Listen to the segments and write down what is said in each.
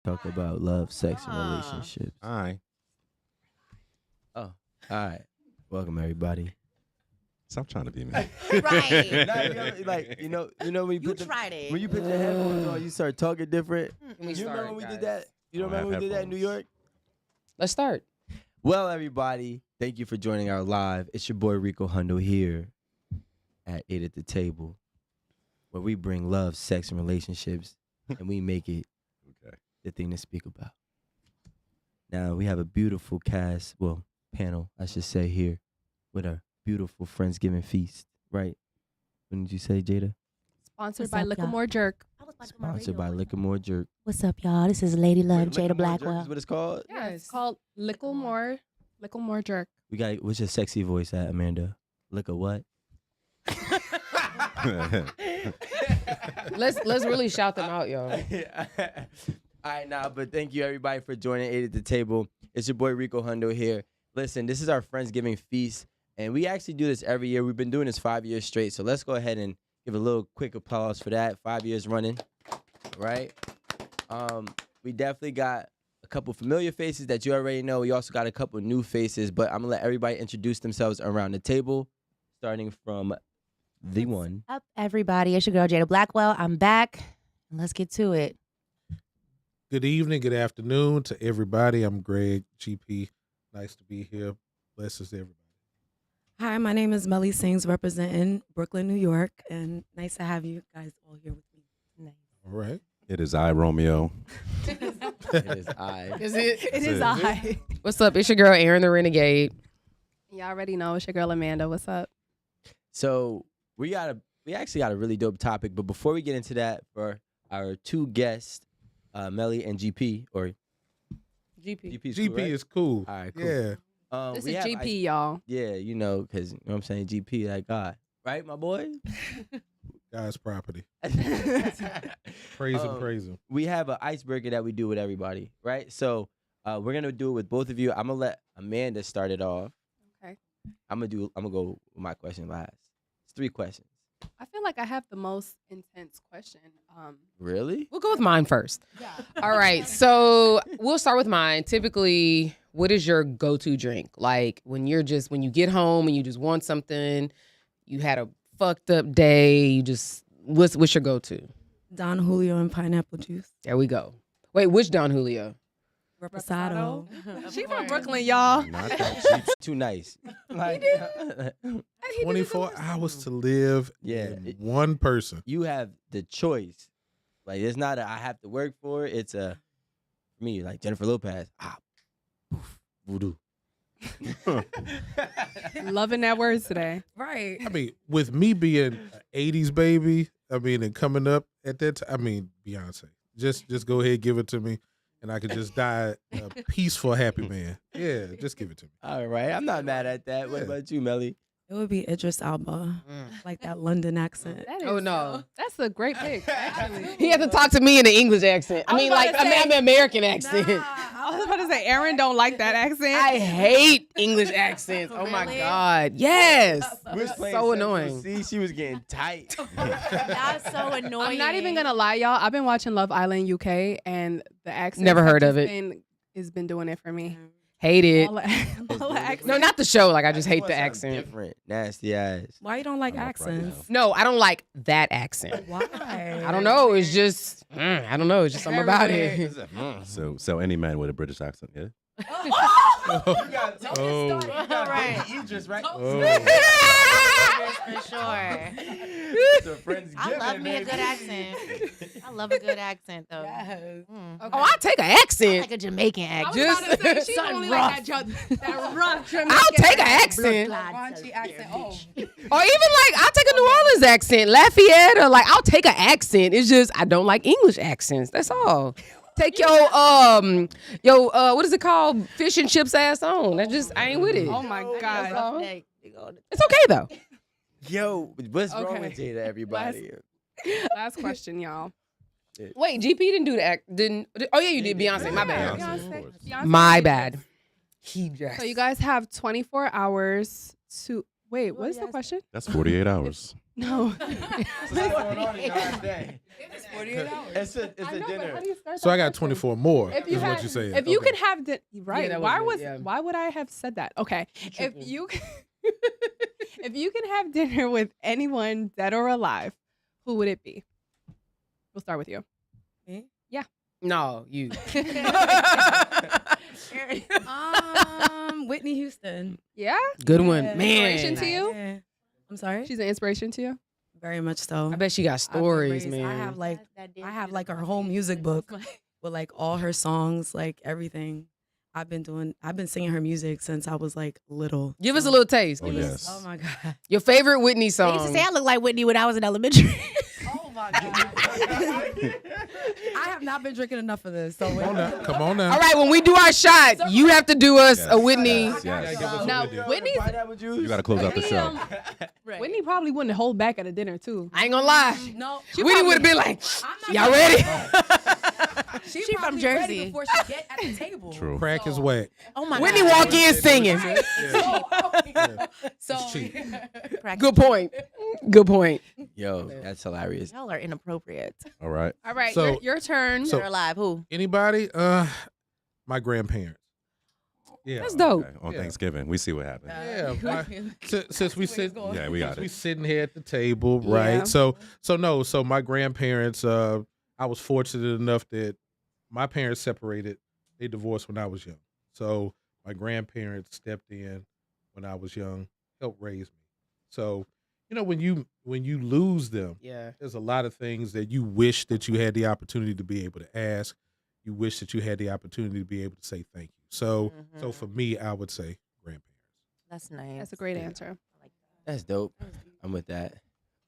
talk about love, sex, and relationships. All right. Oh, all right. Welcome everybody. Stop trying to be me. Right. Like you know when you You put tried it. when you put your headphones on, you start talking different. We You remember when we guys. did that? You don't I don't remember when we have did that in New headphones. York? Let's start. Well, everybody, thank you for joining our live. It's your boy Rico Hundo here at 8 at the Table, where we bring love, sex, and relationships, and we make it Okay. the thing to speak about. Now, we have a beautiful cast, well, panel, I should say, here with our beautiful Friendsgiving feast, right? What did you say, Jada? Sponsored What's by up, Liquor y'all? More Jerk. I was about to my Sponsored radio by one Liquor time. More Jerk. What's up, y'all? This is Lady Love, Wait, Liquor Jada More Jerk Blackwell. is what it's called? Yeah, it's called Liquor More Jerk. We got, what's your sexy voice at, Amanda? Liquor what? Let's really shout them out, y'all. All right, now, but thank you everybody for joining 8 at the Table. It's your boy Rico Hundo here. Listen, this is our Friendsgiving feast, and we actually do this every year. We've been doing this 5 years straight, so let's go ahead and give a little quick applause for that. 5 years running, right? We definitely got a couple familiar faces that you already know. We also got a couple new faces, but I'm gonna let everybody introduce themselves around the table, starting from the one. Up, everybody. It's your girl, Jada Blackwell. I'm back. Let's get to it. Good evening, good afternoon to everybody. I'm Greg, GP. Nice to be here. Blesses everybody. Hi, my name is Melly Sings, representing Brooklyn, New York, and nice to have you guys all here with me. All right. It is I, Romeo. It is I. Is it? It is I. What's up? It's your girl, Erin The Renegade. Y'all already know it's your girl Amanda. What's up? So we actually got a really dope topic, but before we get into that, for our two guests, Melly and GP, or GP. GP is GP cool, right? is cool. All right, cool. Yeah. This we is have GP, y'all. Yeah, you know, because you know what I'm saying, GP, like God, right, my boy? God's property. Praise him, praise him. We have an icebreaker that we do with everybody, right? So we're gonna do it with both of you. I'm gonna let Amanda start it off. Okay. I'm gonna go with my question last. It's 3 questions. I feel like I have the most intense question. Really? We'll go with mine first. Yeah. All right. So we'll start with mine. Typically, what is your go-to drink? Like when you get home and you just want something, you had a fucked up day, what's your go-to? Don Julio and pineapple juice. There we go. Wait, which Don Julio? Reposado. She from Brooklyn, y'all. Not that cheap. Too nice. Like, 24 hours to live. Yeah. in one person. you have the choice. Like it's not I have to work for it. It's for me, like Jennifer Lopez. Poof, voodoo. Loving that word today. Right. I mean, with me being an 80s baby, and coming up at that time, Beyonce. Just go ahead, give it to me, and I could just die a peaceful, happy man. Yeah, just give it to me. All right, I'm not mad at that. What Yeah. about you, Melly? It would be Idris Elba, like that London accent. That Oh, no. That's a great pick, actually. He had to talk to me in an English accent. I I was mean, about like, to say- I'm an American accent. I was about to say, Aaron don't like that accent. I hate English accents. Oh, my Really? God. Yes. We was playing So Central annoying. C, she was getting tight. That's so annoying. I'm not even gonna lie, y'all. I've been watching Love Island UK, and the accent. Never heard of it. Has been doing it for me. Hate it. All the accents. No, not the show. Like, I just hate That the sounds accent. Different, nasty ass. Why you don't like I'm up right accents? No, I don't like that accent. Why? I don't know. It's just, I don't know. It's just something about it. So any man with a British accent, yeah? Oh, Right. Idris, right? For sure. The Friendsgiving, I love me a baby. good accent. I love a good accent, though. Okay. Oh, I'll take an accent. Like a Jamaican I was accent. about to say, she Something only rough. like that rough Jamaican I'll take an accent. raunchy accent. Oh. Or even like, I'll take a New Orleans accent, Lafayette, or like, I'll take an accent. It's just, I don't like English accents. That's all. Take your, what is it called? Fish and chips ass on. That's just, I ain't with it. Oh my That's God. all. Like, It's okay though. Yo, what's wrong Okay. with Jada, everybody? Last question, y'all. Wait, GP didn't do that. Oh yeah, you did Beyonce. My bad. Beyonce, of course. Beyonce My did bad. this. So you guys have 24 hours to Wait, what is the question? That's 48 hours. No. What's going on in your last day? It's 48 hours. It's a I know, but dinner. how do you start So that I got question? 24 more. If you is had, what you saying. if you Okay. could have right, that why was was it, yeah. why would I have said that? Okay, if tripping. you if you can have dinner with anyone dead or alive, who would it be? We'll start with you. No, you. Whitney Houston. Yeah, Good one, Yeah. Inspiration man. to you? Yeah. I'm sorry. She's an inspiration to you. Very much so. I bet she got I've been stories, raised- man. I have like her whole music book with like all her songs, like everything. I've been singing her music since I was like little. Give us a So- little taste. Oh, yes. Oh my god. Your favorite Whitney They song. used to say I look like Whitney when I was in elementary. Oh my god. I have not been drinking enough of this. So Come on now. Come on now. All right, when we do our shot, you have to do us Yes. a Whitney. Yes. Yeah, give us a Now, Whitney. Whitney's You got to close out the show. Whitney probably wouldn't hold back at a dinner too. I ain't gonna lie. no, Whitney would have been like, I'm not y'all ready? She She from probably ready Jersey. before she get at the table. True. Crack is whack. Oh my Whitney God. walk in singing. So It's cheap. Good point. Good point. Yo, that's hilarious. Y'all are inappropriate. All right. All right, So- your turn. so- They're alive. Who? Anybody? My grandparents. Yeah. That's dope. Okay, on Yeah. Thanksgiving, we see what happens. Yeah, since we sit, Yeah, we got since we it. sitting here at the table, right? Yeah. So my grandparents. I was fortunate enough that my parents separated. They divorced when I was young. So my grandparents stepped in when I was young, helped raise me. So when you lose them, Yeah. there's a lot of things that you wish that you had the opportunity to be able to ask. You wish that you had the opportunity to be able to say thank you. So for me, I would say grandparents. That's nice. That's a great answer. That's dope. I'm with that.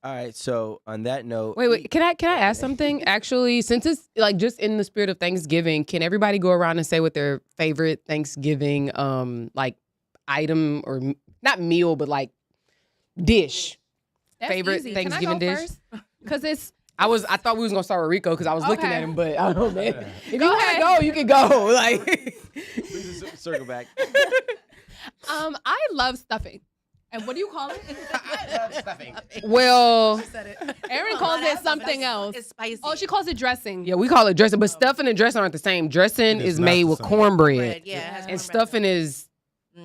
All right. So on that note, Wait. Can I ask something? Actually, since it's like just in the spirit of Thanksgiving, can everybody go around and say what their favorite Thanksgiving like item or not meal, but like dish? That's Favorite easy. Thanksgiving dish? Because it's I thought we was gonna start with Rico because I was looking Okay. at him, but I don't know, man. If you Go want to ahead. go, you can go. Like, please circle back. I love stuffing. And what do you call it? well, Erin calls it something else. It's spicy. Oh, she calls it dressing. yeah, we call it dressing, but stuffing and dressing aren't the same. Dressing It is is not made the with same. cornbread, bread. Yeah. it has and cornbread. stuffing is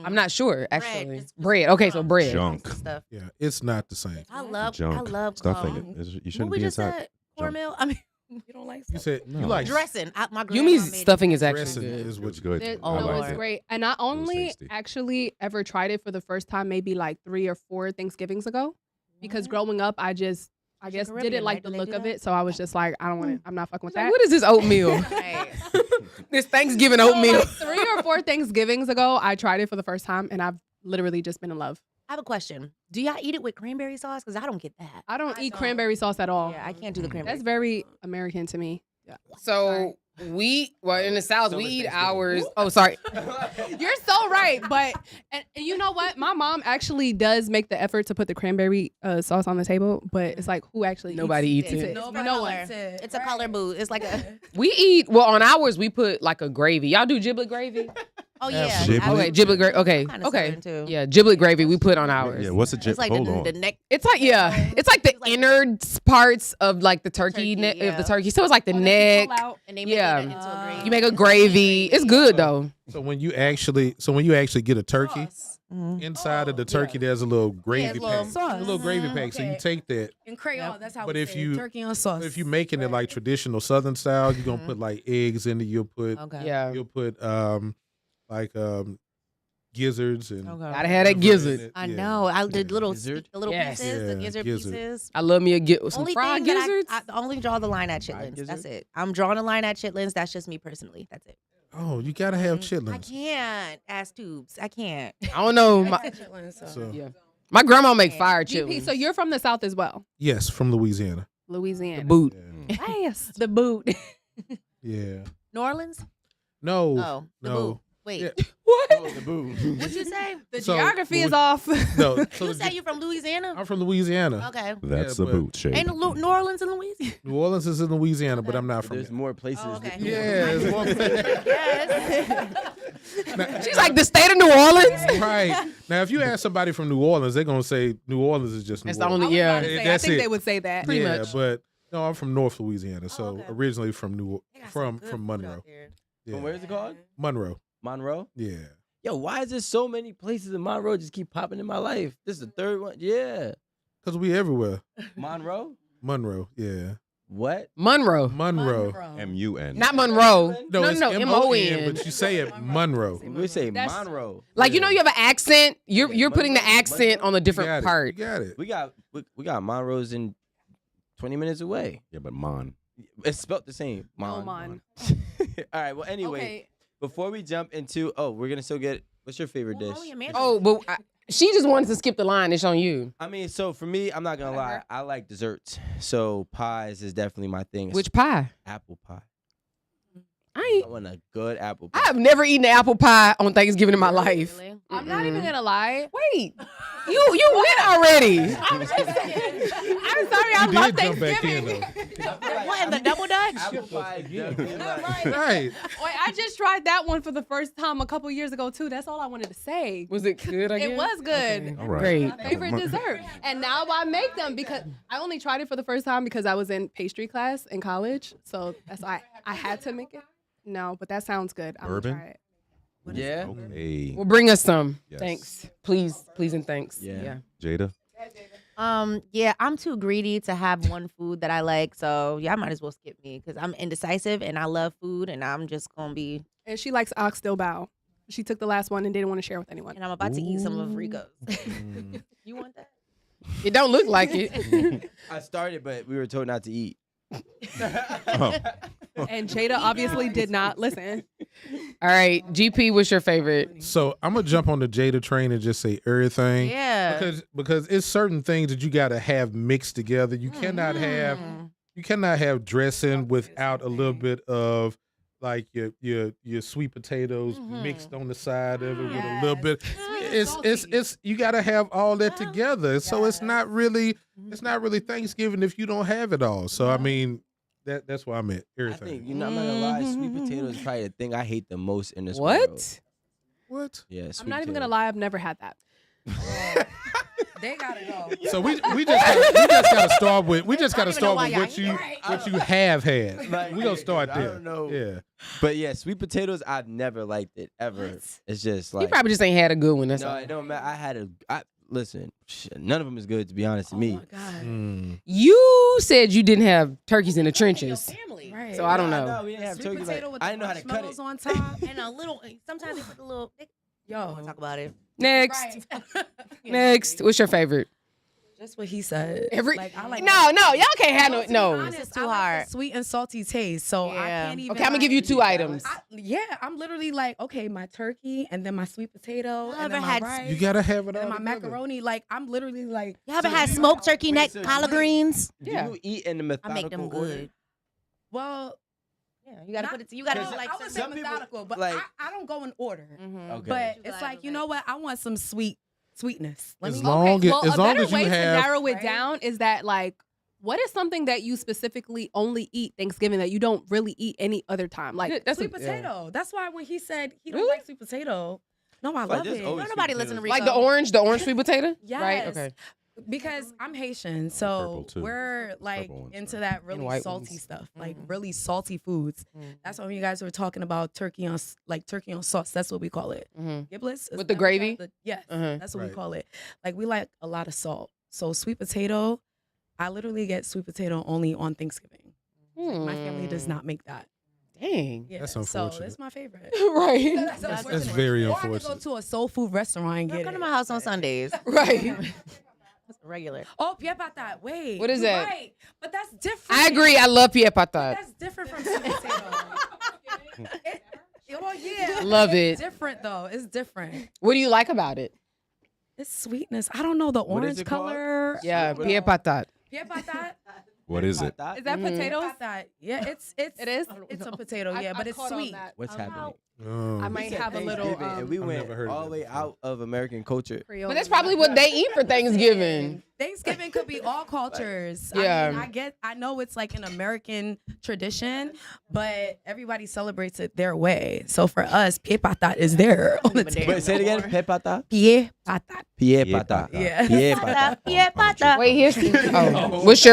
I'm not sure Bread. actually. It's Bread. Okay, so crumbs. bread. Junk. Stuff. Yeah, it's not the same. I love Junk. Stuffing um, it. You What shouldn't we be just inside. said? Cornmeal. I mean, You don't like You said No. you like dressing. My You grandma mean made stuffing is actually dressing good. is It what was you good. There- Oh, I no, liked it's it. great. And I only tasty. actually ever tried it for the first time maybe like 3 or 4 Thanksgivings ago. Because growing up, I guess Caribbean, didn't like right? the Do they look do of that? it. So I was just like, I don't want it. I'm not fucking with Like, that. what is this oatmeal? Right. This Thanksgiving So, oatmeal. like, 3 or 4 Thanksgivings ago, I tried it for the first time and I've literally just been in love. I have a question. Do y'all eat it with cranberry sauce? Because I don't get that. I don't I eat don't. cranberry sauce at all. Yeah, I can't do the cranberry. That's very American to me. Yeah. So in the South So we is eat Thanksgiving. ours. Oh, sorry. You're so right, but and you know what? My mom actually does make the effort to put the cranberry sauce on the table, but it's like who actually Nobody eats it. No It's one. It's a color booth. It's like a. We eat on ours. We put like a gravy. Y'all do giblet gravy? Oh yeah. Absolutely. Okay, giblet gravy. Okay, Kinda okay. Southern, too. Yeah, giblet gravy we put on ours. Yeah, what's a It's chip? like Hold the on. neck. It's like it's like the It's like- innards parts of like the turkey, Turkey, of the yeah. turkey. So it's like the Oh, that neck. you pull out. And they make Yeah. it into a gravy. You make a gravy. It's good though. So when you actually get a turkey, Mhm. inside of the turkey there's a little gravy little pack. sauce. A little gravy pack. So you Okay. take that. In Creole, that's how But we if say you- it. Turkey on sauce. If you're making it like traditional Southern style, you're gonna put like eggs in it. You'll put Okay. Yeah, you'll put gizzards and Okay. gotta have that gizzard. I Yeah. know. I did little Gizzard? the little Yes. pieces, the Yeah, gizzard gizzard. pieces. I love me some Only fried thing that gizzards. I only draw the line at Fried chitlins. That's gizzard? it. I'm drawing a line at chitlins. That's just me personally. That's it. Oh, you gotta have I chitlins. can't. Ass tubes. I can't. I don't know. So Yeah. My grandma make fire GP, chitlins. so you're from the South as well, yes, from Louisiana. Louisiana. The boot. Yeah. Yes. The boot. Yeah. New Orleans? No. Oh, the no. boot. Wait. Yeah. Oh, the boo. What'd you say? The So, geography is Louis- off. No. You So say you from Louisiana? I'm from Louisiana. Okay. That's Yeah, the but- boot shape. Ain't New Orleans in Louisiana? New Orleans is in Louisiana, but I'm not from There's there. more places. Oh, okay. that- Yeah, it's more- Yes. She's like the state of New Orleans. right. Now, if you ask somebody from New Orleans, they're gonna say New Orleans is just New That's the Orleans. only, yeah. I That's think it. they would say that. Pretty yeah, much. but no, I'm from North Louisiana, so okay. originally from They got some good from food Monroe. out there. Yeah. From where is it called? Monroe. Monroe. Yeah. Yo, why is there so many places in Monroe just keep popping in my life? This is the third one. Yeah. Because we everywhere. Monroe? Monroe. Yeah. What? Monroe. Monroe. M-U-N. Not Monroe. No, it's M-O-N. M-O-N, but you say it Monroe. We say That's- Monroe. Like, you know, you have an accent. You're Yeah, putting the Monroe, accent Monroe. on a You different got it. part. You got it. We got Monroe's in 20 minutes away. Yeah, but Mon. It's spelled the same. No, Mon. Mon. All right. Well, anyway, Okay. before we jump into, we're gonna still get. What's your favorite dish? Oh, but she just wanted to skip the line. It's on you. I mean, so for me, I'm not gonna lie. I like desserts. So pies is definitely my thing. Which pie? Apple pie. I I want a good apple pie. I have never eaten an apple pie on Thanksgiving in my life. I'm not even gonna lie. Wait, you went already. I'm sorry. I You love did jump back in, Thanksgiving. though. What in the double dutch? Apple pie is definitely like- Right. Wait, I just tried that one for the first time a couple years ago too. That's all I wanted to say. Was it good? I It guess? was good. Okay. All right. Great. My favorite dessert. And now I make them because I only tried it for the first time because I was in pastry class in college. So that's why I had to make it. No, but that sounds good. I'm Bourbon? gonna try it. Yeah. Okay. Well, bring us some. Yes. Thanks. Please, and thanks. Yeah. Jada? Yeah, I'm too greedy to have one food that I like, so y'all might as well skip me because I'm indecisive and I love food, and I'm just gonna be. And she likes oxtail bao. She took the last one and didn't want to share with anyone. And I'm about to eat some of Rico's. You want that? It don't look like it. I started, but we were told not to eat. And Jada obviously did not listen. All right, GP, what's your favorite? So I'm gonna jump on the Jada train and just say everything. Yeah. Because it's certain things that you gotta have mixed together. You cannot have dressing without a little bit of like your sweet potatoes mixed on the side of it with a little bit. It's you gotta have all that together. So it's not really Thanksgiving if you don't have it all. So I mean that's why I'm at I everything. think I'm not gonna lie. Sweet potatoes is probably the thing I hate the most in this world. What? What? Yeah. Sweet I'm not even potatoes. gonna lie, I've never had that. They gotta go. So we just gotta start with what you have had. Like, We gonna start I there. don't know. Yeah. But yeah, sweet potatoes, I've never liked it ever. It's just like You probably just ain't had a good one. That's no, all. it don't matter. Listen, none of them is good to be honest to me. Oh my God. Mm. You said you didn't have turkeys in the trenches. Right. So I don't No, know. we didn't have Sweet turkey. potato Like, with I the didn't know how to cut it. marshmallows on top. And a little. Sometimes they put a little. Yo, We'll talk about it. Next. Next. What's your favorite? Just what he said. Like, I like No, y'all can't have To be no. honest, It's too I like the hard. sweet and salty taste. So I Yeah. can't even. Okay, I'm gonna give you two items. I'm literally like, okay, my turkey and then my sweet potato and then ever my had- rice You gotta have it all and my together. macaroni. Like I'm literally like. You ever had smoked turkey neck so collard you- greens? Do Yeah. you eat in the I methodical make them order? good. Well, Yeah, you gotta not- put it. You gotta Because do like I would say some people, methodical, but like- I don't go in order. Okay. But it's like you know what? I want some sweetness. Let As me. long Okay, as- well, as a long better as you way to have- narrow it Right? down is that like, what is something that you specifically only eat Thanksgiving that you don't really eat any other time? Like, That's Sweet potato. That's why when he said he don't Really? like sweet potato, no, I Like, love there's it. always Don't sweet nobody listen to potatoes. Rico. Like the orange sweet potato? Yes. Right? Okay. Because I'm Haitian, Purple, so too. we're like Purple ones, into sorry. that really white salty ones. stuff, like Mhm. really salty foods. That's why when you guys were talking about turkey on sauce, that's what we call it. Mm-hmm. Giblets is With the that what gravy? y'all- Yes, Uh-huh. that's what we Right. call it. Like we like a lot of salt. So sweet potato, I literally get sweet potato only on Thanksgiving. My family does not make that. Dang. Yeah, That's So unfortunate. it's my favorite. Right. That's very Or I can go unfortunate. to a soul food restaurant and Girl, get come it. to my house on Sundays. Right. That's regular. Oh, pie patat. Wait. What is you're that? Right. But that's different. I agree. I love pie patat. That's different from sweet potato. Oh yeah. Love It's it. different though. It's different. What do you like about it? It's sweetness. I don't know the What is orange it called? color. Yeah, What- pie patat. Pie patat. What is it? is that Pie potatoes? patat. Yeah, it's It is? It's a potato. Yeah, but it's caught on sweet. that. What's happening? I might We said have a little Thanksgiving, and we I've went never heard of all the that way before. out of American culture. Creole. But that's probably what they eat for Thanksgiving. Thanksgiving could be all cultures. Yeah. I mean, I know it's like an American tradition, but everybody celebrates it their way. So for us, pie patat is there on the table. Wait, say it again. Pie pata. Pie patat. Pie pata. Yeah. Pie pata. Yeah, pata. Wait, here's what's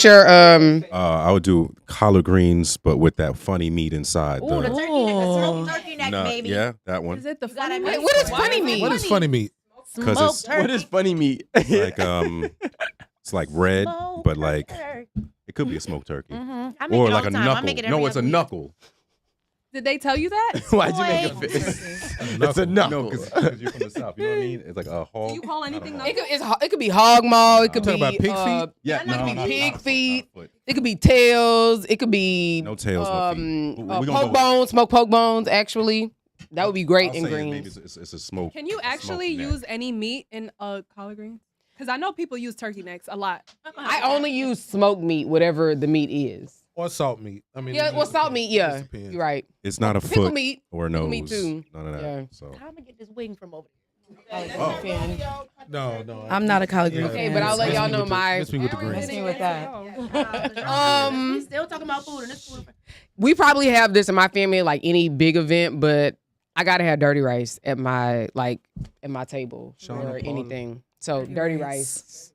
your I would do collard greens, but with that funny meat inside. Ooh, the Oh. turkey neck, Nah, baby. yeah, that one. Is it the gotta funny make meat? what is funny meat? What is funny meat? Because Smoked it's turkey. What is funny meat? like it's like red, Smoked but like turkey. it could be a smoked turkey, Mhm. I make or it like all a the time. I knuckle. make it every No, it's a other week. knuckle. Did they tell you that? Why'd you make a Boy. face? It's a knuckle. No, because you're from the south. You know what I mean? It's like a hog. Do you call anything I don't know. knuckle? it could be hog maw. It could Talking be about pig feet? Yeah, it could be not pig a foot, feet. not a foot. It could be tails. It could be No tails, no feet. We gonna go poke with- bones, smoked poke bones. Actually, that would be great I'll in say maybe greens. it's a smoke. Can you actually use any meat in a collard green? Because I know people use turkey necks a lot. I only use smoked meat, whatever the meat is. Or salt meat. I mean, Yeah, it well, just salt depends. meat. It Yeah, just depends. you're right. It's not a Pickle foot meat. or Pickle nose. meat too. None of that. Yeah. So I'm gonna get this wing from over No. I'm not a collard green Okay, fan. but I'll let Miss y'all me know with the- my. miss me with the Miss greens. me with that. there. We still talking about food and this food. We probably have this in my family, like any big event, but I gotta have dirty rice at my table Shauna or Paul. anything. So dirty rice,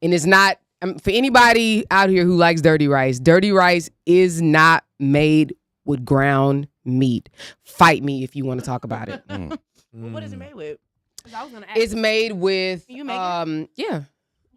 and it's not for anybody out here who likes dirty rice. Dirty rice is not made with ground meat. Fight me if you want to talk about it. What is it made with? 'Cause I was gonna ask. It's made with You make it? yeah.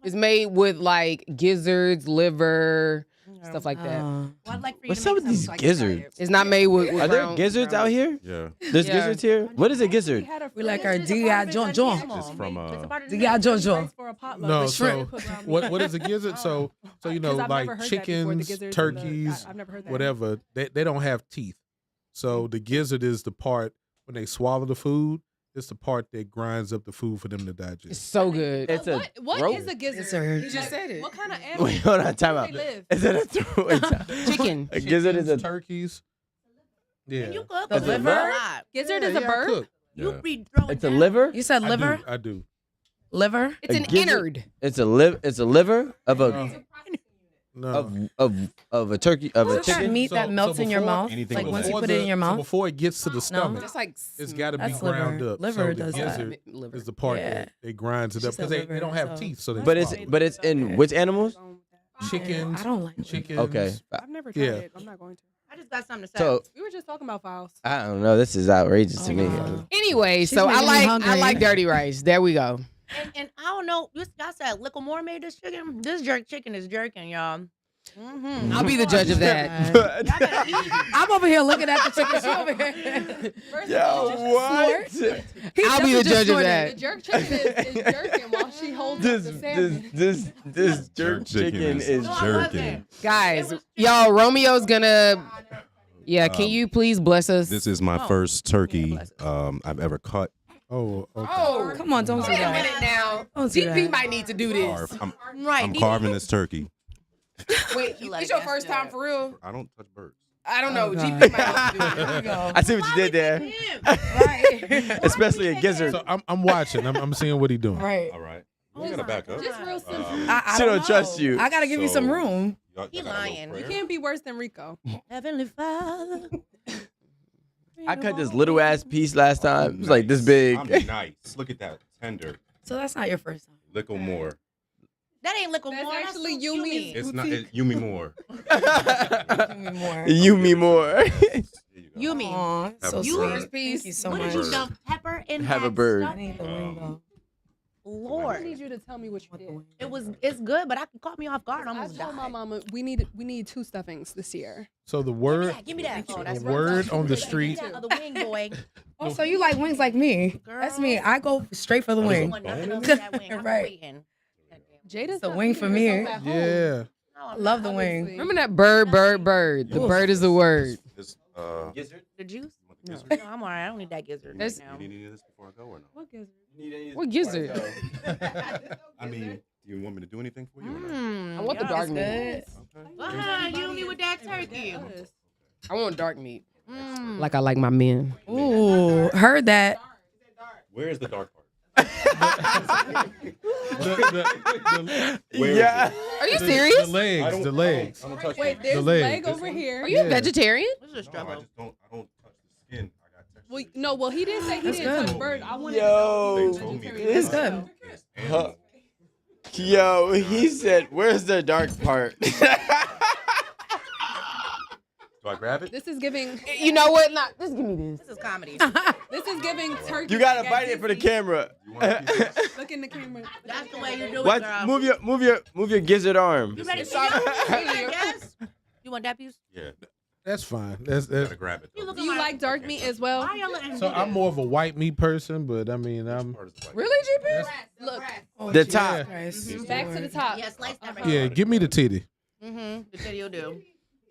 It's made with like gizzards, liver, stuff like that. Well, I'd like for you What's to up make with these something so I can try gizzards? it. It's not made with Are there ground- gizzards out here? yeah, There's Yeah. gizzards here. What is a gizzard? We like our It's a part of it, John like, John. come on. It's from, It's a part of the Diga dish. Jojo. for a potluck. No, with so shrimp, put ground meat. what is a gizzard? So you know, 'Cause I've like never heard that before, the chickens, gizzards and turkeys, I've never heard that. whatever. They don't have teeth. So the gizzard is the part when they swallow the food. It's the part that grinds up the food for them to It's digest. so good. It's a What throat. is a gizzard? Gizzard. You just said it. What kind of animal? Wait, hold on, time Where out. do they live? Is it a throat? Wait, Chicken. A gizzard is a. turkeys. Yeah, You cook The a liver? lot. Gizzard Yeah, is a yeah, I bird. cook. You Yeah. be throwing It's a down. liver. You said liver? I do. Liver? It's A an gizzard? innard. It's a liver of a No. of a turkey of a What's that chicken. meat So- that melts so in your before- mouth? Anything Like with once you that. put it in your So mouth? before it gets to the stomach, Just like it's got to be That's liver. ground up. Liver so the does that. gizzard liver. is the part Yeah. that they grinds it She up said because they don't have liver, so- teeth. So they But it's swallow. in which animals? chickens. I don't like liver. Chickens. Okay, I've never tried Yeah. it. I'm not going to. I just got something to say. so We were just talking about fowls. I don't know. This is outrageous to me. wow. Anyway, She's so I making me like hungry. dirty rice. There we go. and I don't know. Y'all said Lickle Moore made this chicken. This jerk chicken is jerking, y'all. Mm-hmm. I'll be the judge of that. Y'all better eat. I'm over here looking at the chicken. She over here. Yo, what? I'll be the judge of The that. jerk chicken is jerking while she holds up the salmon. This jerk chicken is jerking. Guys, y'all, Romeo's gonna. Yeah, can you please bless us? This is my first turkey I've ever cut. Oh, okay. Oh, Come on, don't do wait a that. minute now. Don't do DP that. might need to do this. Carve. Right. I'm carving this turkey. Wait, You let it's it your go. first time for real? I don't touch birds. I don't know. Oh, GP God. might need to do it. Here we go. I see what you did there. Right. Especially a gizzard. So I'm watching. I'm seeing what he's doing. Right. All right. You gotta back up. Just real simple. I She don't know. trust you. I gotta give you some So- room. Y'all He got a little lying. prayer? You can't be worse than Rico. Heavenly Father. I cut this little ass piece last time. It was like this big. I'm nice. Look at that. Tender. So that's not your first time. Little more. That ain't Lickle That's Moore. actually That's Yumi's. It's not. Yumi more. Give me more. You me more. There you go. Yumi. Aw, Have so a sweet. bird. Thank you so What much. did you dump pepper in? Have a that bird. I stuff? need the wing though. I Lord, need you to tell me what you did. it's good, but I caught me off guard. I I almost told my died. mama we need 2 stuffings this year. So the word, Give me that. Oh, that's the word on the street. Give me that other wing, boy. Oh, so you like wings like me? That's me. I go straight for the wing. Want nothing else in that wing. I'm Right. waiting. Jada's the not wing eating for me. herself at home. Yeah. No, I'm Love not. the wing. Obviously. Remember that bird. The bird is the word. This, The juice? no. No, I'm all right. I don't need that gizzard That's- right now. You need any of this before I go or no? What gizzard? What gizzard? I mean, do you want me to do anything for you or no? Mm, I want the yeah, dark that's meat. good. Okay. You me with that turkey. I want dark meat. Mm. Like I like my men. Ooh, heard that. Where is the dark part? Yeah. Are you The serious? legs. The legs. Wait, there's a leg. leg over here. Are you a Yeah. vegetarian? This is a struggle. I don't touch the skin. I got texture. Well, no, well, he did say he That's didn't good. touch bird. I wanted Yo. to know. They if he was told me vegetarian. It's good. Huh. Yo, he said, "Where's the dark part?" Do I grab it? This is giving. You know what? Not just give me this. This is comedy. This is giving turkey. You gotta leg bite it for the Disney. camera. You want a piece of this? Look in the camera. That's the way you do it, What? girl. Move your gizzard arm. You ready to go? Yes. You want that piece? Yeah, That's fine. That's gotta grab it. You look Do you like dark meat as well? Why y'all letting him so do I'm this? more of a white meat person, but I mean I'm Really, GP? Look, The top. back to the top. Yeah, slice that right yeah. Give me the titty. Mm-hmm. The titty will do.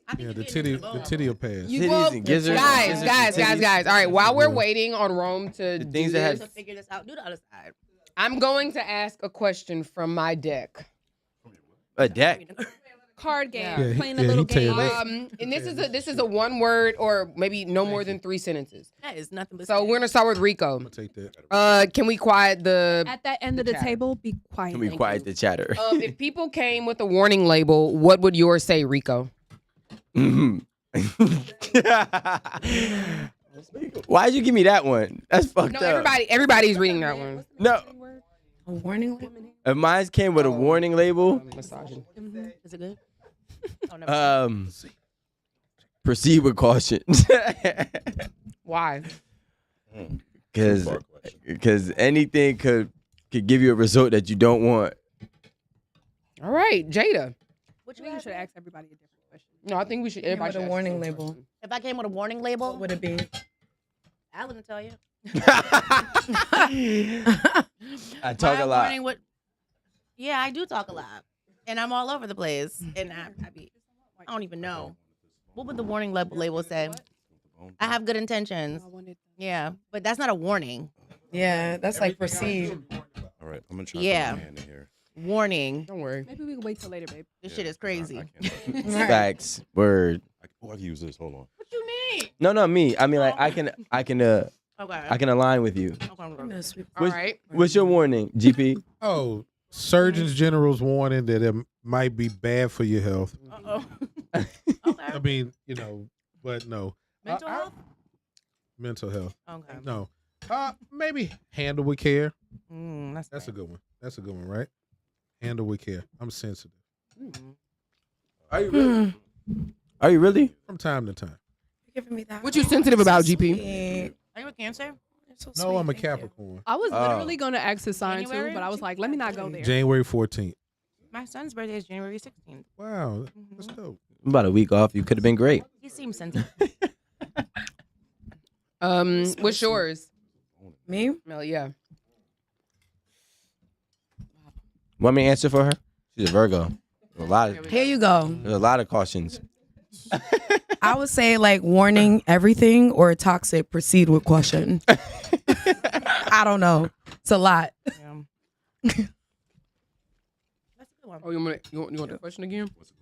I think Yeah, you're the getting titty. into The bone. titty will pass. You- Titties well, and gizzards. Guys, Gizzards guys, and guys, titties. guys. All right, while we're Yeah. waiting on Rome to The do things that this, have- Figure this out. Do the other side. I'm going to ask a question from my deck. A deck. Card game. Yeah, he- Playing a yeah, little he tell you game. that. And this is a one word or maybe no more than 3 sentences. That is nothing but. So we're gonna start with Rico. I'm gonna take that. Can we quiet the? At that end of the chatter. table, be quiet. Can we quiet the chatter? If people came with a warning label, what would yours say, Rico? Why'd you give me that one? That's fucked No, up. everybody's reading that one. No, A warning label? if mine came with a warning label, Massaging. Is it good? Oh, never mind. proceed with caution. Why? Because anything could give you a result that you don't want. All right, Jada. What you should ask everybody a different question. No, I think we should. Everybody With a should warning ask label. If I came with a warning label, What would it be? Alan will tell you. I talk My a lot. warning would- Yeah, I do talk a lot, and I'm all over the place, and I don't even know. What would the warning label say? I have good intentions. I wanted. Yeah, but that's not a warning. Yeah, that's like proceed. All right, I'm gonna try Yeah. to put my hand in here. Warning. Don't worry. Maybe we can wait till later, babe. This shit is crazy. I can't. Facts. Word. I can use this. Hold on. What you mean? No, me. I mean, like I can Okay. align with you. Okay. All right. What's your warning, GP? Oh, Surgeons General's warning that it might be bad for your health. Uh-oh. I Okay. mean, but no. Mental I- health? Mental health. Okay. No. Maybe handle with care. That's That's a good one. That's a good one, right? Handle with care. I'm sensitive Are you really? Are you really? from time to time. Giving me that. What you sensitive about, GP? Sweet. Are you a Cancer? You're so No, sweet. I'm a Thank you. Capricorn. I was Oh. literally gonna ask his sign January? too, but I was like, let me not go there. January 14th. My son's birthday is January 16th. Wow, that's dope. About a week off. You could have been great. He seems sensitive. What's yours? Me? Mel, yeah. Want me to answer for her? She's a Virgo. Here you go. There's a lot of cautions. I would say like warning everything or toxic, proceed with caution. I don't know. It's a lot. That's a good one. Oh, you want the question again? What's the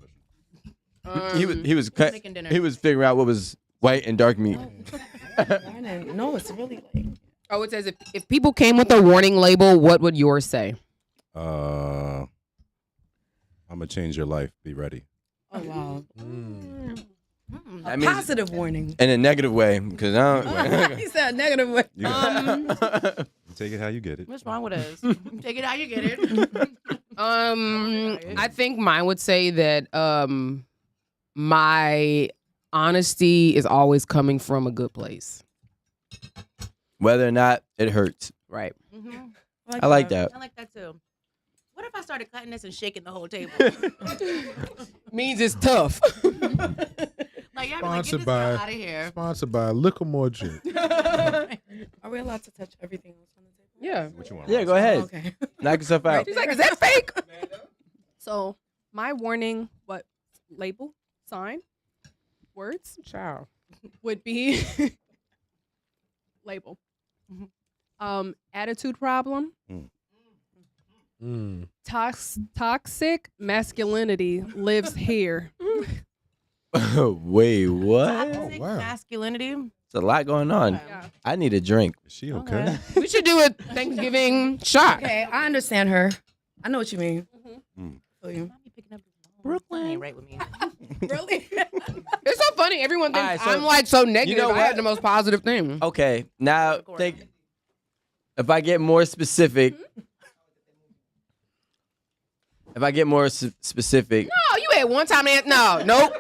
question? He was cut. Making dinner. He was figuring out what was white and dark meat. Warning. No, it's really like Oh, it says if people came with a warning label, what would yours say? I'm gonna change your life. Be ready. oh wow. That means Positive warning. in a negative way, because I don't. He said negative way. You take it how you get it. What's wrong with us? Take it how you get it. I think mine would say that my honesty is always coming from a good place. Whether or not it hurts. Right. I like that. I like that too. What if I started cutting this and shaking the whole table? Means it's tough. Like, y'all be like, get Sponsored this by- girl out of here. Sponsored by Liquor More Gin. Are we allowed to touch everything else on the table? Yeah. What you want? Yeah, go ahead. Okay. Knock yourself out. She's like, is that fake? So my warning, label, sign, words Child. would be label. Attitude problem. Toxic masculinity lives here. Wait, what? Toxic wow. masculinity. There's a lot going on. Yeah. I need a drink. Is she okay? We should do a Thanksgiving shot. Okay, I understand her. I know what you mean. Mm. Feel you. Brooklyn ain't right with me. Really? It's so funny. Everyone thinks All right, so- I'm like so negative. know I had what? the most positive thing. Okay, now think. If I get more specific. If I get more specific. No, you had one time. No, nope.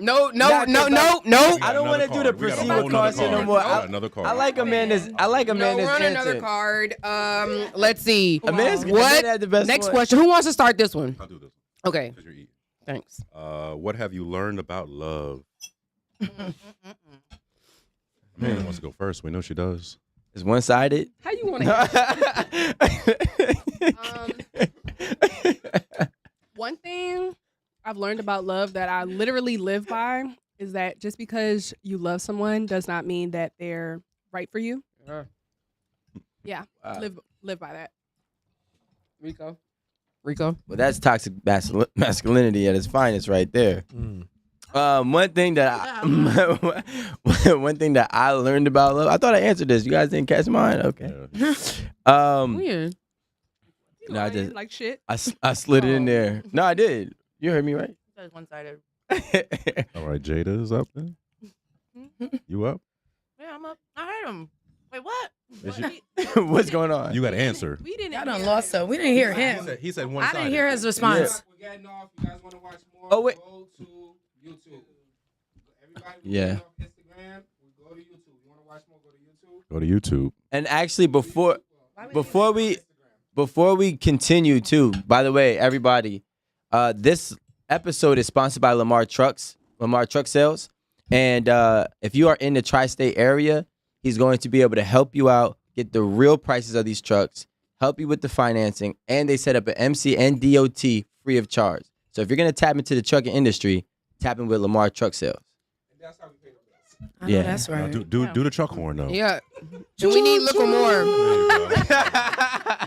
No. Nah, 'cause like- I don't want to do the We got proceed another with card. caution We no got more. another card. I like Amanda's. I like No, Amanda's run another answer. card. Let's see. Amanda What? had the best Next one. question. Who wants to start this one? I'll do this Okay, because you're eating. thanks. What have you learned about love? Amanda wants to go first. We know she does. It's one-sided. How you want to? One thing I've learned about love that I literally live by is that just because you love someone does not mean that they're right for you. Yeah, Wow. live by that. Rico. Well, that's toxic masculinity at its finest, right there. Mm. One thing that I learned about love. I thought I answered this. You guys didn't catch mine. Okay. Weird. No, I just Like shit. I slid it in there. No, I did. You heard me right. That was one-sided. All right, Jada is up then. You up? Yeah, I'm up. I heard him. Wait, what? Is What's going on? You got to answer. We didn't. I done lost so. We didn't hear him. He said one I didn't hear his response. We're getting off. You guys want to watch more? Oh, wait. Go to YouTube. Everybody, Yeah. Off Instagram. We go to YouTube. You want to watch more? Go to YouTube. Go to YouTube. And actually, before we continue too, by the way, everybody, this episode is sponsored by Lamar Truck Sales. And if you are in the tri-state area, he's going to be able to help you out, get the real prices of these trucks, help you with the financing, and they set up an MC and DOT free of charge. So if you're going to tap into the trucking industry, tap in with Lamar Truck Sales. And that's how we pay the bills. I know Yeah. that's Now, right. do the truck horn though. Yeah. And we need liquor more. There you go.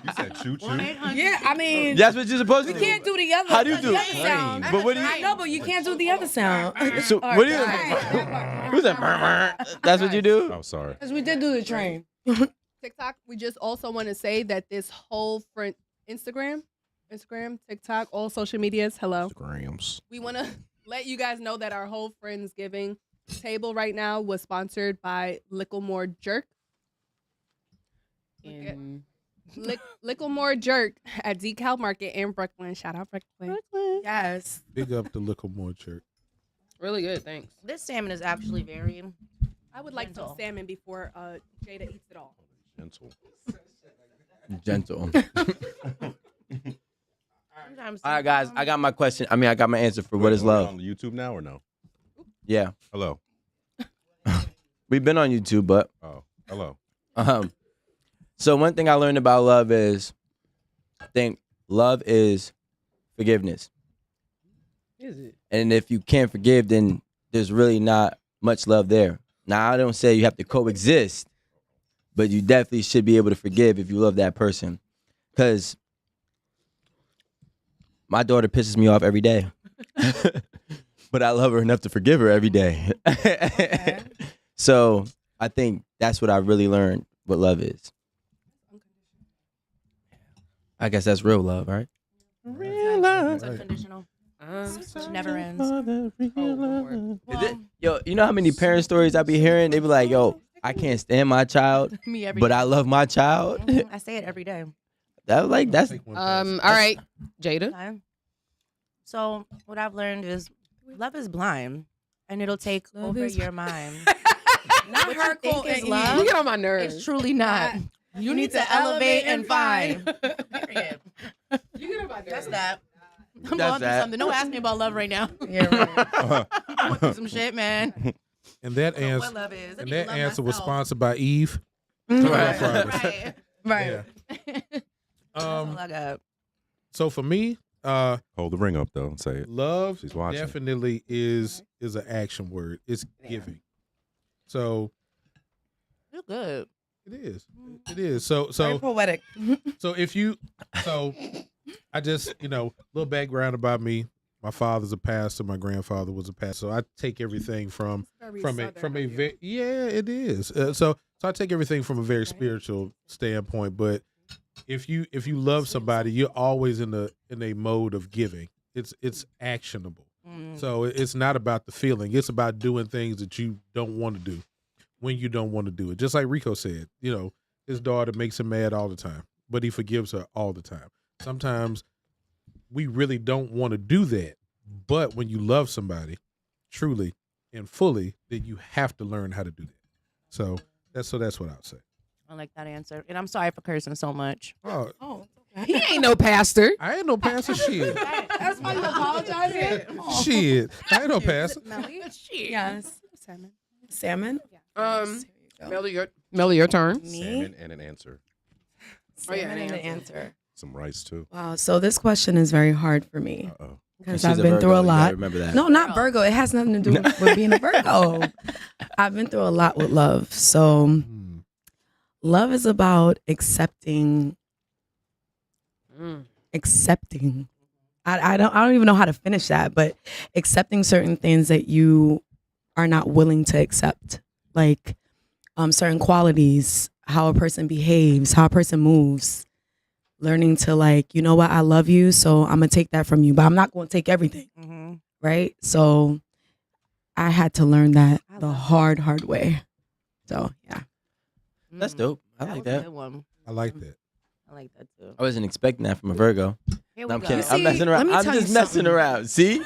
You said choo choo. 1-800. Yeah, I mean, That's what you're supposed to we do. can't do the other. How do you do the it? other sound. But what do you? I know, but you can't do the other sound. So All what do you? right. Who's that? That's what you do? Oh, sorry. Because we did do the train. TikTok. We just also want to say that this whole Instagram, TikTok, all social medias. Hello. Grams. We want to let you guys know that our whole Friendsgiving table right now was sponsored by Licklemore Jerk. Licklemore Jerk at Decal Market in Brooklyn. Shout out Brooklyn. Yes. Big up the Licklemore Church. Really good. Thanks. This salmon is actually very. I would like some Gentle. salmon before Jada eats it all. Gentle. Gentle. Sometimes All right, guys. I got my question. I mean, I got my answer for what is Are we love. on YouTube now or no? Yeah, Hello. we've been on YouTube, but Oh, hello. so one thing I learned about love is, I think love is forgiveness. Is it? And if you can't forgive, then there's really not much love there. Now, I don't say you have to coexist, but you definitely should be able to forgive if you love that person. Because my daughter pisses me off every day. But I love her enough to forgive her every day. So I think that's what I really learned what love is. I guess that's real love, right? real love. It's unconditional. It never ends. Is it, yo, you know how many parent stories I be hearing? They be like, yo, I can't stand my child, Me every but day. I love my child. Mhm. I say it every day. That like that's Take one All pass. right, Jada. Okay. So what I've learned is love is blind, and it'll take Love over is- your mind. Not What you hurtful think is and love? You get on my nerves. It's truly not. You need to elevate and find. Period. You get about That's that. I'm That's going through that. something. Don't ask me about love right now. Yeah, right. I'm going through some shit, man. And that What answer, love is. I and need to that love answer was myself. sponsored by Eve. right. Right. Right. Yeah. That's all I got. So for me, Hold the ring up though and say it. love She's watching. definitely is an action word. It's giving. So You're good. it is. It is. So Very poetic. so if you so I just, little background about me. My father's a pastor, my grandfather was a pastor. So I take everything from a yeah, it is. So I take everything from a very spiritual standpoint, but if you love somebody, you're always in a mode of giving. It's actionable. So it's not about the feeling. It's about doing things that you don't want to do when you don't want to do it. Just like Rico said, his daughter makes him mad all the time, but he forgives her all the time. Sometimes we really don't want to do that, but when you love somebody truly and fully, then you have to learn how to do that. So that's what I'll say. I like that answer, and I'm sorry for cursing so much. Oh, He ain't no pastor. I ain't no pastor. Shit. That's why you apologizing. Shit. I ain't no pastor. Melly? Yes. Salmon. Salmon. Melly, your turn. Me. Salmon and an answer. Salmon and an answer. Some rice too. Wow. So this question is very hard for me Uh-oh. because She's I've a been through Virgo, a you gotta lot. remember that. No, not Virgo. It has nothing to do with being a Virgo. I've been through a lot with love. So love is about accepting. Accepting. I don't even know how to finish that, but accepting certain things that you are not willing to accept, like certain qualities, how a person behaves, how a person moves. Learning to like, you know what, I love you, so I'm gonna take that from you, but I'm not gonna take everything, right? So I had to learn that the hard way. So yeah, That's dope. I like was a that. good one. I like that. I like that too. I wasn't expecting that from a Virgo. Here No, we I'm go. kidding. See, I'm messing let around. me I'm tell you just messing something. around. See?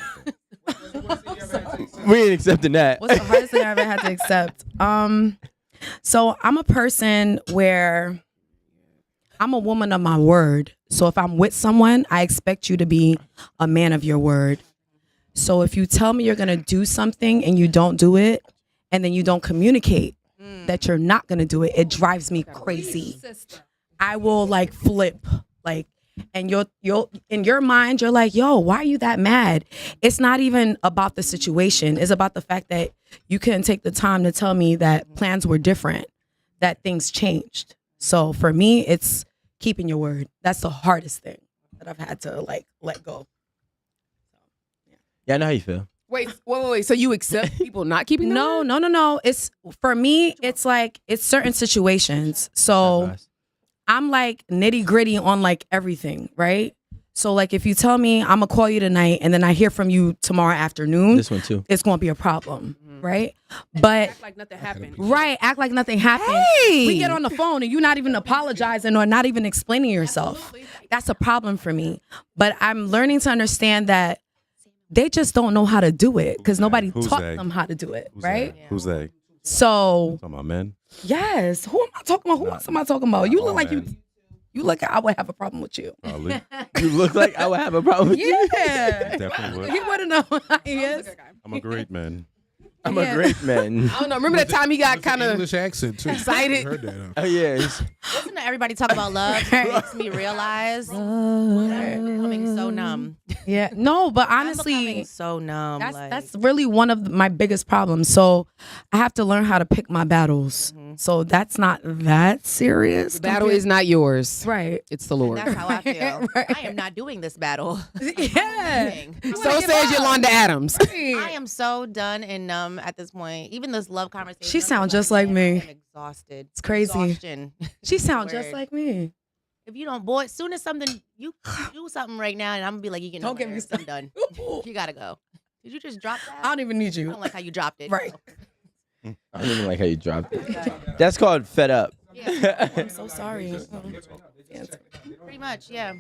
We ain't accepting that. what's the hardest thing I ever had to accept? So I'm a person where I'm a woman of my word. So if I'm with someone, I expect you to be a man of your word. So if you tell me you're gonna do something and you don't do it, and then you don't communicate that you're not gonna do it, it drives me crazy. I will like flip, like, and you'll in your mind you're like, yo, why are you that mad? It's not even about the situation. It's about the fact that you couldn't take the time to tell me that plans were different, that things changed. So for me, it's keeping your word. That's the hardest thing that I've had to like let go. Yeah, I know how you feel. Wait. So you accept people not keeping their word? No. It's for me, it's like it's certain situations. So I'm like nitty gritty on like everything, right? So like if you tell me I'm gonna call you tonight and then I hear from you tomorrow afternoon, This one too. it's gonna be a problem, right? But Act like nothing happened. right, act like nothing happened. Hey! We get on the phone and you're not even apologizing or not even explaining yourself. That's a problem for me. But I'm learning to understand that they just don't know how to do it because nobody Who's taught they? them how to do it, Who's right? They? Who's they? So Talking about men? yes, who am I talking about? Who else am I talking about? You look all like men. you look like I would have a problem with you. Probably. You look like I would have a problem with you. Yeah, Definitely would. he wouldn't know who he is. I'm a great man. I'm a great man. I don't know. Remember that time he got With the kind of English accent too. excited? Heard that, huh? Oh yeah. Listen to everybody talk about love. It makes me realize I'm becoming so numb. Yeah, no, but I'm honestly, becoming so numb. that's really one of my biggest problems. So I have to learn how to pick my battles. So that's not that serious. The battle is not yours. right. It's the Lord. That's how I feel. Right. I am not doing this battle. Yeah. So says Yolanda Adams. I am so done and numb at this point. Even this love conversation. She I'm sounds like, just like man, me. I'm exhausted. It's crazy. Exhaustion. She sounds just Word. like me. If you don't, boy, as soon as something you do something right now, and I'm gonna be like, you getting Don't on get my me nerves. I'm done. You gotta go. Did you just drop that? I don't even need I you. don't like how you dropped it. Right. I don't even like how you dropped it. That's called fed up. I'm so sorry. Pretty much, yeah.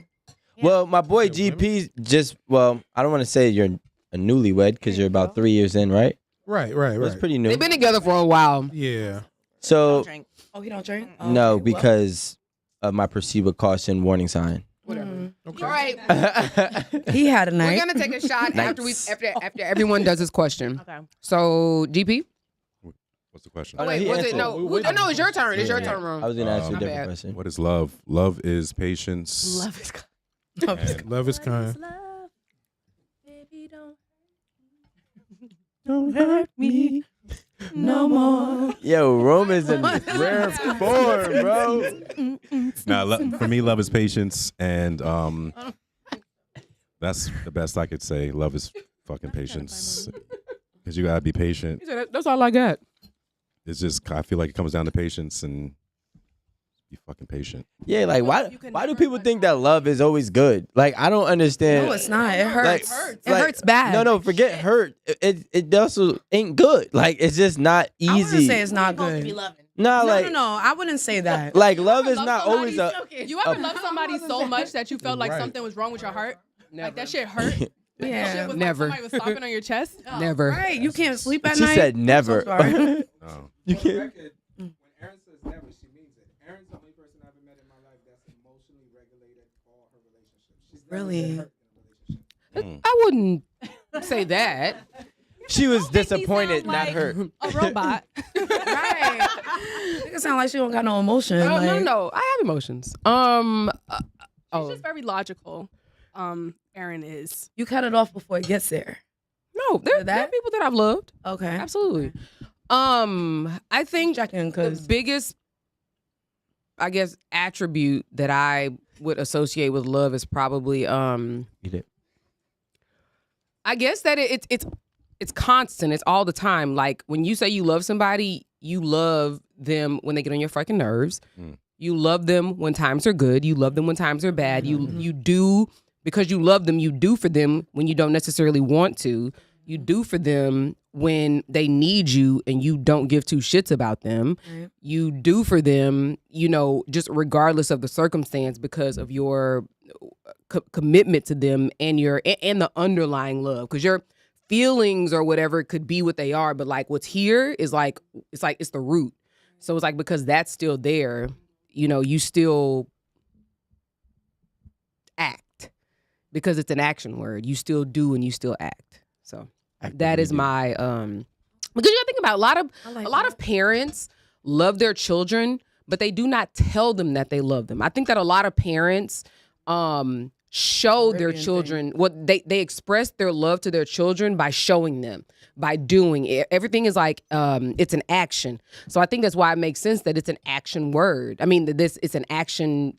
Well, my boy GP just I don't want to say you're a newlywed because you're about 3 years in, right? Right. That's pretty new. They've been together for a while. Yeah. So Drink. Oh, he don't drink? no, Okay, well. because of my proceed with caution warning sign. Mm. All right. He had a We're night. gonna take a shot after Nice. after everyone does his question. Okay. So GP. What's the question? Oh, no, Wait, he was it answered. no? No, it's your turn. It's your Yeah. turn, bro. I was gonna ask you a My different bad. question. What is love? Love is patience. Love is and Love is kind. love. Baby, Don't hurt me no more. Yo, Roman's in rare form, bro. Nah, for me, love is patience, and that's the best I could say. Love is fucking patience, because you gotta be patient. That's all I got. It's just I feel like it comes down to patience, and be fucking patient. Yeah, like Well, why you can why do never people think that love is always good? Like I don't understand. No, it's not. It hurts. Like, It hurts bad. No, forget hurt. It also ain't good. Like it's just not easy. I wouldn't say it's not Supposed to be good. loving. Nah, No, like no. I wouldn't say that. like love is love not always a. You ever love somebody so much that you felt like Right. something was wrong with your heart? Never. Like that shit hurt? That Yeah. shit was Never. Like somebody was stomping on your chest? Never. Right. You can't sleep at She night. said never. I'm so sorry. No. You For the can't. record, when Erin says never, she means it. Erin's the only person I've ever met in my life that's emotionally regulated all her relationships. She's never Really? been hurt in a relationship. I wouldn't say that. She was Don't make me disappointed, sound not like hurt. A robot. Right. It sound like she don't got no emotion. No, like, no. I have emotions. She's Oh just very logical. Erin is. You cut it off before it gets there. no, there are that? people that I've loved. Okay. Absolutely. I think Checking the because biggest, I guess, attribute that I would associate with love is probably Eat it. I guess that it's constant. It's all the time. Like when you say you love somebody, you love them when they get on your fucking nerves. Mm. You love them when times are good. You love them when times are bad. You do because you love them. You do for them when you don't necessarily want to. You do for them when they need you and you don't give two shits about them. Right. You do for them, just regardless of the circumstance because of your commitment to them and and the underlying love. Because your feelings or whatever could be what they are, but like what's here is it's the root. So it's like because that's still there, you still act because it's an action word. You still do and you still act. So that is my because you gotta think about a lot of parents love their children, but they do not tell them that they love them. I think that a lot of parents show their Caribbean children what they express their love to their children by showing them, by doing it. Everything is like it's an action. So I think that's why it makes sense that it's an action word. I mean it's an action,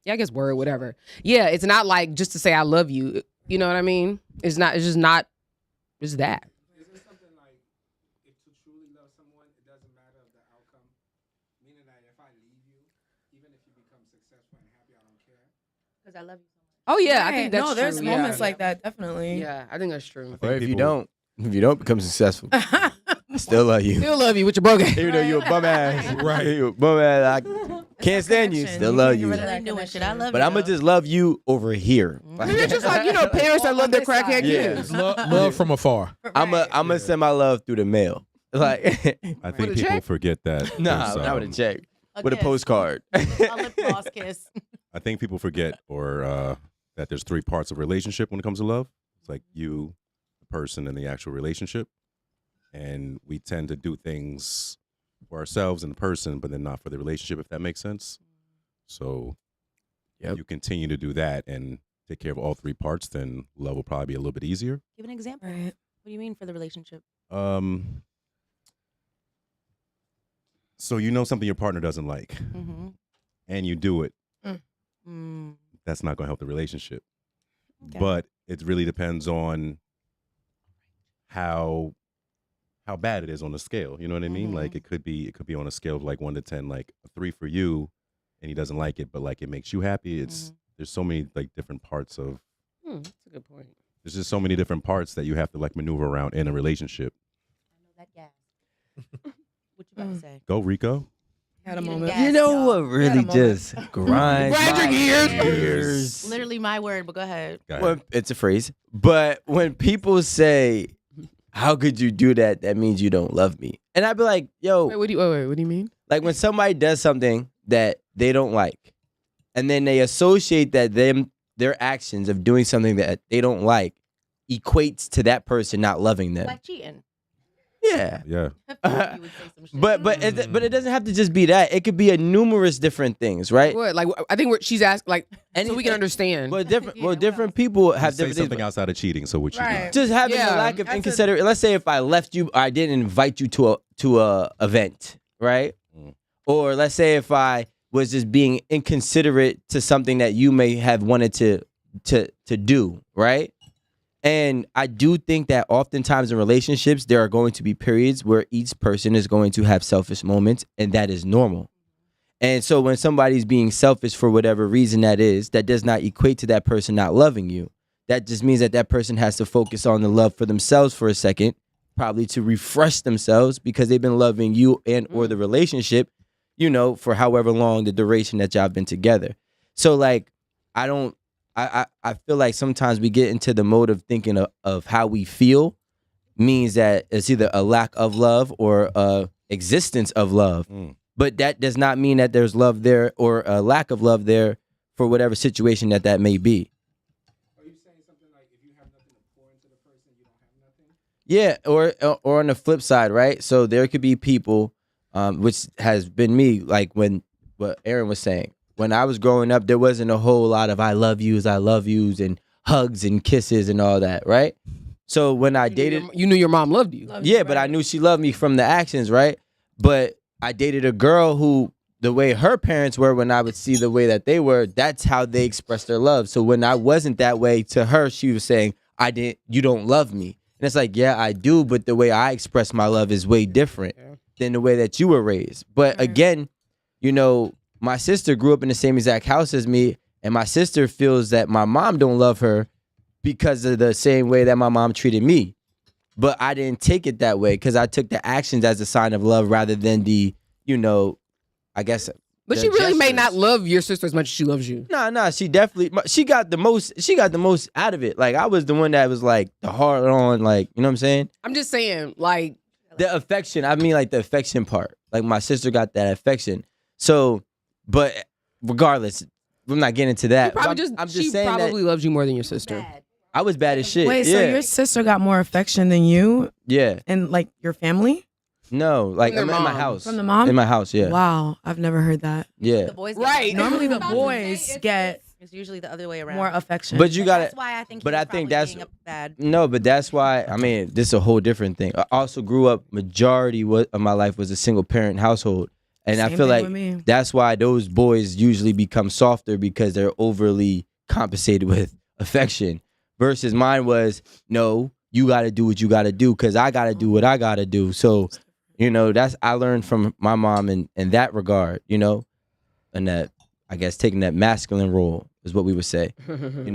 I guess word, whatever. Yeah, it's not like just to say I love you. You know what I mean? It's just not it's that. Is it something like if to truly love someone, it doesn't matter of the outcome? Meaning that if I leave you, even if you become successful and happy, I don't care. Because I love you so much. Oh yeah, I Right. think that's no, there's true. moments yeah. like that, definitely. Yeah, I think that's true. Or if you people- don't become successful, I still love you. Still love you with your broken. Even though you a bum ass, Right. You a bum ass. I can't stand you. connection. Still You love can't get you. rid of that Really doing shit. I love But you. I'm gonna though. just love you over here. It's just like parents that love their crackhead Yeah. kids. Love from afar. I'm gonna send my love through the mail. Like, I With a think people check? forget that. nah, there's, not with a check, A with a kiss. postcard. A lip gloss kiss. I think people forget that there's three parts of relationship when it comes to love. It's like you, the person, and the actual relationship. And we tend to do things for ourselves and the person, but then not for the relationship, if that makes sense. So Yep. if you continue to do that and take care of all three parts, then love will probably be a little bit easier. Give an example. Right. What do you mean for the relationship? So you know something your partner doesn't like, Mm-hmm. and you do it. Mm. That's not going to help the relationship. Okay. But it really depends on how bad it is on the scale. You know what I mean? Mhm. Like it could be on a scale of like 1 to 10, like a 3 for you, and he doesn't like it, but like it makes you happy. It's there's so many like different parts of That's a good point. there's just so many different parts that you have to like maneuver around in a relationship. I know that gas. What you about to say? Go Rico. Had a You moment. gas, You know y'all. what really moment. just grinds Grind your my gears. Literally my word, but go ahead. Go ahead. When, it's a phrase, but when people say, "How could you do that?" That means you don't love me. And I'd be like, "Yo, Wait, what do you mean? like when somebody does something that they don't like, and then they associate that their actions of doing something that they don't like equates to that person not loving them." Like cheating. Yeah. Yeah. You would say some shit. But it doesn't have to just be that. It could be a numerous different things, right? What? Like I think what she's asked, like, so we can understand. But different Yeah, different people have Say different something things. outside of cheating. So what you do? Right. Just having Yeah. a lack of That's inconsiderate. Let's say if I left you, or I didn't invite you to a event, right? Mm. Or let's say if I was just being inconsiderate to something that you may have wanted to do, right? And I do think that oftentimes in relationships, there are going to be periods where each person is going to have selfish moments, and that is normal. And so when somebody's being selfish for whatever reason that is, that does not equate to that person not loving you. That just means that that person has to focus on the love for themselves for a second, probably to refresh themselves because they've been loving you and or the relationship, you know, for however long the duration that y'all been together. So like, I feel like sometimes we get into the mode of thinking of how we feel means that it's either a lack of love or a existence of love. But that does not mean that there's love there or a lack of love there for whatever situation that may be. Are you saying something like if you have nothing to pour into the person, you don't have nothing? Yeah, or on the flip side, right? So there could be people, which has been me, like when what Erin was saying. When I was growing up, there wasn't a whole lot of I love yous, and hugs and kisses and all that, right? So when I dated, You knew your mom loved you. yeah, but I knew she loved me from the actions, right? But I dated a girl who, the way her parents were, when I would see the way that they were, that's how they expressed their love. So when I wasn't that way to her, she was saying, you don't love me. And it's like, yeah, I do, but the way I express my love is way different than the way that you were raised. But again, you know, my sister grew up in the same exact house as me, and my sister feels that my mom don't love her because of the same way that my mom treated me. But I didn't take it that way because I took the actions as a sign of love rather than the, you know, I guess. But the she really may gestures. not love your sister as much as she loves you. Nah, she definitely, she got the most out of it. Like, I was the one that was like the hard on, like, you know what I'm saying? I'm just saying, like, The affection, I mean like the affection part. Like my sister got that affection. So, but regardless, I'm not getting into that. probably I'm just she saying probably that loves you more than your sister. I was bad as shit. Wait, yeah. so your sister got more affection than you Yeah. and like your family? No, like From their in my mom. house. From the mom? In my house, yeah. Wow, I've never heard that. Yeah. The boys Right. Normally the About to boys say, get it's usually the other way around. more affection. But you gotta, That's why I think. but he was I think probably that's- being a bad. no, but that's why, I mean, this is a whole different thing. I also grew up, majority of my life was a single parent household. And I Same feel thing like with me. that's why those boys usually become softer because they're overly compensated with affection. Versus mine was, no, you got to do what you got to do because I got to do what I got to do. So, you know, I learned from my mom in that regard, you know, and that, I guess, taking that masculine role is what we would say, you know. Going to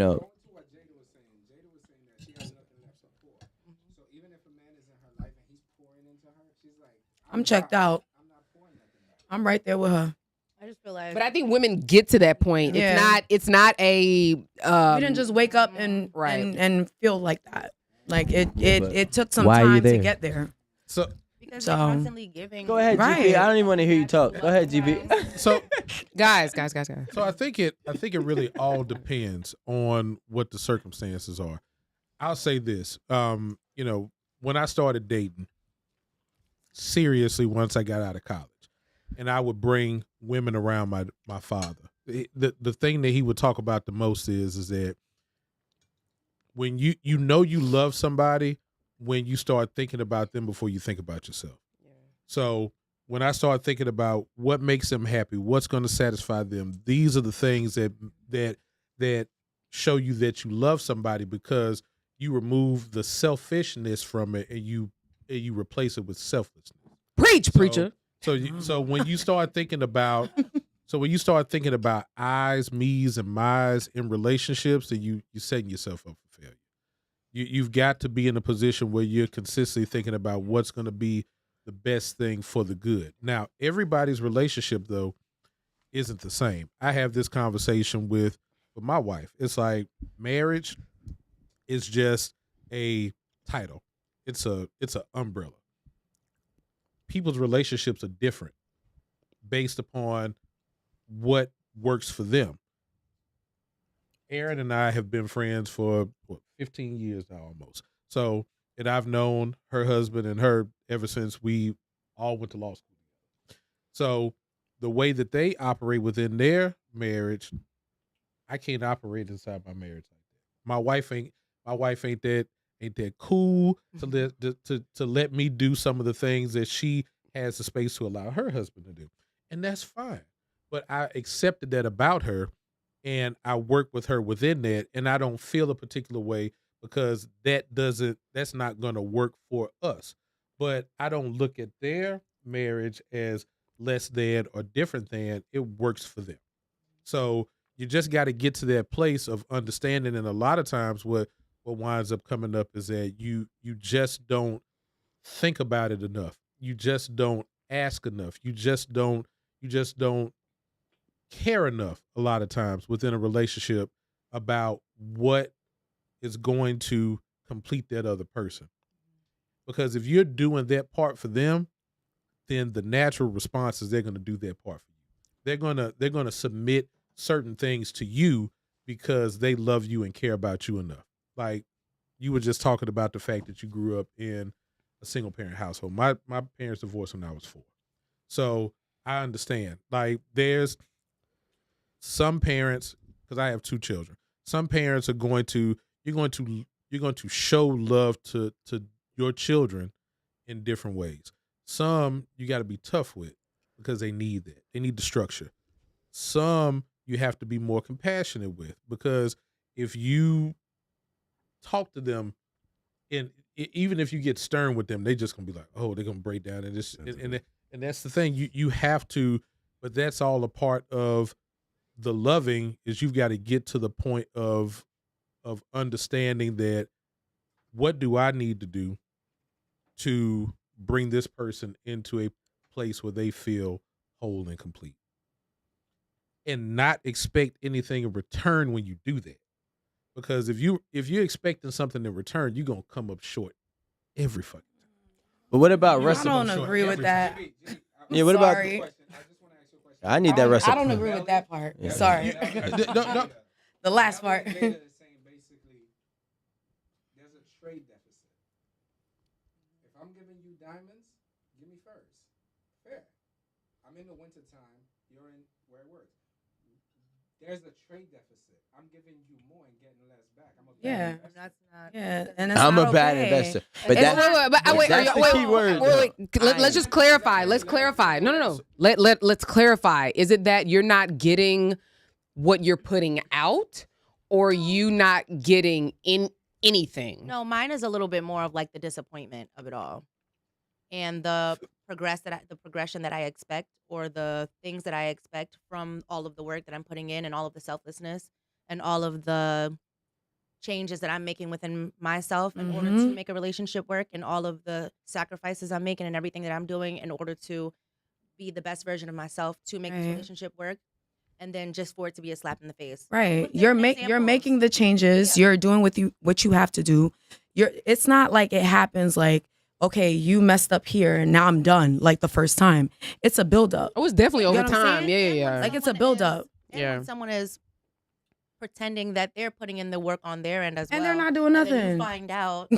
what Jada was saying that she has nothing left to pour. So even if a man is in her life and he's pouring into her, she's like, I'm checked out. I'm not pouring nothing back. I'm right there with her. I just feel like. But I think women get to that point. Yeah. It's not a You didn't just wake up and Right. and feel like that. Like it took some Why are you time to there? get there. So because So- they're constantly giving. Go ahead, Right. GP. I don't even want to hear you talk. Go ahead, GP. so guys. So I think it really all depends on what the circumstances are. I'll say this. You know, when I started dating, seriously, once I got out of college, and I would bring women around my father. The thing that he would talk about the most is that when you know you love somebody when you start thinking about them before you think about yourself. So when I start thinking about what makes them happy, what's going to satisfy them, these are the things that show you that you love somebody because you remove the selfishness from it and you replace it with selflessness. Preach, preacher. So when you start thinking about I's, me's, and my's in relationships, then you're setting yourself up for failure. You've got to be in a position where you're consistently thinking about what's going to be the best thing for the good. Now, everybody's relationship though isn't the same. I have this conversation with my wife. It's like marriage is just a title. It's a umbrella. People's relationships are different based upon what works for them. Erin and I have been friends for 15 years now almost. So, and I've known her husband and her ever since we all went to law school. So the way that they operate within their marriage, I can't operate inside my marriage like that. My wife ain't that cool to let me do some of the things that she has the space to allow her husband to do. And that's fine. But I accepted that about her and I work with her within that, and I don't feel a particular way because that's not going to work for us. But I don't look at their marriage as less than, or different than, it works for them. So you just got to get to that place of understanding. And a lot of times what winds up coming up is that you just don't think about it enough. You just don't ask enough. You just don't care enough a lot of times within a relationship about what is going to complete that other person. Because if you're doing that part for them, then the natural response is they're going to do that part for you. They're going to submit certain things to you because they love you and care about you enough. Like you were just talking about the fact that you grew up in a single parent household. My parents divorced when I was 4. So I understand. Like there's some parents, because I have 2 children, some parents are going to, you're going to show love to your children in different ways. Some you got to be tough with because they need that. They need the structure. Some you have to be more compassionate with because if you talk to them, and even if you get stern with them, they just gonna be like, oh, they're gonna break down, and that's the thing. You have to, but that's all a part of the loving. Is you've got to get to the point of understanding that what do I need to do to bring this person into a place where they feel whole and complete, and not expect anything in return when you do that. Because if you're expecting something in return, you're gonna come up short every fucking time. But what about I reciprocity? don't agree with that. Yeah, what about? Sorry. I need that I reciprocity. don't agree with that part. Yeah. Sorry. No. The last part. Jada is saying basically, there's a trade deficit. If I'm giving you diamonds, give me furs. Fair. I'm in the wintertime, you're in where it works. There's a trade deficit. I'm giving you more and getting less back. I'm a bad investor. That's not. Yeah, and it's I'm not a bad okay. investor. But It's that, Wait, that's the key word. Let's just clarify. Let's clarify. No. Let's clarify. Is it that you're not getting what you're putting out, or you not getting in anything? No, mine is a little bit more of like the disappointment of it all, and the progression that I expect, or the things that I expect from all of the work that I'm putting in, and all of the selflessness, and all of the changes that I'm making within myself in order to make a relationship work, and all of the sacrifices I'm making and everything that I'm doing in order to be the best version of myself to make this relationship work, and then just for it to be a slap in the face. Right. With You're different you're examples. making the changes. You're doing what you have to do. It's not like it happens like, okay, you messed up here and now I'm done like the first time. It's a buildup. Oh, it's definitely You over know what I'm time. saying? Yeah. Like it's a buildup. When someone is pretending that they're putting in the work on their end as well, And they're not doing and then nothing. you find out,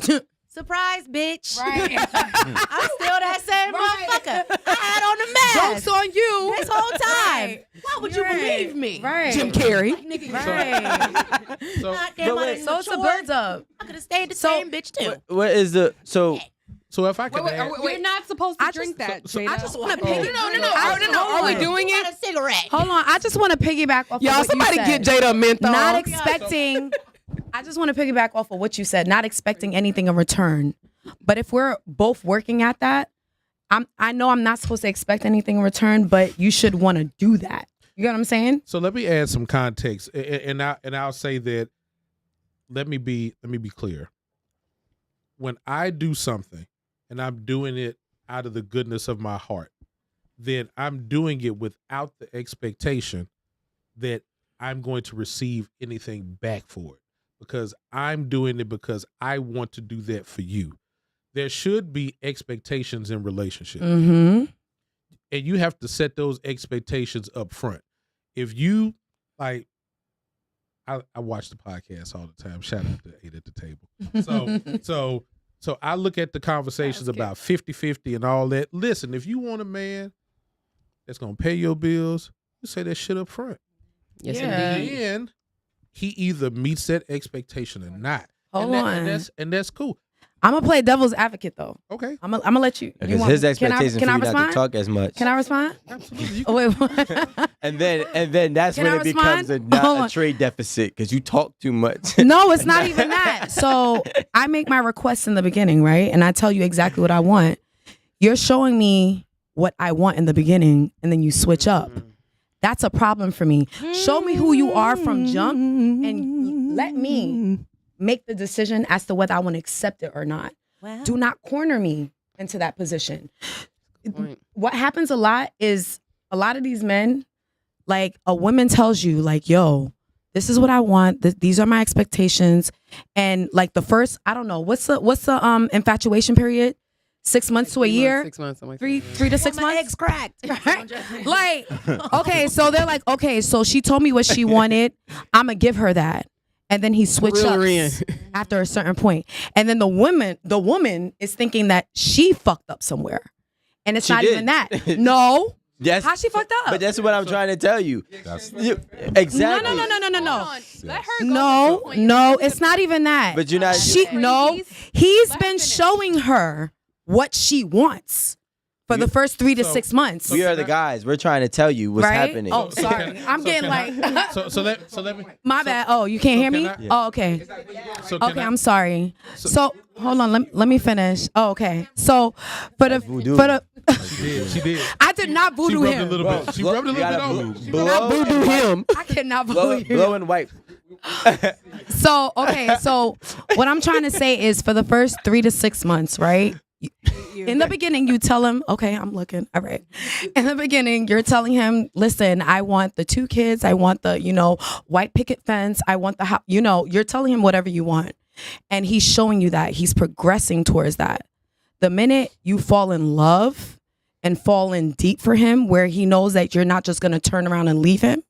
surprise, bitch. Right. I'm still that same motherfucker. I had on the mask. Joke's on you. This whole time. Why would you believe me? Right. Jim Carrey. Right. So Goddamn, But wait, So it's a buildup. I could have stayed the same bitch too. what is the so? if I could add, You're not supposed to I drink just- that, so- Jada. I just want to No. Are we doing Got it? a cigarette. Hold on. I just want to piggyback off Y'all, of what somebody you get said. Jada a menthol. Not expecting. I just want to piggyback off of what you said. Not expecting anything in return. But if we're both working at that, I know I'm not supposed to expect anything in return, but you should want to do that. You get what I'm saying? So let me add some context, and I'll say that. Let me be clear. When I do something, and I'm doing it out of the goodness of my heart, then I'm doing it without the expectation that I'm going to receive anything back for it, because I'm doing it because I want to do that for you. There should be expectations in relationships. Mm-hmm. And you have to set those expectations up front. If you like, I watch the podcast all the time. Shout out to 8 at the Table. So I look at the conversations about 50-50 and all that. Listen, if you want a man that's gonna pay your bills, you say that shit up front. Yes, Yeah. indeed. And he either meets that expectation or not. Hold And that's cool. I'm gonna play devil's advocate though. Okay. I'm gonna let you. Because his expectation can for I you not to respond? talk as much. Can I respond? Absolutely. You Oh wait. what? And then that's Can when I it becomes respond? not Hold a on. trade deficit because you talk too much. No, it's not even that. So I make my requests in the beginning, right? And I tell you exactly what I want. You're showing me what I want in the beginning and then you switch up. That's a problem for me. Show me who you are from jump and let me make the decision as to whether I want to accept it or not. Wow. Do not corner me into that position. What happens a lot is a lot of these men, like a woman tells you like, yo, this is what I want. These are my expectations. And like the first, I don't know, what's the infatuation period? 6 months to a year? 6 months. Three to 6 My months? eggs cracked. Right? Like, okay, so they're like, okay, so she told me what she wanted. I'm going to give her that. And then he switched up after a certain point. And then the woman is thinking that she fucked up somewhere. And it's She not did. even that. No. Yes. How she fucked up? But that's what I'm trying to tell you. Exactly. No. Let her go No, with your point. no, You're it's not even that. But you're not. He's Let been her finish. showing her what she wants for the first 3 to 6 months. We are the guys. We're trying to tell you what's Right? happening. Oh, sorry. I'm getting like, So let me. my bad. Oh, you can't hear me? can I- Oh, okay. So can Okay, I- I'm sorry. So hold on, let me finish. Oh, okay. So for the voodoo. She did. I did not She voodoo rubbed a him. little bit. She rubbed a You little bit gotta on. She blow rubbed- and Voodoo wipe. him. I cannot Blow, voodoo blow him. and wipe. So okay, so what I'm trying to say is for the first 3 to 6 months, right? In the beginning, you tell him, okay, I'm looking. All right. In the beginning, you're telling him, listen, I want the 2 kids. I want the, white picket fence. I want the house. You're telling him whatever you want. And he's showing you that. He's progressing towards that. The minute you fall in love and fall in deep for him, where he knows that you're not just going to turn around and leave him,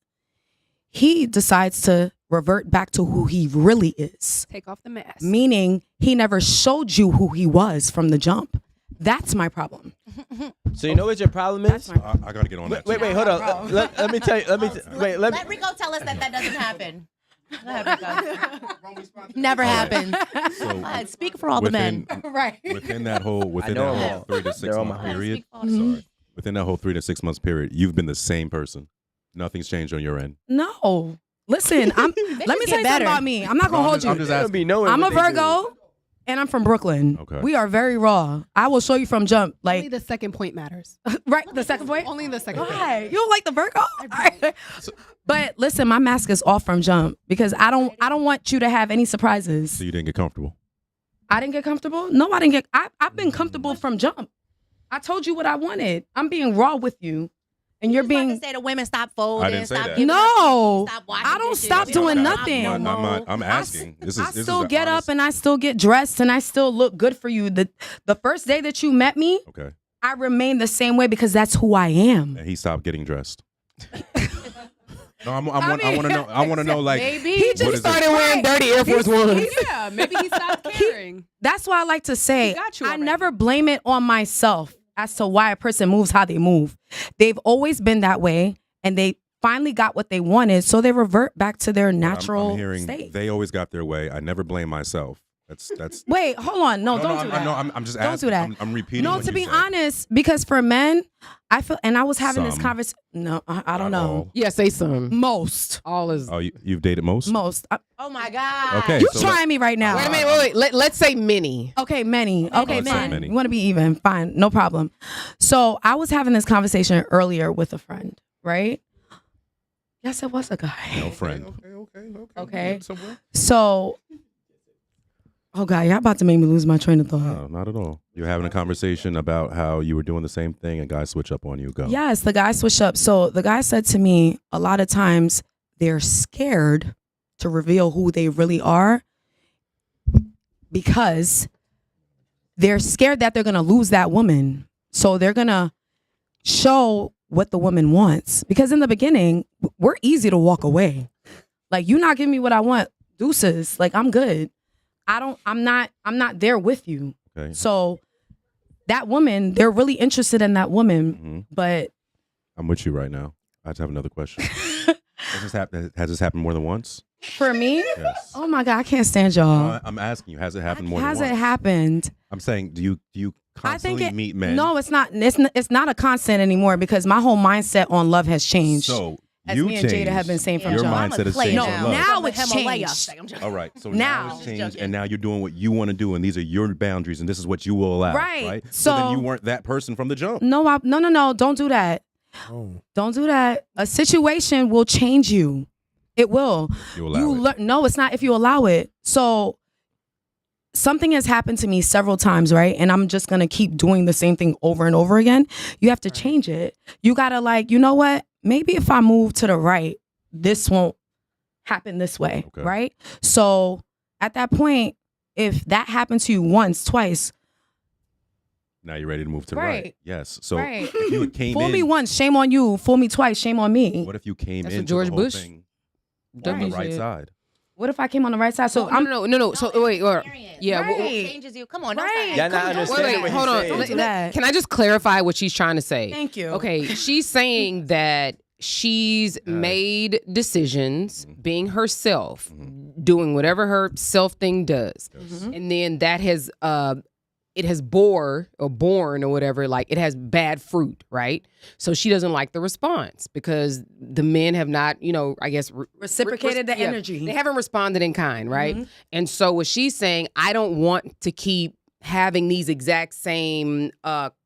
he decides to revert back to who he really is. Take off the mask. Meaning he never showed you who he was from the jump. That's my problem. So you know what your problem is? I got to get on that. Wait, hold on. Let me tell you. Let Rico tell us that doesn't happen. Go ahead, Rico. Never happened. So Speak for all the men. Right. within that whole I know them all. 3 to 6 They're all month my homies. period, Mm-hmm. sorry, within that whole 3 to 6 months period, you've been the same person. Nothing's changed on your end. No. Listen, let me get tell you something better. about me. I'm not going to hold you. I'm just They'll asking. be knowing I'm a what they Virgo and I'm from Brooklyn. Okay. We are very raw. I will show you from jump. Only Like, the second point matters. right? The second point? Only the second point. Why? You don't like the Virgo? But listen, my mask is off from jump because I don't want you to have any surprises. So you didn't get comfortable. I didn't get comfortable. No, I didn't get. I've been comfortable from jump. I told you what I wanted. I'm being raw with you, and you're Just about being. to say to women, stop folding. I didn't say stop that. giving No, up, stop washing I don't dishes, stop you doing don't nothing. stop no more. I'm asking. This I is still an get up honest- and I still get dressed and I still look good for you. The first day that you met me, Okay. I remained the same way because that's who I am. And he stopped getting dressed. No, I mean, want to know. I want to know, like, Maybe He what just is started it? wearing dirty Air Force Ones. Yeah, maybe he stopped caring. That's why I like to say He got you I already. never blame it on myself as to why a person moves how they move. They've always been that way and they finally got what they wanted, so they revert back to their natural I'm hearing state. they always got their way. I never blame myself. That's. Wait, hold on. No, don't do that. No, I'm just Don't asking. do that. I'm repeating. No, what to you be said. honest, because for men, I feel, and I was having this Some. conversation. No, I don't Not know. all. Yeah, say some. Most. All is. Oh, you've dated most? Oh my God. Okay. You so trying me right now? Wait a minute. Wait. Let's say many. Okay, many. Okay, let's say fine. many. You want to be even? Fine, no problem. So I was having this conversation earlier with a friend, right? Yes, it was a guy. No friend. Okay. Get somewhere. So, oh God, y'all about to make me lose my train of thought. No, not at all. You're having a conversation about how you were doing the same thing and guys switch up on you. Go. Yes, the guy switched up. So the guy said to me, a lot of times they're scared to reveal who they really are because they're scared that they're going to lose that woman. So they're going to show what the woman wants. Because in the beginning, we're easy to walk away. Like, you're not giving me what I want. Deuces. Like, I'm good. I'm not there with you. Okay. So that woman, they're really interested in that woman, Mhm. but I'm with you right now. I just have another question. Has this happened more than once? for me, Yes. oh my God, I can't stand y'all. I'm asking you. Has it happened more than Has once? it happened? I'm saying, do you I think constantly meet men? No, it's not. It's not a constant anymore because my whole mindset on love has changed. So as You me and Jada have been changed. saying from Your jump. mindset has play changed No, on now. love. now From the it's Himalaya. changed. I'm joking. All right, so Now. now it's changed, joking. and now you're doing what you want to do, and these are your boundaries, and this is what you will allow. Right. Right. So then So- you weren't that person from the jump. No, no. Don't do that. Oh. Don't do that. A situation will change you. It will. You allow it. No, it's not if you allow it. So something has happened to me several times, right? And I'm just gonna keep doing the same thing over and over again. You have to change it. You gotta like, you know what? Maybe if I move to the right, this won't happen this way, Okay. right? So at that point, if that happened to you once, twice, Now you're ready to move to the right. Right. Yes. So right. if you came Fool in, me once, shame on you. Fool me twice, shame on me. what if you came That's what into George the whole Bush thing on W the right said. side? What if I came on the right side? So So I'm no. So wait, yeah. Right. It changes you. Come on, don't Right. stop. Y'all not Come on, don't understanding stop. what hold he's on. saying. Don't do that. Can I just clarify what she's trying to say? Thank you. Okay, she's saying that she's made decisions, being herself, doing whatever her self thing does, and then that has it has born or whatever, like it has bad fruit, right? So she doesn't like the response because the men have not, I guess Reciprocated the energy. They haven't responded in kind, right? Mhm. And so what she's saying, I don't want to keep having these exact same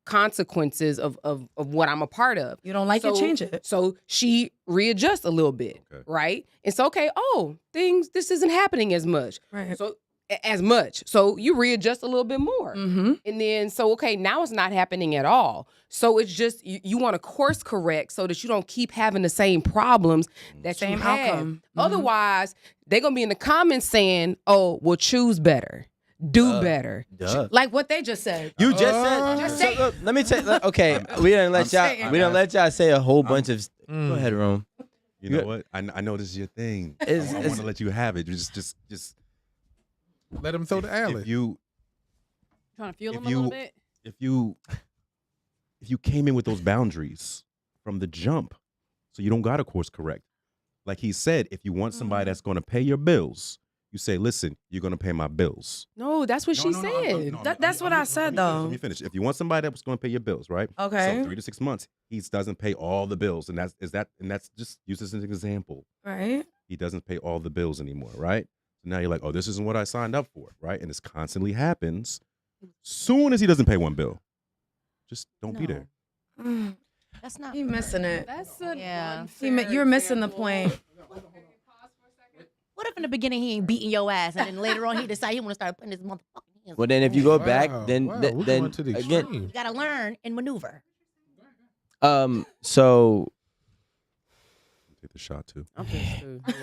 consequences of what I'm a part of. You don't like it, change it. So she readjusts a little bit, Okay. right? It's okay. Oh, this isn't happening as much. Right. So you readjust a little bit more. Mm-hmm. And then, okay, now it's not happening at all. So it's just, you want to course correct so that you don't keep having the same problems that Same you have. outcome. Mhm. Otherwise, they're going to be in the comments saying, oh, well, choose better. Do better. Duh. Like what they just said. You just said. Just so, say it. look, let me tell you. Okay, we didn't let saying y'all. it. We don't let y'all say a whole bunch of. Go ahead, Rome. You know what? I know this is your thing. I It's- want to let you have it. Just Let him throw the alley. if you Trying to fuel If him a you- little bit. if you came in with those boundaries from the jump, so you don't got to course correct. Like he said, if you want somebody that's going to pay your bills, you say, "Listen, you're going to pay my bills." No, that's what she said. That's what I said, though. Let me finish. If you want somebody that's going to pay your bills, right? Okay. So 3 to 6 months, he doesn't pay all the bills, and that's just use this as an example. Right. He doesn't pay all the bills anymore, right? So now you're like, "Oh, this isn't what I signed up for," right? And this constantly happens. Soon as he doesn't pay one bill, just don't be there. Mm, That's not. he missing it. That's a Yeah. You're missing the point. What if in the beginning he ain't beating your ass, and then later on he decide he want to start putting his motherfucking hands? Well, then if you go Wow, back, then wow, then, we're then going to the again, extreme. You gotta learn and maneuver. so Take the shot too. I'm pissed too. Yeah.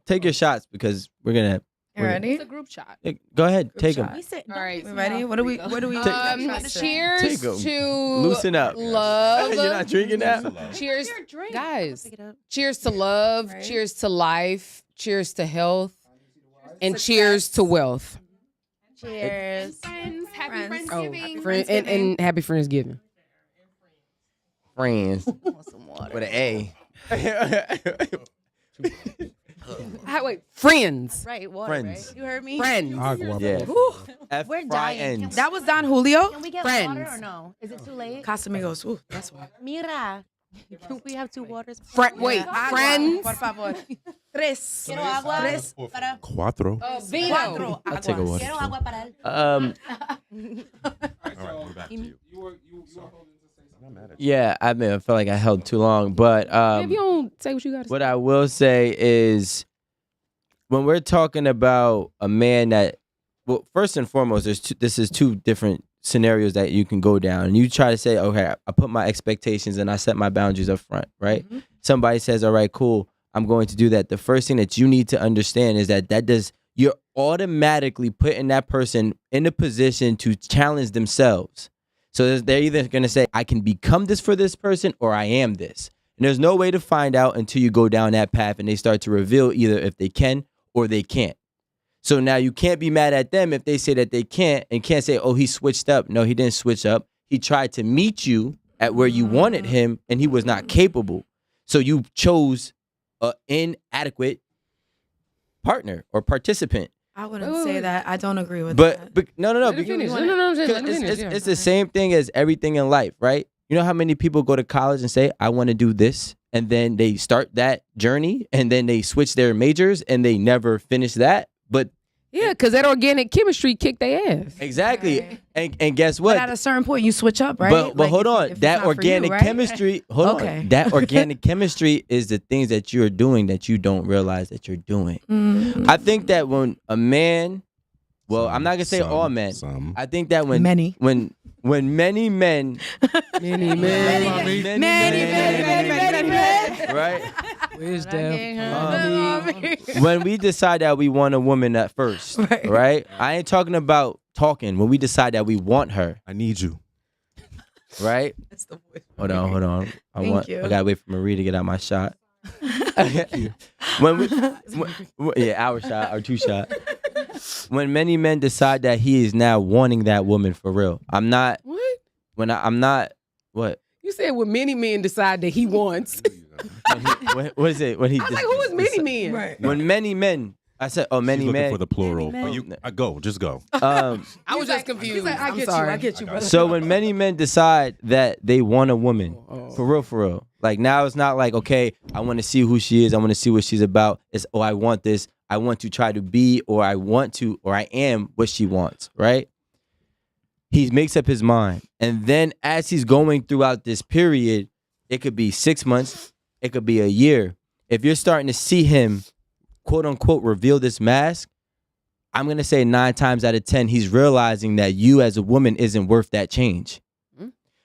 take your shots because we're gonna. You ready? It's a group shot. Go ahead, take shot. them. We said, All right. We ready? What do we? Take- Cheers Take 'em. to Loosen up. love. You're not drinking now. Cheers, guys. Pick it up. Cheers to love. Right. Cheers to life. Cheers to health. And cheers to wealth. Cheers. Friends, happy Friends. Friendsgiving. And happy Friendsgiving. Friends Want some water. with an A. Wait, friends. Right, water. Friends. Right? You heard me. Friends. Agua, Yeah. por We're dying. Friends. That was Don Julio. Can we get Friends. water or no? Is it too late? Casamigos. Ooh, that's why. Mira. Can we have 2 waters? Wait, Agua, friends. Por favor. Tres. Quiero agua Tres. para. Cuatro. Vino. Cuatro. I'll take a aguas. water. Quiero agua para él. All right, we're back to you. You were holding to say something. I'm not mad at you. Yeah, I mean, I felt like I held too long, but If you don't say what you got to say. what I will say is when we're talking about a man that, well, first and foremost, this is 2 different scenarios that you can go down. And you try to say, okay, I put my expectations and I set my boundaries up front, right? Mhm. Somebody says, all right, cool, I'm going to do that. The first thing that you need to understand is you're automatically putting that person in a position to challenge themselves. So they're either going to say, I can become this for this person or I am this. And there's no way to find out until you go down that path and they start to reveal either if they can or they can't. So now you can't be mad at them if they say that they can't and can't say, oh, he switched up. No, he didn't switch up. He tried to meet you at where you wanted him and he was not capable. So you chose an inadequate partner or participant. I wouldn't Wait, say wait. that. I don't agree with that. But no. Let it finish. No, I'm saying, let it finish, It's the same thing as everything in life, right? You know how many people go to college and say, I want to do this and then they start that journey, and then they switch their majors, and they never finish that. But Yeah, because that organic chemistry kicked their ass. exactly, and guess what? But at a certain point, you switch up, right? But Like, hold if- on, if it's that not for you, organic right? chemistry. Hold Okay. on, that organic chemistry is the things that you're doing that you don't realize that you're doing. Mm, I think that when a man, well, I'm not gonna say all men. Some. I think that when Many. when many men, Many men. right? Where's When we decide that we want a woman at first, Right. right? I ain't talking about talking. When we decide that we want her, I need you. right? Hold on. Thank you. I gotta wait for Marie to get out my shot. Our shot, our 2 shot. When many men decide that he is now wanting that woman for real, I'm not. What? I'm not. What? You said when many men decide that he wants. What is it? When he? I was like, who is many men? Right. When many men. I said, oh, many She's looking men. for the plural. Many Oh, men. just go. I was just confused. I I'm get sorry. you. I get you, brother. So when many men decide that they want a woman, for real, like now it's not like, okay, I want to see who she is, I want to see what she's about. It's, oh, I want this, I want to try to be, or I am what she wants, right? He makes up his mind. And then as he's going throughout this period, it could be 6 months, it could be a year. If you're starting to see him, quote unquote, reveal this mask, I'm going to say 9 times out of 10, he's realizing that you as a woman isn't worth that change.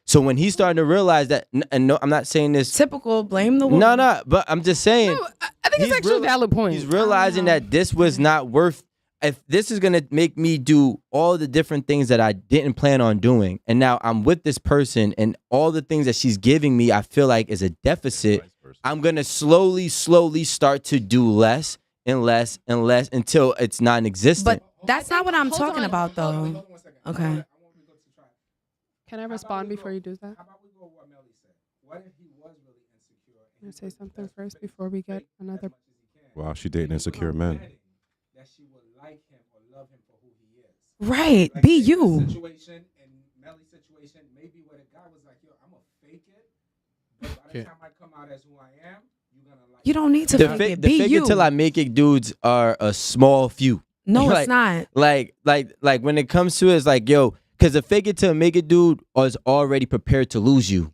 So when he's starting to realize that, and no, I'm not saying this. Typical, blame the woman. No, but I'm just saying. No, I think it's he's actually a valid point. He's realizing that this was not worth, if this is going to make me do all the different things that I didn't plan on doing, and now I'm with this person, and all the things that she's giving me, I feel like is a deficit, I'm going to slowly start to do less and less and less until it's non-existent. But that's not what I'm Hold talking on. about, though. Hold on 1 second. Okay. I want Rico to try. Can I respond before you do that? How about we go with what Melly said? What if he was really insecure? Can I say something first before we get another? Wow, she dating insecure men. That she would like him or love him for who he is. Right. Like, Be in this you. Situation and Melly's situation, maybe where the guy was like, "Yo, I'm gonna fake it, but by the Okay. time I come out as who I am, you're gonna like." You don't need to the fake fake, it. the Be fake you. it till I make it dudes are a small few. No, Like- it's not. Like when it comes to it, it's like, yo, because the fake it till make it dude is already prepared to lose you.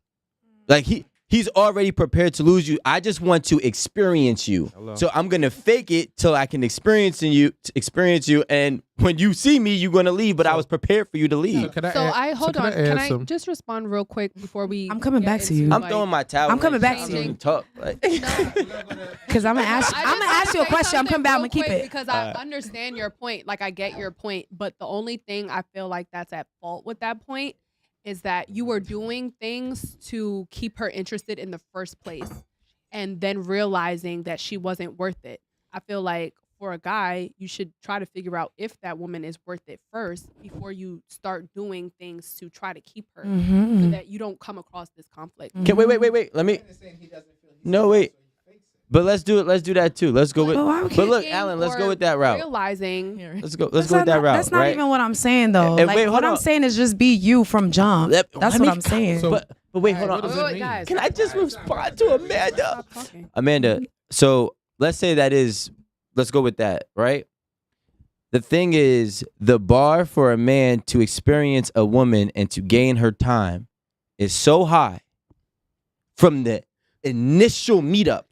Like he's already prepared to lose you. I just want to experience you. Hello. So I'm gonna fake it till I can experience you, and when you see me, you're gonna leave. But I was prepared for you to So leave. can I So add, I hold so on. Can Can I I add some? just respond real quick before we? I'm coming get back to into, you. I'm like- throwing my towel. I'm coming like, back to so you. we can talk. Like, Because I'm going to ask I I'm just gonna ask you a wanna say question. I'm something coming back. I'm real going to keep quick it. because I understand your point. Like I get your point, but the only thing I feel like that's at fault with that point is that you were doing things to keep her interested in the first place, and then realizing that she wasn't worth it. I feel like for a guy, you should try to figure out if that woman is worth it first before you start doing things to try to keep her, so Mhm. that you don't come across this conflict. okay, wait. Let me. No, wait. But let's do it. Let's do that too. Let's go with. But why we But look, Thinking Alan, let's go or with that route. Realizing Let's go. Let's That's go with not- that route. That's not right? even what I'm saying, though. And Like, wait, hold what I'm on. saying is just be you from jump. Let That's me- what I'm saying. So- But wait, hold What on. does Wait, it wait, mean? guys. Can I just respond to Amanda? Stop talking. Amanda, so let's say that is, let's go with that, right? The thing is, the bar for a man to experience a woman and to gain her time is so high from the initial meetup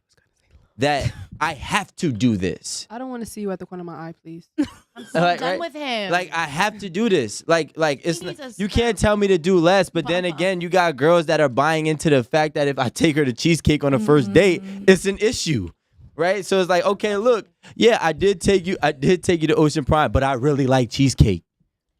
that I have to do this. I don't want to see you at the corner of my eye, please. I'm so Like, done right? with him. Like I have to do this. Like it's needs not, a you can't sperm tell me to do less. But then pump. again, you got girls that are buying into the fact that if I take her to cheesecake on the first date, it's an issue, right? So it's like, okay, look, yeah, I did take you to Ocean Prime, but I really like cheesecake.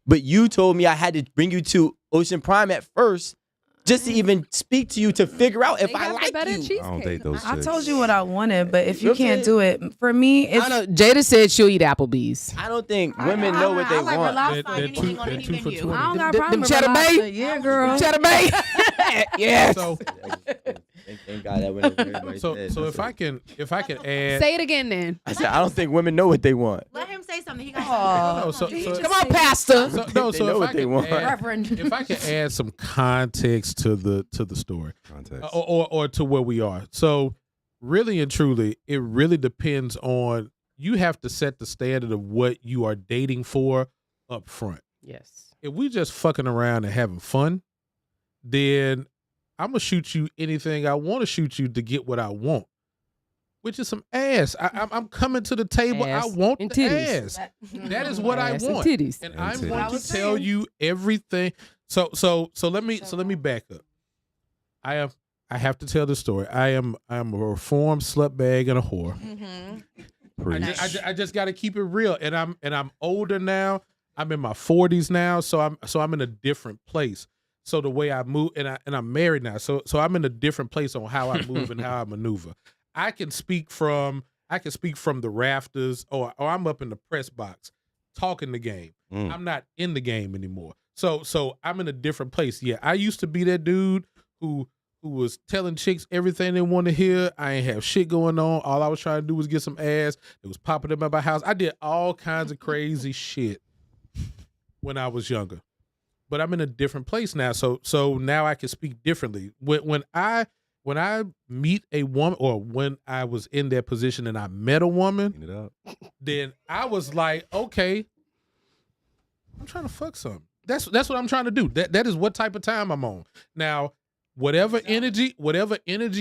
But you told me I had to bring you to Ocean Prime at first, just to even speak to you to figure out if They I got the like better you. cheesecake. I don't date those I chicks. told you what I wanted, but if you Okay. can't do it, for me, I it's. don't know. Jada said she'll eat Applebee's. I don't think women know what they I like want. relaxed They're on two- anything. on any two for menu. 20. I don't got a Them problem with cheddar relaxed, bay? but yeah, girl. Cheddar Bay. Yes. So, Thank God that went over everybody's so head. if I can add, Say it again then. I said I don't think women know what they want. Let him say something. He got Oh, something. Come on, Pastor. So They know if what I they can want. add, Reverend. if I can add some context to the story, Context. or to where we are. So really and truly, it really depends on, you have to set the standard of what you are dating for up front. Yes. If we just fucking around and having fun, then I'm gonna shoot you anything I want to shoot you to get what I want, which is some ass. I'm coming to the table. Ass I want and the titties. ass. That is what I Ass and want, titties. and And I'm titties. going I to was tell saying. you everything. So let me back up. I have to tell the story. I'm a reformed slut bag and a whore. Preach. I just got to keep it real, and I'm older now. I'm in my 40s now, so I'm in a different place. So the way I move, and I'm married now, so I'm in a different place on how I move and how I maneuver. I can speak from the rafters, or I'm up in the press box talking the game. Mm. I'm not in the game anymore. So I'm in a different place. Yeah, I used to be that dude who was telling chicks everything they want to hear. I ain't have shit going on. All I was trying to do was get some ass. It was popping up at my house. I did all kinds of crazy shit when I was younger. But I'm in a different place now. So now I can speak differently. When I meet a woman, or when I was in that position and I met a woman, Clean it up. then I was like, okay, I'm trying to fuck something. That's what I'm trying to do. That is what type of time I'm on. Now, whatever energy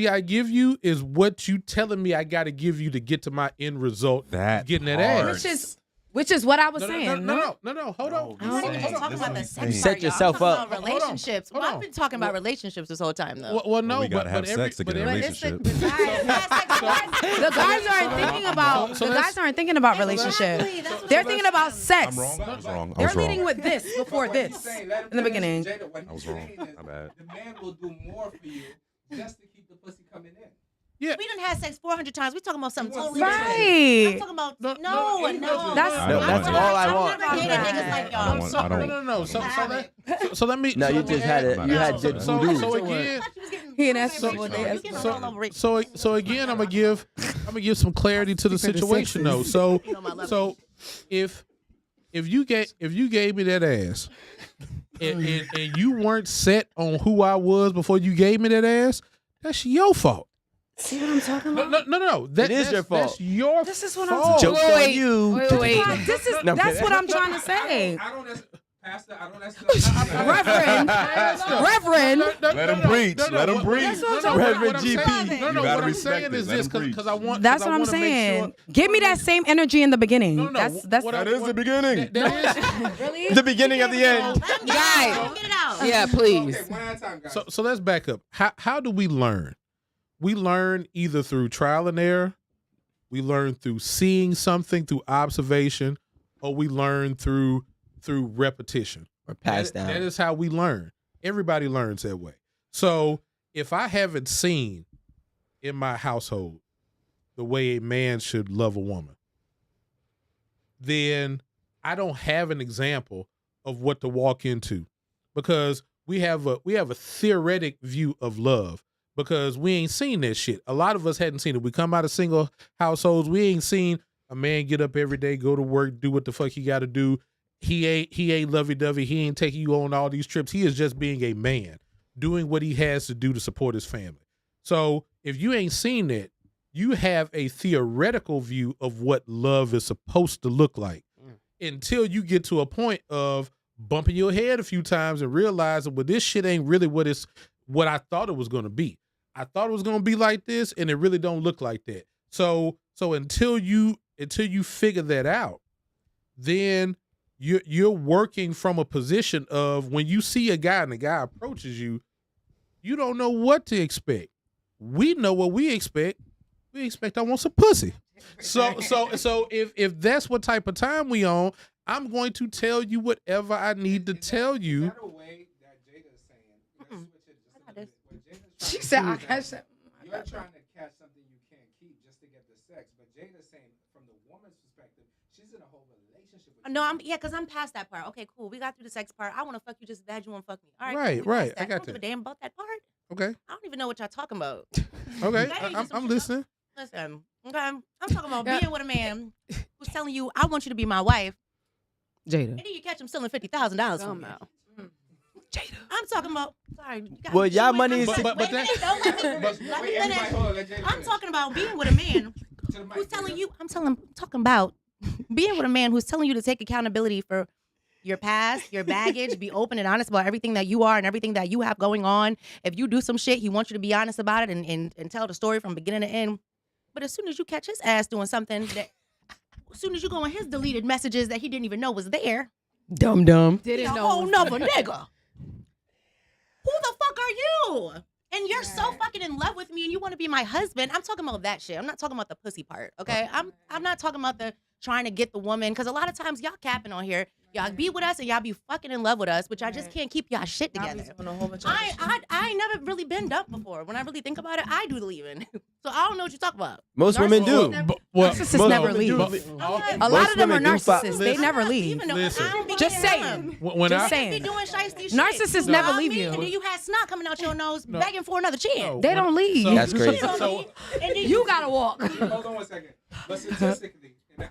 I give you is what you telling me I got to give you to get to my end result. That getting that part. ass. Which is what I was No, saying. no, hold on. I'm not even Hold on. talking about the This is sex insane. part, Set y'all. yourself I'm up. talking about Hold on. relationships. Hold Well, on. I've been talking about relationships this whole time, though. Well, no, we gotta have every, sex to get a every- relationship. The guys aren't thinking about So the let's- guys aren't thinking about relationship. Exactly, that's what They're I'm thinking saying. about sex. I was wrong. I They're was wrong. leading with this before But what he's this saying, let him in the finish, beginning. Jada, what I was he's wrong. saying is My bad. the man will do more for you just to keep the pussy coming in. Yeah. We done had sex 400 times. We talking about something He wants totally sex. different. I'm Right. talking about No, no. That's- I don't that's want all I I've want. never dated niggas like y'all. I don't want- I don't- No. So let me. No, so you let me just had add- it. You had good So voodoo. again, He and that's so, what you they getting asked all over it. so again, I'm gonna give some clarity to the situation though. So You know my level. so if you gave me that ass, and you weren't set on who I was before you gave me that ass, that's your fault. See what I'm talking about? No. It is your fault. That's your This is what I'm fault. talking Joke's about. on you. Wait. This is No, that's what I'm trying to say. I don't Pastor, I don't necessarily. Reverend. Let him preach. Let him preach. That's what I'm Reverend I'm GP. saying- You what gotta I'm respect saying it. is Let this him preach. because I want. That's 'cause I what I'm wanna make saying. sure- Give me that same energy in the beginning. No. That's What That is the beginning. that The beginning of the end. Guys, get it out. Yeah, please. Okay, one at a time, guys. So let's back up. How do we learn? We learn either through trial and error, we learn through seeing something through observation, or we learn through repetition. Or passed down. That is how we learn. Everybody learns that way. So if I haven't seen in my household the way a man should love a woman, then I don't have an example of what to walk into, because we have a theoretic view of love, because we ain't seen that shit. A lot of us hadn't seen it. We come out of single households. We ain't seen a man get up every day, go to work, do what the fuck he got to do. He ain't lovey-dovey. He ain't taking you on all these trips. He is just being a man, doing what he has to do to support his family. So if you ain't seen that, you have a theoretical view of what love is supposed to look like until you get to a point of bumping your head a few times and realizing, well, this shit ain't really what I thought it was going to be. I thought it was going to be like this, and it really don't look like that. So until you figure that out, then you're working from a position of, when you see a guy and the guy approaches you, you don't know what to expect. We know what we expect. We expect I want some pussy. So if that's what type of time we on, I'm going to tell you whatever I need to tell Is you. that a way that Jada is saying? Let's switch it just a little bit. What Jada's trying She to said, do I is that catch You're trying to catch something you can't keep just to get the sex, but Jada's saying from the woman's perspective, she's in a whole relationship with No, you. because I'm past that part. Okay, cool. We got through the sex part. I want to fuck you just as bad you want to fuck me. All right, Right, cool, we right. past that. I got don't give a that. damn about that part. Okay. I don't even know what y'all talking about. Okay. That ain't just I'm some listening. Listen, okay, I'm talking about being with a man who's telling you, I want you to be my wife, Jada. and then you catch him stealing $50,000 from you. Somehow. Jada. I'm talking about. Sorry. You got Well, me y'all chewing. money is- Wait a But minute, that- don't let me- but- let me Wait, everybody, finish. hold on, let Jada I'm finish. talking about being with a man To the mic, who's telling Jada. you. Talking about being with a man who's telling you to take accountability for your past, your baggage, be open and honest about everything that you are and everything that you have going on. If you do some shit, he wants you to be honest about it and tell the story from beginning to end. But as soon as you catch his ass doing something that, as soon as you go on his deleted messages that he didn't even know was there, Dumb. he Didn't a know. whole was nother there. nigga. Who the fuck are you? And you're so fucking in love with me and you want to be my husband. I'm talking about that shit. I'm not talking about the pussy part, okay? I'm not talking about the trying to get the woman, because a lot of times y'all capping on here. Y'all be with us and y'all be fucking in love with us, which I just can't keep y'all shit together. I ain't never really been dumped before. When I really think about it, I do the leaving. So I don't know what you talk about. Most women do. Narcissists most never women leave. do. A Most lot of them are women do narcissists. They listen, never I'm not leave. leaving them. Listen. I don't be Just getting saying. them. When Just I saying. Be doing shiesty shit. Narcissists You know never what I leave mean? you. And then you had snot coming out your nose, No. begging for another chance. no, They when- don't leave. so- That's crazy. So And then You gotta walk. Hold on one second. But statistically, and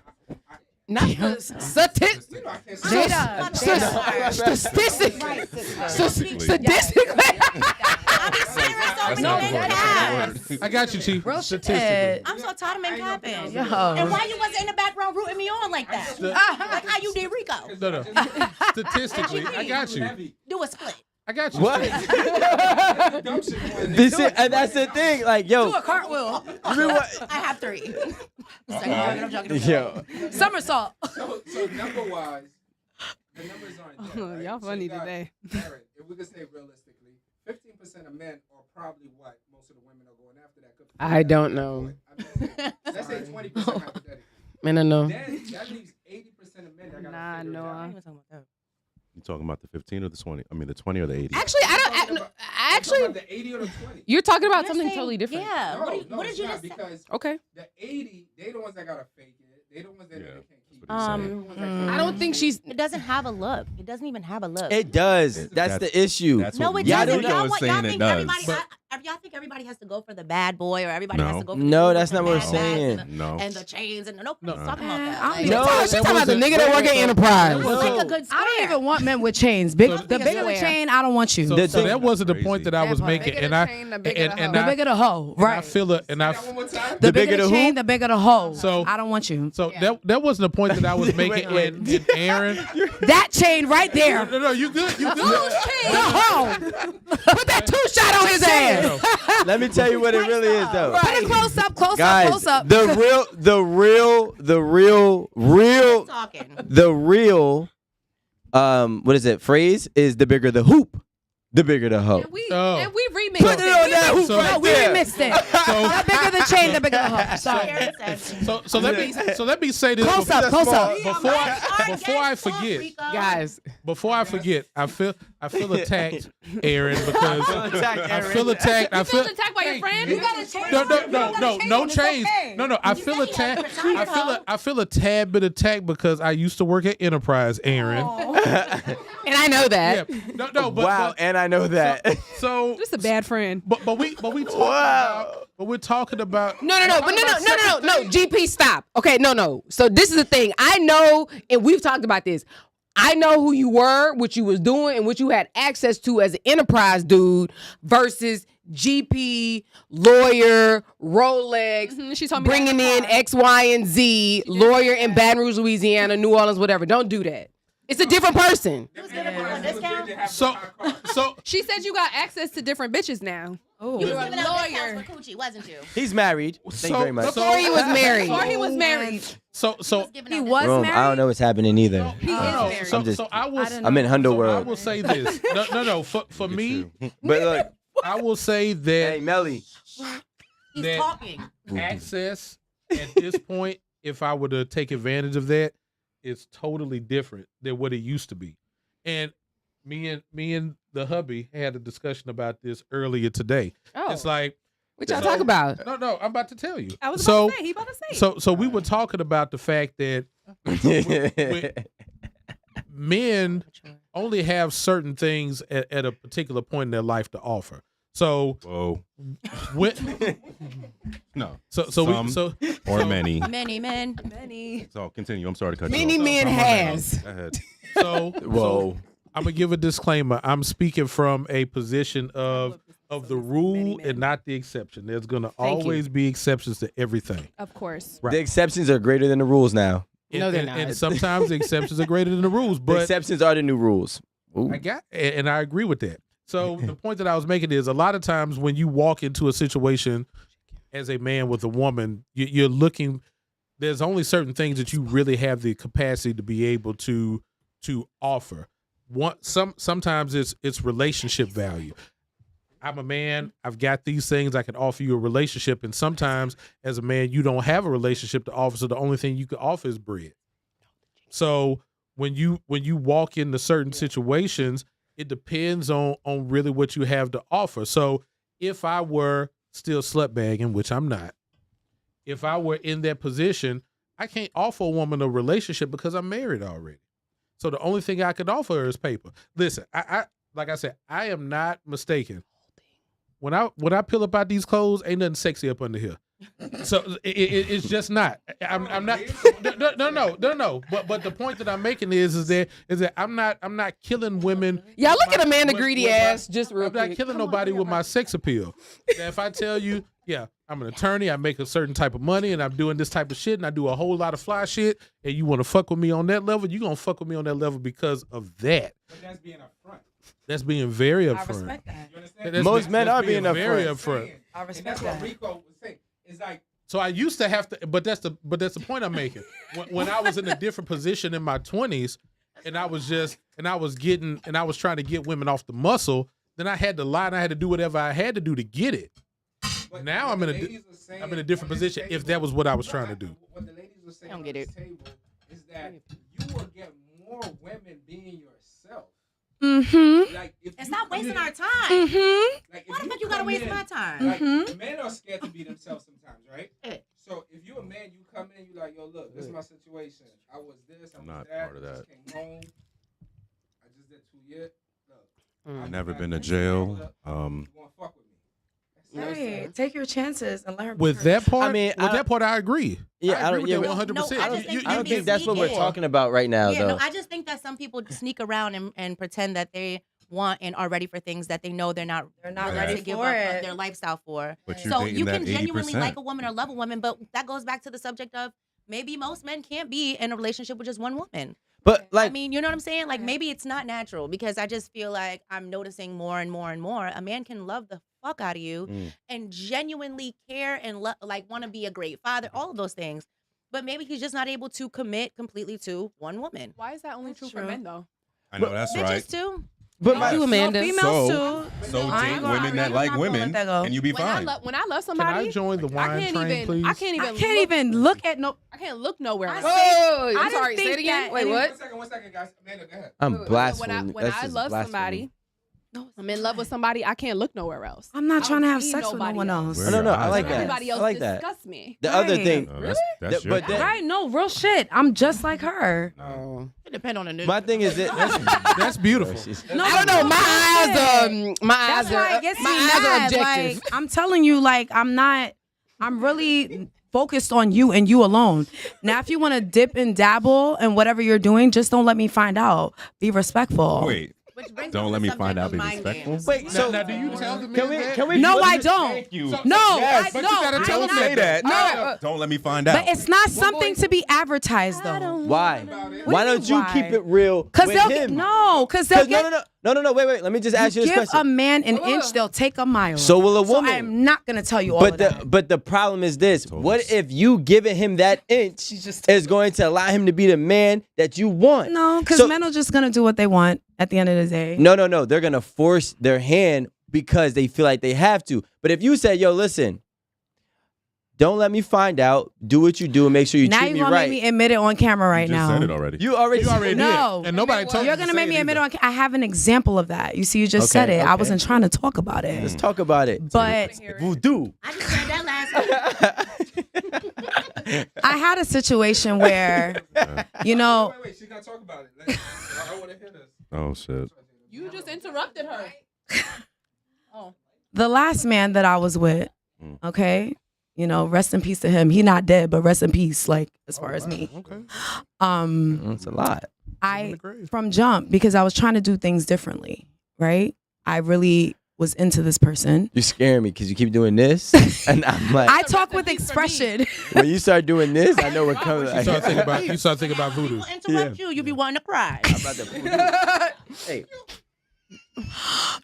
Not statistic. you know I can't say Jada. Statistically. I be serious on That's men not and the word. cats. I got you, Chief. Real Statistically. shit. I'm so tired of men capping. Yo. And why you wasn't in the background rooting me on like that? Like how you did Rico. No. Statistically, I got you. heavy. Do a split. I got you. What? Dumb shit more than This shit, and that's the thing. Like, yo, Do a cartwheel. you know what? I have 3. I'm joking. Yo, Somersault. So number wise, the numbers aren't there. Right? Y'all So funny you got, today. Aaron, if we could say realistically, 15% of men are probably what most of the women are going after that. I don't know. Let's say 20% hypothetically. Man, I know. Then that leaves 80% of men that gotta Nah, figure it Noah. out. You talking about the 15 or the 20? I mean, the 20 or the 80? Actually, I don't. I'm talking Actually, about the 80 or the 20. you're talking about You're something saying- totally different. Yeah. No, What did it's you not, just say? because Okay. the 80, they the ones that gotta fake it. They the ones that Yeah, they can't keep. that's what he's They saying. the ones that can't I don't think she's. It doesn't have a look. It doesn't even have a look. it does. That's the issue. That's No, what it Y'all doesn't. don't- Y'all, is want, saying y'all it think does. everybody. But- Y'all think everybody has to go for the bad boy, or everybody has No. to go for No, the that's not what we're bad bags saying. and the- No. and the chains and nope. No. Talking about that. I don't Like, even No, talk- She's talking about the nigga that work at Enterprise. No. Pick a good square. I don't even want men with chains. Big, So- the bigger the Square. chain, I don't want you. So, The so thing- that wasn't the Crazy. point that I was That part. making, Bigger and the I chain, the bigger the and The I bigger the hoe, and I right? feel it, and I Say that one more time. The bigger bigger the the chain, who? the bigger the hoe. So- I don't want you. so that wasn't the point that I was making. Wait. And Aaron, That chain right there. no, you good, you good. The hoe. Put that 2-shot on his ass. Let me tell you what it really is, though. Put it close up, close Guys, up, close up. the real, what is it? Phrase is the bigger the hoop, the bigger the hoe. And we Oh. remixed Put it on that hoop So- right No, we there. remixed it. The bigger the chain, the bigger the hoe. Sorry. So let me say this Close up, close up. before I forget, Guys, before I forget, I feel attacked, Aaron, because I feel attacked. I feel attacked by your friend. You got a chain. no chains. No. I feel attacked. I feel a tad bit attacked because I used to work at Enterprise, Aaron. and I know that. Yeah. No, but Wow, and I know that. so Just a bad friend. but we talking about, but we're talking about No. GP, stop. Okay, no. So this is the thing. I know, and we've talked about this. I know who you were, what you was doing, and what you had access to as an enterprise dude versus GP, lawyer, Rolex, She told me bringing that in X, Y, and Z, lawyer in Baton Rouge, Louisiana, New Orleans, whatever. Don't do that. It's a different person. so She said you got access to different bitches now. You was You're a giving out discounts lawyer. for coochie, wasn't you? He's married. Thank you very much. Before he was married. Before he was married. so Giving He out was Rome, married. I don't know what's happening either. He is married. I'm just- so I will I'm in Hundo so I world. will say this. No. For me, But look, I will say that hey Melly, He's that- talking. access at this point, if I were to take advantage of that, it's totally different than what it used to be. And me and the hubby had a discussion about this earlier today. Oh, It's like, what y'all talk about? no, I'm about to tell you. I was So- about to say. He about to say. So we were talking about the fact that men only have certain things at a particular point in their life to offer. So Whoa. when, No. so Some we so or many. Many men. Many. So continue. I'm sorry to cut you Many off. men Some are has. Go ahead. so Whoa. I'm gonna give a disclaimer. I'm speaking from a position of the rule and not the exception. There's gonna Thank you. always be exceptions to everything. Of course. Right. The exceptions are greater than the rules now. No, they're And- not. And sometimes the exceptions are greater than the rules. The But exceptions are the new rules. Ooh. and I agree with that. So the point that I was making is a lot of times when you walk into a situation as a man with a woman, you're looking. There's only certain things that you really have the capacity to be able to offer. Sometimes it's relationship value. I'm a man. I've got these things. I can offer you a relationship, and sometimes as a man, you don't have a relationship to offer. So the only thing you can offer is bread. So when you walk into certain situations, it depends on really what you have to offer. So if I were still slut bagging, which I'm not, if I were in that position, I can't offer a woman a relationship because I'm married already. So the only thing I could offer her is paper. Listen, I like I said, I am not mistaken. When I peel up out these clothes, ain't nothing sexy up under here. So it's just not. I'm not. No. But the point that I'm making is that I'm not killing women. Y'all look at Amanda with Greedy my- ass just real I'm not quick. killing nobody with my sex appeal. Now, if I tell you, yeah, I'm an attorney, I make a certain type of money, and I'm doing this type of shit, and I do a whole lot of fly shit, and you want to fuck with me on that level, you're gonna fuck with me on that level because of that. But that's being upfront. That's being very I upfront. respect that. You understand? That's Most men are being very upfront. upfront. I And respect that's what that. Rico was saying. It's like, So I used to have to, but that's the point I'm making. When I was in a different position in my 20s, and I was trying to get women off the muscle, then I had to lie and I had to do whatever I had to do to get it. but Now what I'm the in a ladies are saying I'm in a different on this position if table- that was what I was trying to do. What the ladies were saying I don't on get this it. table is that you will get more women being yourself. Mm-hmm. Like if And you stop wasting come our in- time. Mm-hmm. Like, if Why the you fuck you gotta come waste in- my time? Like Mhm. men are scared to be themselves sometimes, right? Yeah. So if you're a man, you come in, you like, yo, look, this is my situation. I was this, I I'm was not that. part of I just that. came home. I just did 2 years. Look, Mm. I Never just been got to this, jail. you wanna fuck with me? That's it. Right. Take your chances and let her. be With her. that part, I mean, with that part, I agree. Yeah, I agree with that No, 100%. no, I just think I don't Maybe think that's what we're sneaky. talking about right now, Yeah, though. no, I just think that some people sneak around and pretend that they want and are ready for things that they know they're not not willing ready to give for up it. their lifestyle for. But you're So dating you that can genuinely 80%. like a woman or love a woman, but that goes back to the subject of maybe most men can't be in a relationship with just one woman. But like, I mean, you know what I'm saying? Like maybe it's not natural because I just feel like I'm noticing more and more and more. A man can love the fuck out of you Mm. and genuinely care and like want to be a great father, all of those things. But maybe he's just not able to commit completely to one woman. Why is that only That's true true. for men though? I know that's right. Bitches too. but Thank you, Amanda. females So- too. So I date ain't gonna- women that I'm like not gonna let women, that go. and you be When I fine. love Can somebody, I join the I wine can't train, even. please? I can't even. I can't look, even look at no. I can't look nowhere. I else. said- Whoa, I I'm didn't sorry. Say think it again. that Wait, any- what? One second, guys. Amanda, go ahead. I'm When blaspheming. when That's I just love blasphemy. somebody, No, I'm in love with somebody. I can't look nowhere else. I'm not I trying to don't have see sex with no nobody one else. else. No, no, I Where like your eyes that. Everybody I else like that. disgusts me. The other Right. thing, No, that's your but thing. Right? No, real shit. I'm just like her. Oh. It depends on the nigga. my thing is that That's beautiful. No, I don't know. My eyes, my eyes That's why are, it gets me my eyes are mad. objective. Like, I'm telling you, like, I'm really focused on you and you alone. Now, if you want to dip and dabble in whatever you're doing, just don't let me find out. Be respectful. Wait, Which brings don't us to let the me find subject out. of Be mind respectful. games. wait. So now, do you tell the can men we? that? Can we? No, let I me- don't. Thank you. No, Yes, but no, you gotta I'm tell not. them Say that. No, Don't let me find out. but it's not something to be advertised, though. Why? What Why do you don't you mean, keep why? it real? Because with they'll him? get no. Because they'll 'Cause get. no. Wait. Let me just ask you this Give a question. man an inch, they'll take a mile. So will a woman. So I'm not gonna tell you all But of that. the problem is this: Told what us. if you giving him that inch is going to allow him to be the man that you want? No, because So- men are just gonna do what they want at the end of the day. No. They're gonna force their hand because they feel like they have to. But if you say, "Yo, listen, don't let me find out. Do what you do and make sure you Now treat you're me gonna right." make me admit it on camera right You just now. said it already. You already No. did, and nobody told You're you. gonna to make say me it admit either. it on. I have an example of that. You see, you just said Okay, it. I okay. wasn't trying to talk about it, Let's talk about it. but Voodoo. I just said that last week. I had a situation where, you know, Wait. She's gonna talk about it. I want to hear this. Oh shit. You just interrupted her. Oh. the last man that I was with, okay, you know, rest in peace to him. He not dead, but rest in peace, like, as far as me. Okay. That's a lot. From jump, because I was trying to do things differently, right? I really was into this person. You're scaring me because you keep doing this, and I'm like, I talk with expression. when you start doing this, I know what comes. You start thinking about voodoo. Interrupt you be wanting to cry. I'm about to voodoo. Hey,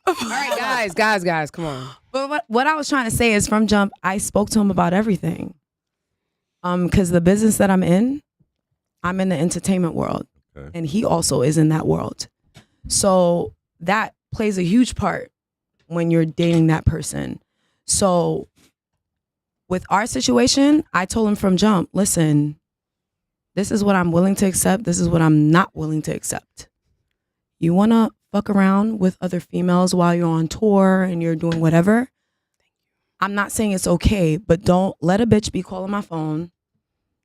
All right, guys, come on. But what I was trying to say is, from jump, I spoke to him about everything. Because the business that I'm in the entertainment world, and he also is in that world. So that plays a huge part when you're dating that person. So with our situation, I told him from jump, listen, this is what I'm willing to accept. This is what I'm not willing to accept. You want to fuck around with other females while you're on tour and you're doing whatever? I'm not saying it's okay, but don't let a bitch be calling my phone.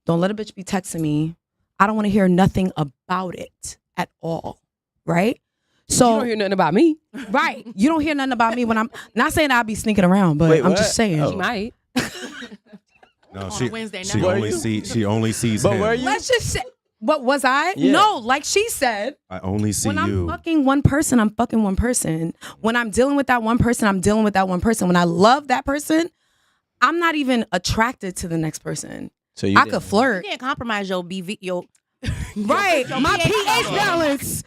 Don't let a bitch be texting me. I don't want to hear nothing about it at all. Right? So You don't hear nothing about me. right. You don't hear nothing about me when I'm not saying I'll be sneaking around, but Wait, I'm what? just saying. Oh. She might. No, On a Wednesday she night. only sees But him. where you? Let's just say, what was I? Yeah. No, like she said, I only see when I'm you. fucking one person, I'm fucking one person. When I'm dealing with that one person, I'm dealing with that one person. When I love that person, I'm not even attracted to the next person. So you I didn't- could flirt. You can't compromise your BV, your Right. My pH balance.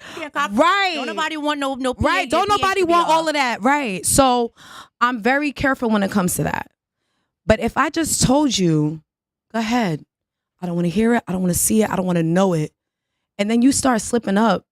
Right. Don't nobody want no Right. Don't nobody want all of that. Right. So I'm very careful when it comes to that. But if I just told you, go ahead. I don't want to hear it. I don't want to see it. I don't want to know it. And then you start slipping up.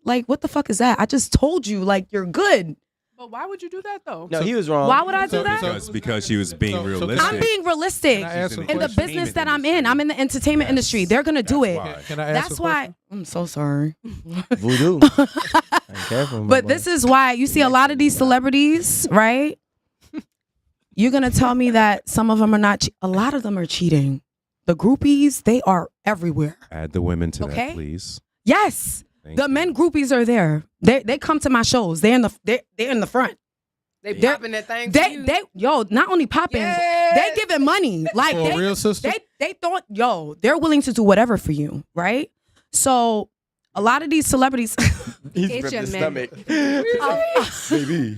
What the fuck is that? I just told you, like, you're good. But why would you do that though? No, he was wrong. Why would I do that? Because she was being realistic. I'm being realistic. Can I ask a In the question? business that I'm in, I'm in the entertainment industry. They're going to do it. why. Can I ask That's a why. question? I'm so sorry. Voodoo. I'm careful. But this is why you see a lot of these celebrities, right? You're going to tell me that some of them are not, a lot of them are cheating. The groupies, they are everywhere. Add the women to Okay. that, please. Yes. Thank The you. men groupies are there. They come to my shows. They're in the front. They They're- popping that thing. for you. Yo, not only popping, Yeah. they giving money. Like For a real sister? they thought, they're willing to do whatever for you, right? So a lot of these celebrities He's It's ripped your his man. stomach. Baby.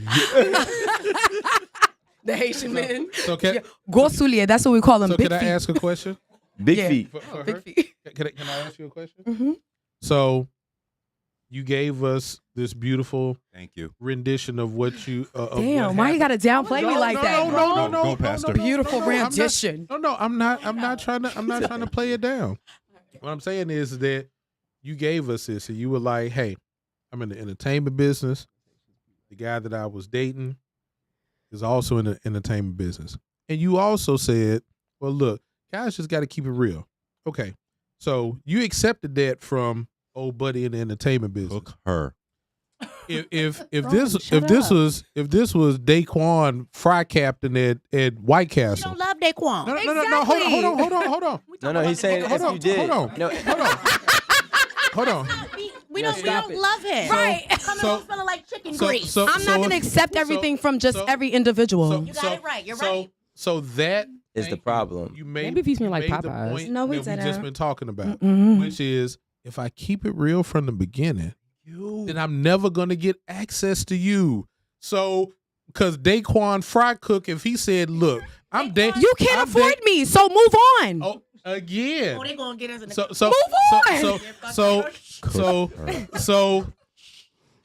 The Haitian men. So can, Gosulier, that's what we call them. so big can I feet. ask a question? Big Yeah. feet. For her? Big feet. Can I ask you a question? hmm So you gave us this beautiful Thank you. rendition of what you. Of Damn, what why you happened. gotta downplay me like that? No, Go, Pastor. Beautiful I'm not- rendition. No, I'm not trying to play it down. What I'm saying is that you gave us this, and you were like, "Hey, I'm in the entertainment business. The guy that I was dating is also in the entertainment business." And you also said, "Well, look, guys just got to keep it real." Okay, so you accepted that from old buddy in the entertainment business. Hook her. If Bro, this shut up. was Daquan Fry Captain at White You Castle. don't love Daquan. No. Hold on. No, he's saying Hold if on, you did. hold on. No, Hold on. We Yeah, don't stop it. love him. Right. Coming So- home feeling like chicken So, grease. so, I'm not gonna accept everything from just every individual. You got it right. You're so, right. So that Is the thank you. problem. You made, Maybe if he's been you like made the Popeyes. point No, we that we didn't. just been talking about, Mm-mm. which is if I keep it real from the beginning, then I'm never gonna get access to you. So, because Daquan Fry Cook, if he said, "Look, I'm dating," You can't afford me, so move on. Oh, again. Oh, they gonna get us in the So Move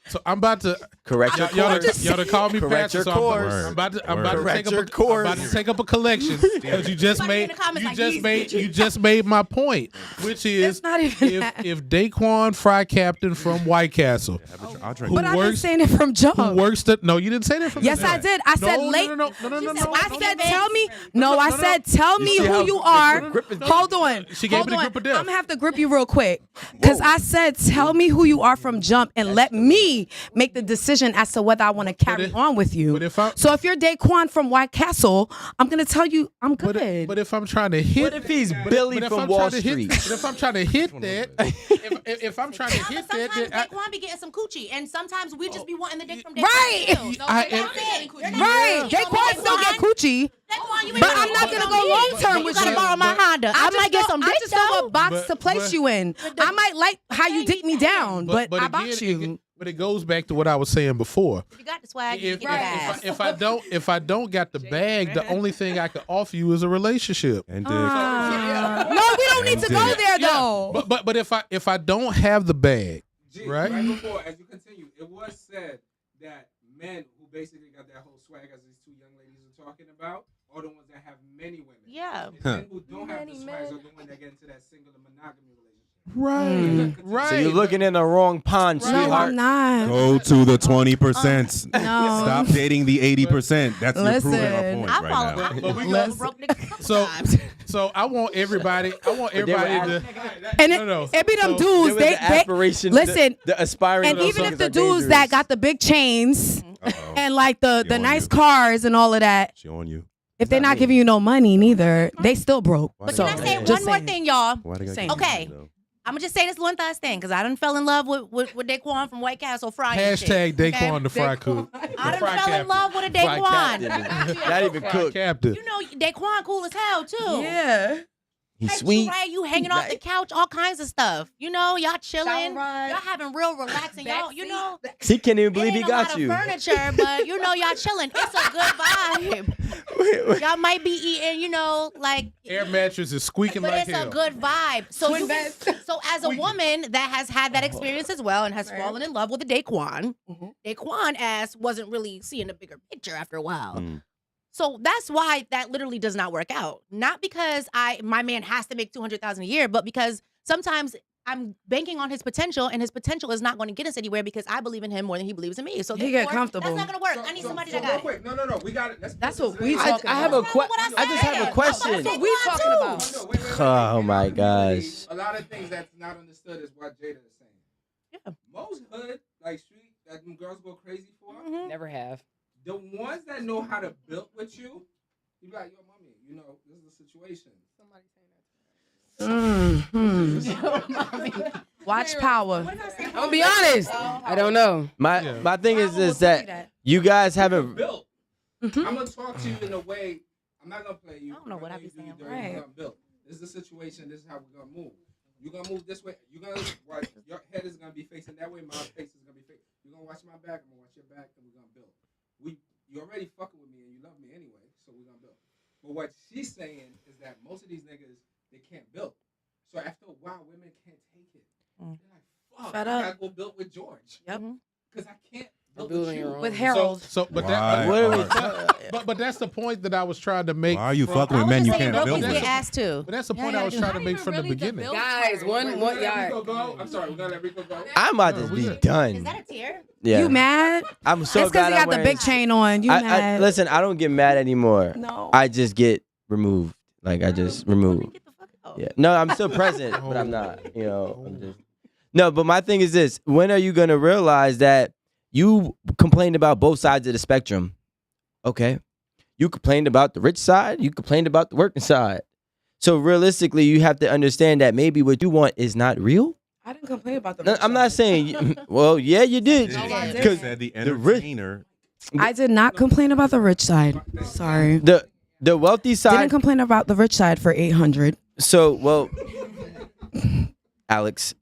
so I'm about to correct your y'all course. to call me Correct Pastor. your So course. I'm about to Correct take your up a, course. I'm about to take up a collection because you just Somebody in made the comments you like, just "He's made bitching." you just made my point, which is It's not even that. if Daquan Fry Captain from White Castle I'll drink. But I've been works- saying it from jump. who works the no, you didn't say that from Yes, the I did. I said no, late. No. I said, tell me. No, I said, tell me see how who you the are. grip is- Hold on. She gave Hold me the on. grip of death. I'm gonna have to grip you real quick because I said, tell me who you are from jump and let me make the decision decision as to whether I want to carry on with you. But if I, So if you're Daquan from White Castle, I'm gonna tell you I'm good. but if I'm trying to hit, What if he's Billy but if from I'm Wall trying to hit- Street? but if I'm trying to hit that, if I'm trying to Yeah, hit but that, sometimes then Daquan be getting some coochie, and sometimes we just be wanting the dick from Daquan. Right. too. So I- that's it. You're not- Right, you know, Daquan still get coochie, Daquan, you ain't but gonna I'm not get gonna no go dick. long term You with gotta you. borrow my Honda. I might get some dick I just know though. what box But- to place but- you in. I might like how you dick me down, but I again, box you. But it goes back to what I was saying before. If you got the swag, you If, can get the ass. if I don't got the bag, the only thing I can offer you is a relationship. And dick. No, we don't need to go Yeah. there though. But if I don't have the bag, G, Right. right before, as you continue, it was said that men who basically got that whole swag, as these two young ladies are talking about, are the ones that have many women. Yeah. And men who don't have the Many swags are men. the ones that get into that single and monogamy relationship. right. So you're looking in the wrong pond, No, sweetheart. I'm not. Go to the 20%. No. Stop dating the 80%. That's you're proving our Listen. point I right follow. now. I But we follow go- broke niggas a couple So times. so I want everybody to And No. it be them So- There dudes. was They, the aspiration, listen, the aspiring. and even if motherfuckers the are dudes that dangerous. got the big chains Uh-oh. and like the She on nice you. cars and all of that, She on you. if they're not not me. giving you no money neither, they still broke. But So Can I say Just one more saying. thing, y'all? Why they gotta Saying. keep doing Okay. that, though? I'm gonna just say this one last thing because I done fell in love with Daquan from White Castle frying. hashtag shit, Daquan okay? the fry cook. I done Fry fell in captain. love with a Fry Daquan. captain. Not even Fry cooked. captain. You know, Daquan cool as hell too. Yeah. He's Like, sweet. You, right, you hanging off the couch, all kinds of stuff. You know, y'all chilling, ride. y'all having real relaxing. Y'all, you know, He can't even it believe he ain't got a you. lot of furniture, but you know, y'all chilling. It's a good vibe. Y'all might be eating, you know, like. Air mattress is squeaking But like it's hell. a good vibe. So, so as a woman that has had that experience as well and has fallen in love with a Daquan, Daquan ass wasn't really seeing the bigger picture after a while. Mm. So that's why that literally does not work out. Not because my man has to make $200,000 a year, but because sometimes I'm banking on his potential, and his potential is not going to get us anywhere because I believe in him more than he believes in me. So He get therefore, comfortable. That's not going to work. I need somebody that real got it. quick. No, we got it. That's what we I, talking I have about. a question. That's what I just have said. a question. That's what we Daquan talking too. about. No, wait. Oh, And my I believe gosh. A lot of things that's not understood is what Jada is saying. Yeah. Most hood, like street, that them girls go crazy for, Mhm. Never have. the ones that know how to build with you, you be like, yo, mommy, you know, this is the situation. Watch power. I'm gonna be honest. I don't know. My thing is that you guys haven't. Built. Mhm. I'm gonna talk to you in a way. I'm not gonna play you. I don't know I'm what gonna I be do you saying. dirty, Right. you're gonna build. This is the situation. This is how we're gonna move. You're gonna move this way. You're gonna watch. Your head is gonna be facing that way. My face is gonna be facing. You're gonna watch my back. I'm gonna watch your back, and we're gonna build. You already fucking with me, and you love me anyway, so we're gonna build. But what she's saying is that most of these niggas, they can't build. So after a while, women can't take it. Mm. They're like, fuck, Fed I up. gotta go build with George. Yep. Because I can't build Building with you. your own. With Harold. But Why that, What are we are- but that's the point that I was trying to make. Why are you from- fucking with men you can't build Brookies with? get asked too. But that's the Yeah, point yeah, I was yeah. trying to Not make even from the really the beginning. build Guys, We're gonna let yeah. Rico go. I'm sorry, we're gonna let Rico go. I'm about No, to we be good. Is done. that a tear? Yeah. You mad? I'm so That's because glad he I'm got the wearing- big chain on. You mad? Listen, I don't get mad anymore. No. I just get removed. Like I just remove. Get the fuck out. Yeah. No, I'm still present, but I'm not. You know, I'm just. No, but my thing is this: when are you gonna realize that you complained about both sides of the spectrum? Okay, you complained about the rich side. You complained about the working side. So realistically, you have to understand that maybe what you want is not real. I didn't complain about the. No, I'm not saying. Well, yeah, you did. I You did. said the the rich- entertainer. I did not complain about the rich side. Sorry. The wealthy Didn't side. complain about the rich side for 800. So well, Alex.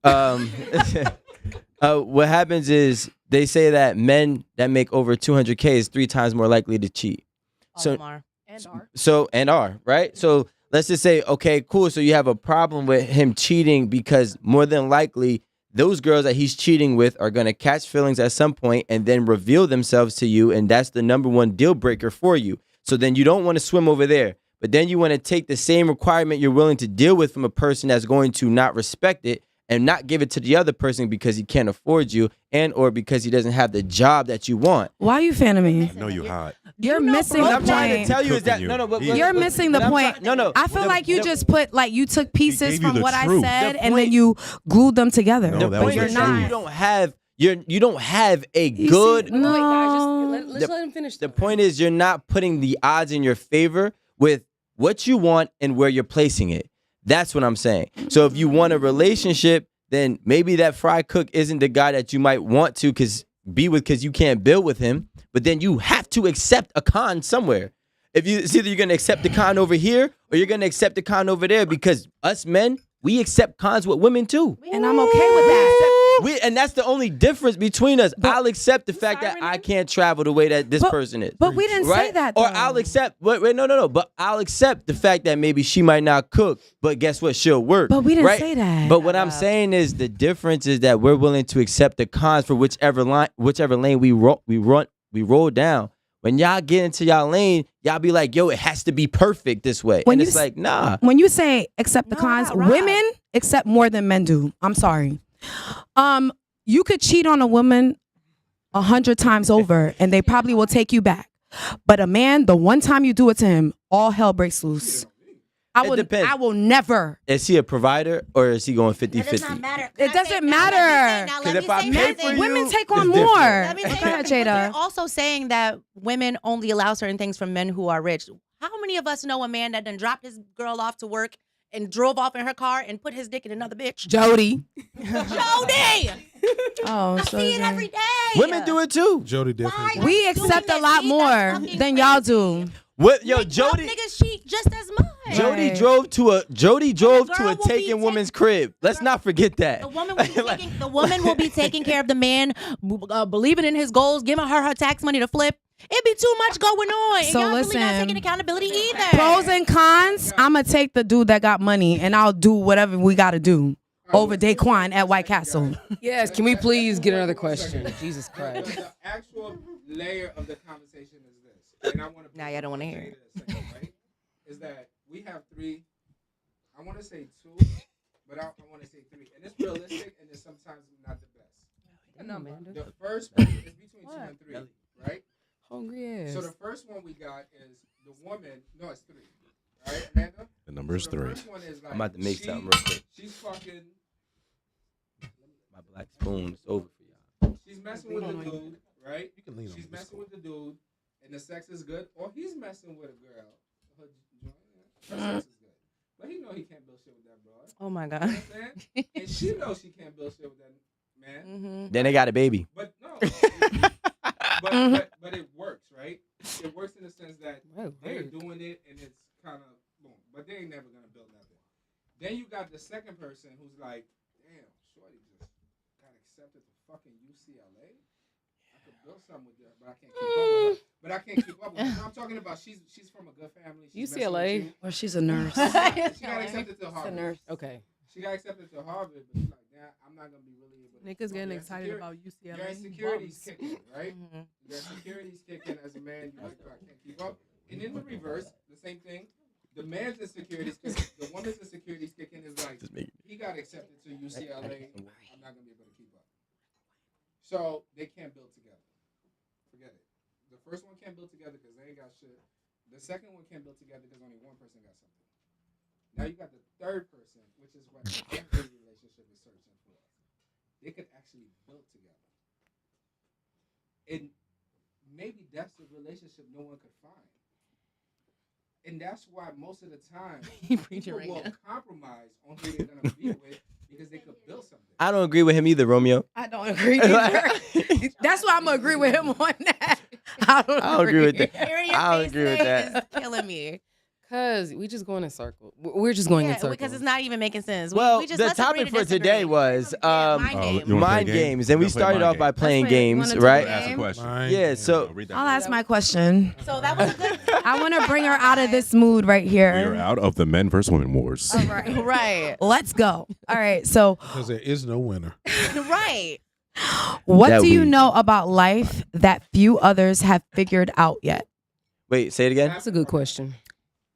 What happens is they say that men that make over 200K is 3 times more likely to cheat. So Omar. and are right. So let's just say, okay, cool. So you have a problem with him cheating because more than likely those girls that he's cheating with are gonna catch feelings at some point and then reveal themselves to you, and that's the number one deal breaker for you. So then you don't want to swim over there, but then you want to take the same requirement you're willing to deal with from a person that's going to not respect it and not give it to the other person because he can't afford you and or because he doesn't have the job that you want. Why are you fanning me? I know you hot. You're missing What the I'm trying to point. tell you is that Cooking you. no, but You're missing the point. No. I feel like you just put you took pieces gave you from the what I truth. said The and point- then you glued them together. No, The that was point the is that truth. you don't have you don't have a You good. see- Wait, guys, No. let's let him finish. The point is, you're not putting the odds in your favor with what you want and where you're placing it. That's what I'm saying. So if you want a relationship, then maybe that fry cook isn't the guy that you might want to be with because you can't build with him. But then you have to accept a con somewhere. It's either you're gonna accept the con over here or you're gonna accept the con over there, because us men, we accept cons with women too. And I'm okay with that. And that's the only difference between us. I'll accept the fact that I can't travel the way that this person is. But we didn't say Right? that. Or though. I'll accept. Wait, no. But I'll accept the fact that maybe she might not cook, but guess what? She'll work. But we didn't right? say that. But what I'm saying is the difference is that we're willing to accept the cons for whichever lane we roll down. When y'all get into y'all lane, y'all be like, "Yo, it has to be perfect this way," When and you it's s- like, nah. When you say accept the No, cons, Rob. women accept more than men do. I'm sorry. You could cheat on a woman 100 times over, and they probably will take you back. But a man, the one time you do it to him, all hell breaks loose. It depends. I will never. Is he a provider or is he going 50-50? That does not matter. It doesn't matter. Now 'Cause let if me I say pay something. for you, Women take it's on different. more. Let me Go say ahead, something, but they're Jada. also saying that women only allow certain things from men who are rich. How many of us know a man that done dropped his girl off to work and drove off in her car and put his dick in another bitch? Jody. Jody! Oh, I so see it is every day. Women do it too. Jody definitely. Why? We I'm doing accept a this. lot See, more that's fucking than y'all crazy. do. What? Yo, Like, Jody. niggas cheat just as much. Jody Right. drove to a girl will be taken woman's crib. Let's not forget that. The woman will be taking care of the man, believing in his goals, giving her tax money to flip. It'd be too much going on. So and y'all really not listen, taking accountability either. Pros and cons, I'm going to take the dude that got money, and I'll do whatever we got to do over Daquan at White Castle. Yes, can we please get another question? Jesus Christ. The actual layer of the conversation is this, and I want to. Now y'all don't wanna hear it. Right? Is that we have three? I want to say two, but I want to say three, and it's realistic, and it's sometimes not the best. No, man. The first one is between 2 and 3, right? Hungry ass. So the first one we got is the woman. No, it's 3. Right, Amanda? The number is So the 3. first one is like, I'm about to make something real quick. She's fucking. My black spoon is over for y'all. She's messing with the dude, right? You can lean on She's this messing with the dude, and the sex is good, or he's messing with a girl. Her sex is good, but he know he can't build shit with that broad. Oh my You God. understand? And she knows she can't build shit with that man. Mm-hmm. Then they got a baby. But no, but it works, right? It works in the sense that they're doing it, and it's kind of boom. But they ain't never gonna build nothing. Then you got the second person who's like, damn, shorty just got accepted to fucking UCLA. I could build something with her, but I can't keep up with her. But I can't keep up with her. I'm talking about she's from a good family. She's messing with UCLA. you. Or she's a nurse. She got accepted to Harvard. nurse. Okay. She got accepted to Harvard, but she's like, nah, I'm not gonna be really able to. Niggas getting Your excited insecurity- about UCLA. Your insecurities bums. kicking, right? Mm-hmm. Your insecurities kicking as a man. You're like, I can't keep up. And in the reverse, the same thing. The man's insecurities kicking, the woman's insecurities kicking is like, he got accepted to UCLA. I'm not gonna be able to keep up. So they can't build together. Forget it. The first one can't build together because they ain't got shit. The second one can't build together because only one person got something. Now you got the third person, which is what every relationship is searching for. They could actually build together. And maybe that's the relationship no one could find. And that's why most of the time people will compromise on who they're gonna be with because they could build something. I don't agree with him either, Romeo. I don't agree either. That's why I'm going to agree with him on that. I don't agree with that. Hearing your I don't face agree with today that. is killing me. Cause we just going in circle. We're just going in circles. Because it's not even making sense. Well, we just, the let's agree topic to for today disagree. was mind Oh, games. you wanna play a mind game? games, and we Let's play started mind off by game. playing Let's play. You games, wanna right? do Ask a question. Yeah, so read that. I'll ask my question. So that was a good. I want to bring her out of this mood right We here. are out of the men versus women wars. right. Let's go. All right. So, Because there is no winner. Right. what That do you we- know about life that few others have figured out yet? wait, say it again. That's a good question.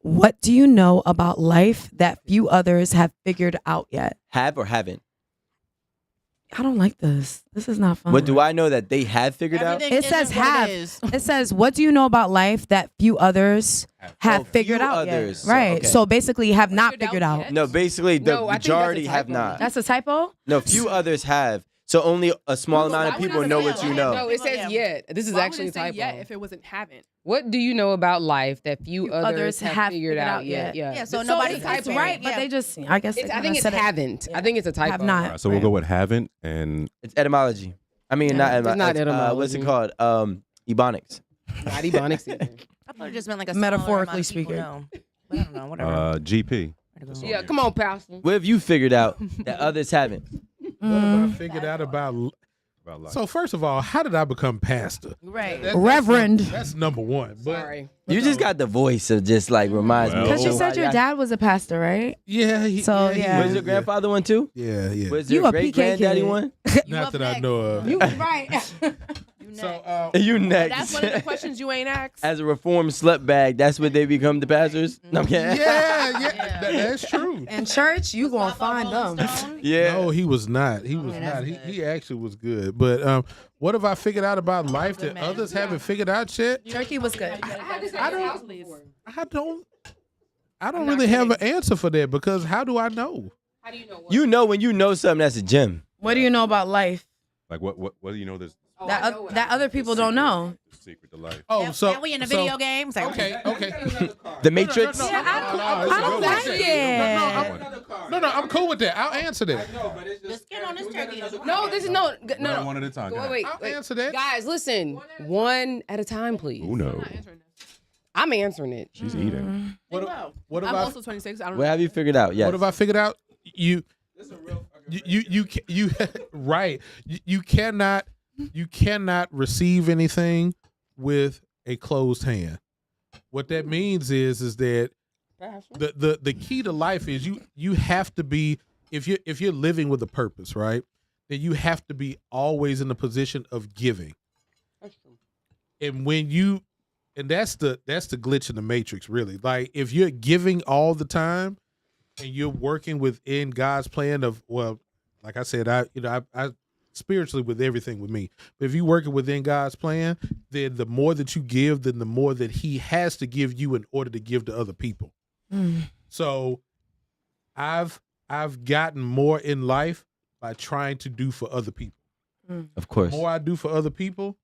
What do you know about life that few others have figured out yet? Have or haven't? I don't like this. This is not fun. What do I know that they have figured out? Everything It says isn't what have. It is. It says, what do you know about life that few others have Oh, figured few out others. yet? So, Right. okay. So basically have not Figured out figured out. yet? No, basically the No, I think that's a majority have typo. not. That's a typo? No, few others have. So only a small No, amount why of would people I know say what you that? know. No, it says Yeah. yet. This is Why actually a would it say typo. yet if it wasn't haven't? What do you know about life that few others have figured out yet? Yeah, so This- nobody it's It's typo. right, but Yeah. they just, I guess, I think it's haven't. I think it's a typo. Have not. All right, so we'll go with haven't and It's etymology. I mean, Yeah. not It's etymology. not What's it etymology. called? Ebonics. Not ebonics either. I thought it just meant like a Metaphorically smaller amount of people know. But I don't know. Whatever. GP. Yeah, come on, Pastor. What have you figured out that others haven't? What have I figured out about? About life. So first of all, how did I become pastor? Right. Reverend. That's number one. But Sorry. You just got the voice of just like reminds me. Well- of Because you old- said your dad was a pastor, right? yeah, So, he yeah. Was is, your grandfather one too? Yeah, yeah. Was You your a great PK granddaddy kid. one? Not that I know of. You right. So You That's next. one of the questions you ain't asked. As a reformed slut bag, that's what they become the pastors. No, I'm kidding. yeah, that's true. In church, you gonna find them. Yeah. No, he was not. He was not. He actually was good. But what have I figured out about life that others haven't figured out yet? Turkey was good. I don't really have an answer for that because how do I know? You know when you know something that's a gem. What do you know about life Like what do you know this that other people don't know? secret to life? Oh, so Now we in a video game. It's like, Okay. The Matrix. No, I don't like it. No, I'm cool with that. I'll answer that. the skin on this turkey is No, this is no. No. One at a time. Go ahead. Wait, I'll wait. answer that. Guys, listen. One at a time, please. Who knows? I'm answering it. She's eating. What I'm have I also 26. I don't What know. have you figured out? Yes. What have I figured out? You right. You cannot receive anything with a closed hand. What that means is that the key to life is you have to be, if you're living with a purpose, right? Then you have to be always in the position of giving. And that's the glitch in the matrix, really. Like if you're giving all the time and you're working within God's plan of, well, like I said, I spiritually with everything with me. But if you're working within God's plan, then the more that you give, then the more that He has to give you in order to give to other people. So I've gotten more in life by trying to do for other people. Of course. The more I do for other people,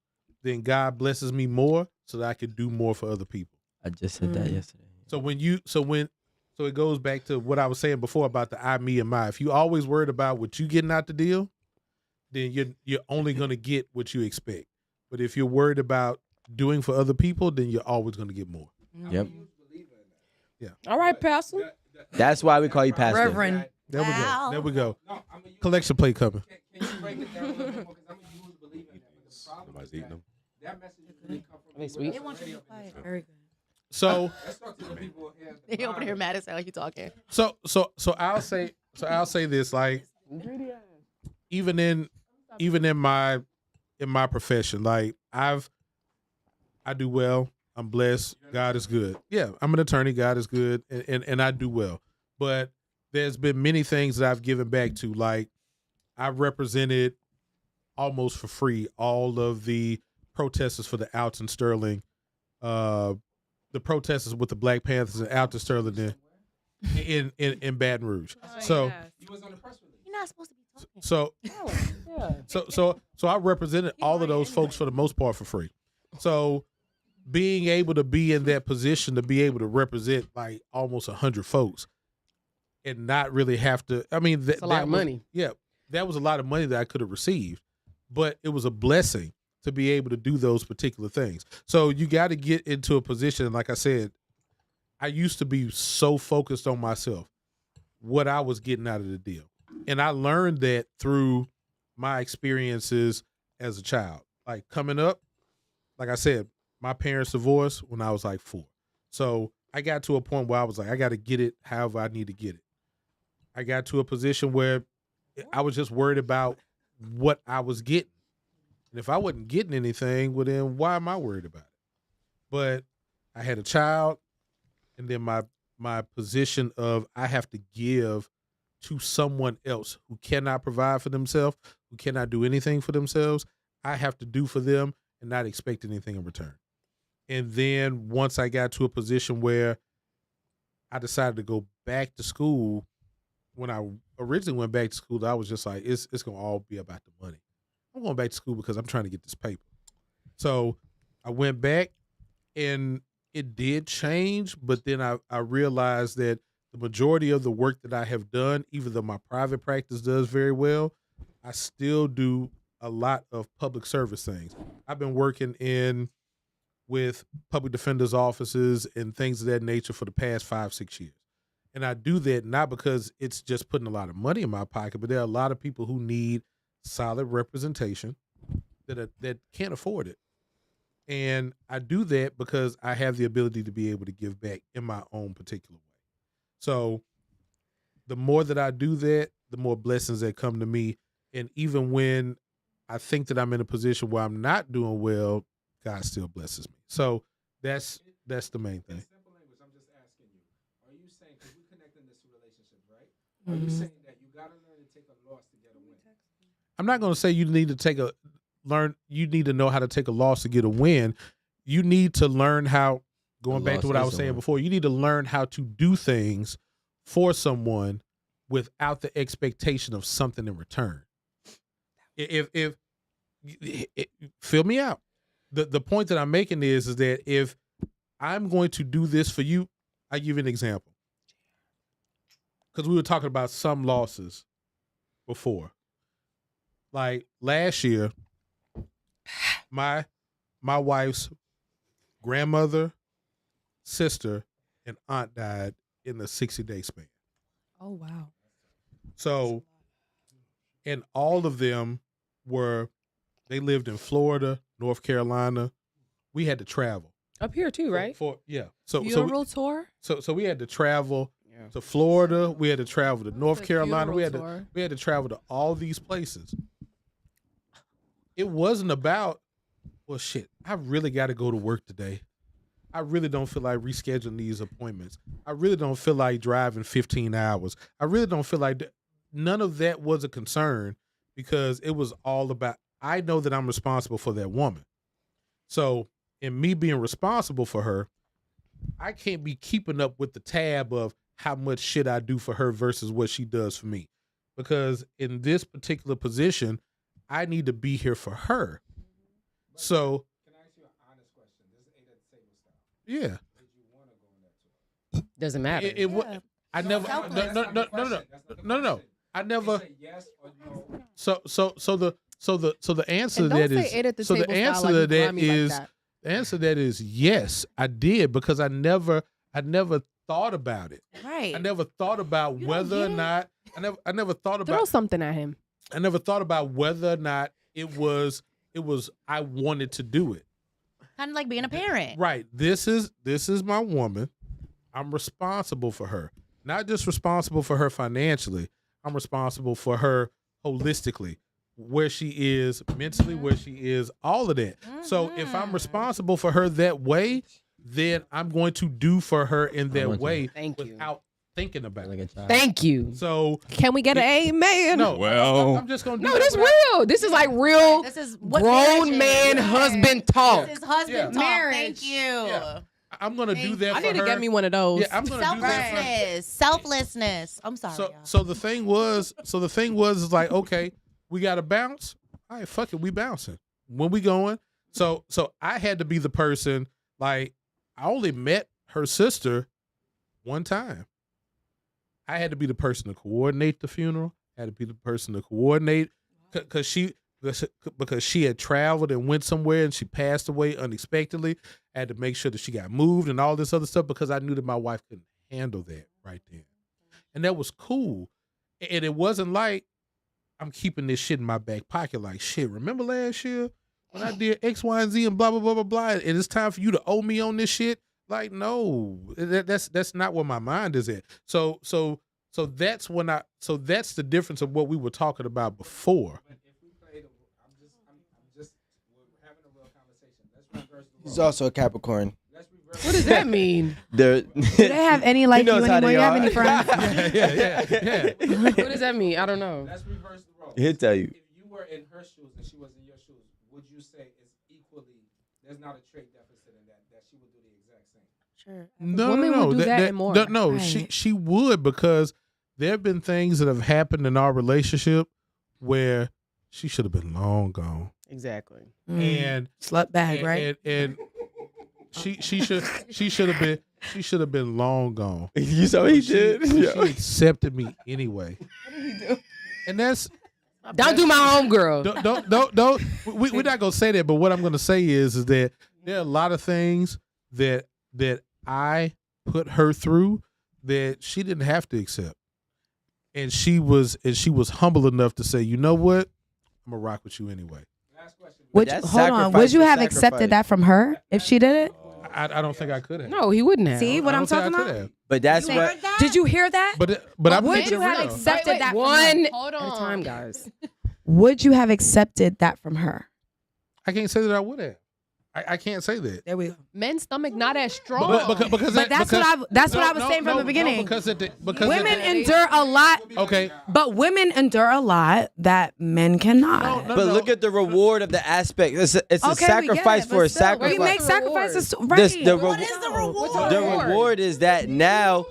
then God blesses me more so that I can do more for other people. I just said that yesterday. So it goes back to what I was saying before about the I, me, and my. If you always worried about what you getting out the deal, then you're only gonna get what you expect. But if you're worried about doing for other people, then you're always gonna get more. Yep. All right, Pastor. That's why we call you pastor. Reverend. There we go. Wow. There we go. Collection plate coming. Can you break it down a little bit more? Because I'm a huge believer in that. But the problem Nobody's is eating that them. that message really come from Are they sweet? They want you to be quiet. Very good. So Let's talk to the people here. They over here mad as hell. You talking? so I'll say this, like even in my profession, like I do well. I'm blessed. God is good. Yeah, I'm an attorney. God is good, and I do well. But there's been many things that I've given back to. Like I've represented almost for free all of the protesters for the Alton Sterling, the protesters with the Black Panthers and Alton Sterling in Baton Rouge. So You was on the press release. You're not supposed to be talking. so I represented all of those folks for the most part for free. So being able to be in that position to be able to represent like almost 100 folks and not really have to, I mean, It's a lot of money. Yeah, that was a lot of money that I could have received, but it was a blessing to be able to do those particular things. So you got to get into a position. Like I said, I used to be so focused on myself, what I was getting out of the deal. And I learned that through my experiences as a child. Like coming up, like I said, my parents divorced when I was like 4. So I got to a point where I was like, I got to get it however I need to get it. I got to a position where I was just worried about what I was getting. And if I wasn't getting anything, well, then why am I worried about it? But I had a child, and then my position of I have to give to someone else who cannot provide for themselves, who cannot do anything for themselves. I have to do for them and not expect anything in return. And then once I got to a position where I decided to go back to school when I originally went back to school, I was just like, it's gonna all be about the money. I'm going back to school because I'm trying to get this paper. So I went back, and it did change, but then I realized that the majority of the work that I have done, even though my private practice does very well, I still do a lot of public service things. I've been working with public defenders' offices and things of that nature for the past 5-6 years. And I do that not because it's just putting a lot of money in my pocket, but there are a lot of people who need solid representation that can't afford it. And I do that because I have the ability to be able to give back in my own particular way. So the more that I do that, the more blessings that come to me. And even when I think that I'm in a position where I'm not doing well, God still blesses me. So that's the main thing. In simple language, I'm just asking you, are you saying, because we connect in this relationship, right? Are you saying that you got to learn to take a loss to get a win? I'm not going to say you need to you need to know how to take a loss to get a win. You need to learn how, going back to what I was saying before, you need to learn how to do things for someone without the expectation of something in return. If fill me out. The point that I'm making is that if I'm going to do this for you, I give you an example. Because we were talking about some losses before. Like last year, my wife's grandmother, sister, and aunt died in a 60-day span. Oh, wow. So, and all of them they lived in Florida, North Carolina. We had to travel. Up here too, right? So Tour? So we had to travel to Florida. We had to travel to North Carolina. We had to travel to all these places. It wasn't about, well, shit, I really got to go to work today. I really don't feel like rescheduling these appointments. I really don't feel like driving 15 hours. I really don't feel like none of that was a concern because it was all about, I know that I'm responsible for that woman. So in me being responsible for her, I can't be keeping up with the tab of how much shit I do for her versus what she does for me. Because in this particular position, I need to be here for her. So, Can I ask you an honest question? This is 8 at the table style. yeah. Did you want to go on that tour? Doesn't matter. I never. No. I never. Say yes or no. So the answer to And that don't is say it at the so the table style answer like to you that grimy like is that. the answer to that is yes, I did because I never thought about it. Right. I never thought about You don't whether or get it? not I never thought Throw about something at him. I never thought about whether or not it was I wanted to do it. Kind of like being a parent. Right. This is my woman. I'm responsible for her. Not just responsible for her financially. I'm responsible for her holistically. Where she is mentally, where she is, all of that. So if I'm responsible for her that way, then I'm going to do for her in that way Thank you. without thinking about it. Thank you. So Can we get an amen? no, Well- I'm just gonna do No, that that's without- real. This is like real This is what grown marriage man is. husband talk. This is husband Yeah. talk. Marriage. Thank you. Yeah. I'm gonna do that I for need her. to get me one of those. Yeah, I'm gonna do that for her. Selflessness. I'm sorry. y'all. So the thing was is like, okay, we got to bounce. All right, fuck it, we bouncing. When we going? So I had to be the person. Like, I only met her sister one time. I had to be the person to coordinate the funeral. I had to be the person to coordinate because she had traveled and went somewhere and she passed away unexpectedly. I had to make sure that she got moved and all this other stuff because I knew that my wife couldn't handle that right then. And that was cool. And it wasn't like I'm keeping this shit in my back pocket like, shit, remember last year when I did X, Y, and Z and blah, blah, blah, blah, blah, and it's time for you to owe me on this shit? Like, no, that's not where my mind is at. So that's that's the difference of what we were talking about before. But if we play we're having a real conversation. Let's reverse the He's role. also a Capricorn. Let's reverse What does that mean? Do they have any like you knows how anymore? they You have are. any friends? Yeah. What does that mean? I don't know. Let's reverse the role. He'll tell you. If you were in her shoes and she was in your shoes, would you say it's equally? There's not a trait deficit in that she would do the exact same. Sure. No, Women no, would do that and more. No, Right. she would because there have been things that have happened in our relationship where she should have been long gone. Exactly. And Slut bag, right? And she should have been long gone. You saw what he did. She Yo. accepted me anyway. What did he do? And that's Don't do my homegirl. don't. We're not gonna say that. But what I'm gonna say is that there are a lot of things that I put her through that she didn't have to accept, and she was humble enough to say, you know what, I'm gonna rock with you anyway. Hold on. Would you have accepted that from her if she did it? I don't think I could have. No, he wouldn't have. See what I'm talking about? Have. But that's what. Did you hear that? But I'm would keeping you it have real. accepted that from One her? Hold at a on. time, guys. Would you have accepted that from her? I can't say that I would have. I can't say that. There we go. Men's stomach not as strong. Because that's what I was saying from the beginning. Because Women endure a lot. Okay. But women endure a lot that men cannot. No, But look at the reward of the aspect. It's a Okay, we get sacrifice it, for a but still, sacrifice. we make sacrifices. What Right. is the reward is that now.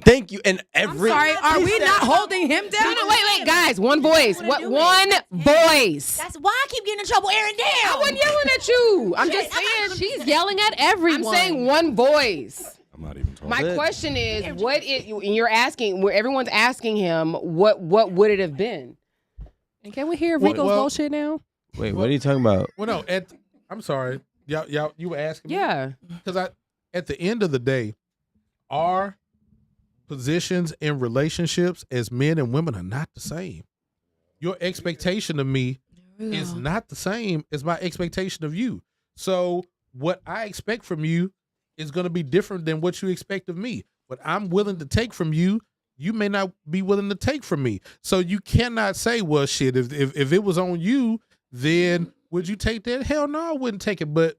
Thank you. And I'm every. sorry. Are we not holding him down? No, wait, guys. One voice. What? One voice. That's why I keep getting in trouble, Erin. Damn. I wasn't yelling at you. I'm just saying. She's yelling at everyone. I'm saying one voice. I'm not even talking. My question is, what it? And you're asking. Where everyone's asking him, what would it have been? And can we hear Rico's bullshit now? Wait, what are you talking about? Well, no. I'm sorry. Y'all, you were asking me? Yeah. Because at the end of the day, our positions in relationships as men and women are not the same. Your expectation of me is not the same as my expectation of you. So what I expect from you is going to be different than what you expect of me. What I'm willing to take from you, you may not be willing to take from me. So you cannot say, well, shit, if it was on you, then would you take that? Hell no, I wouldn't take it. But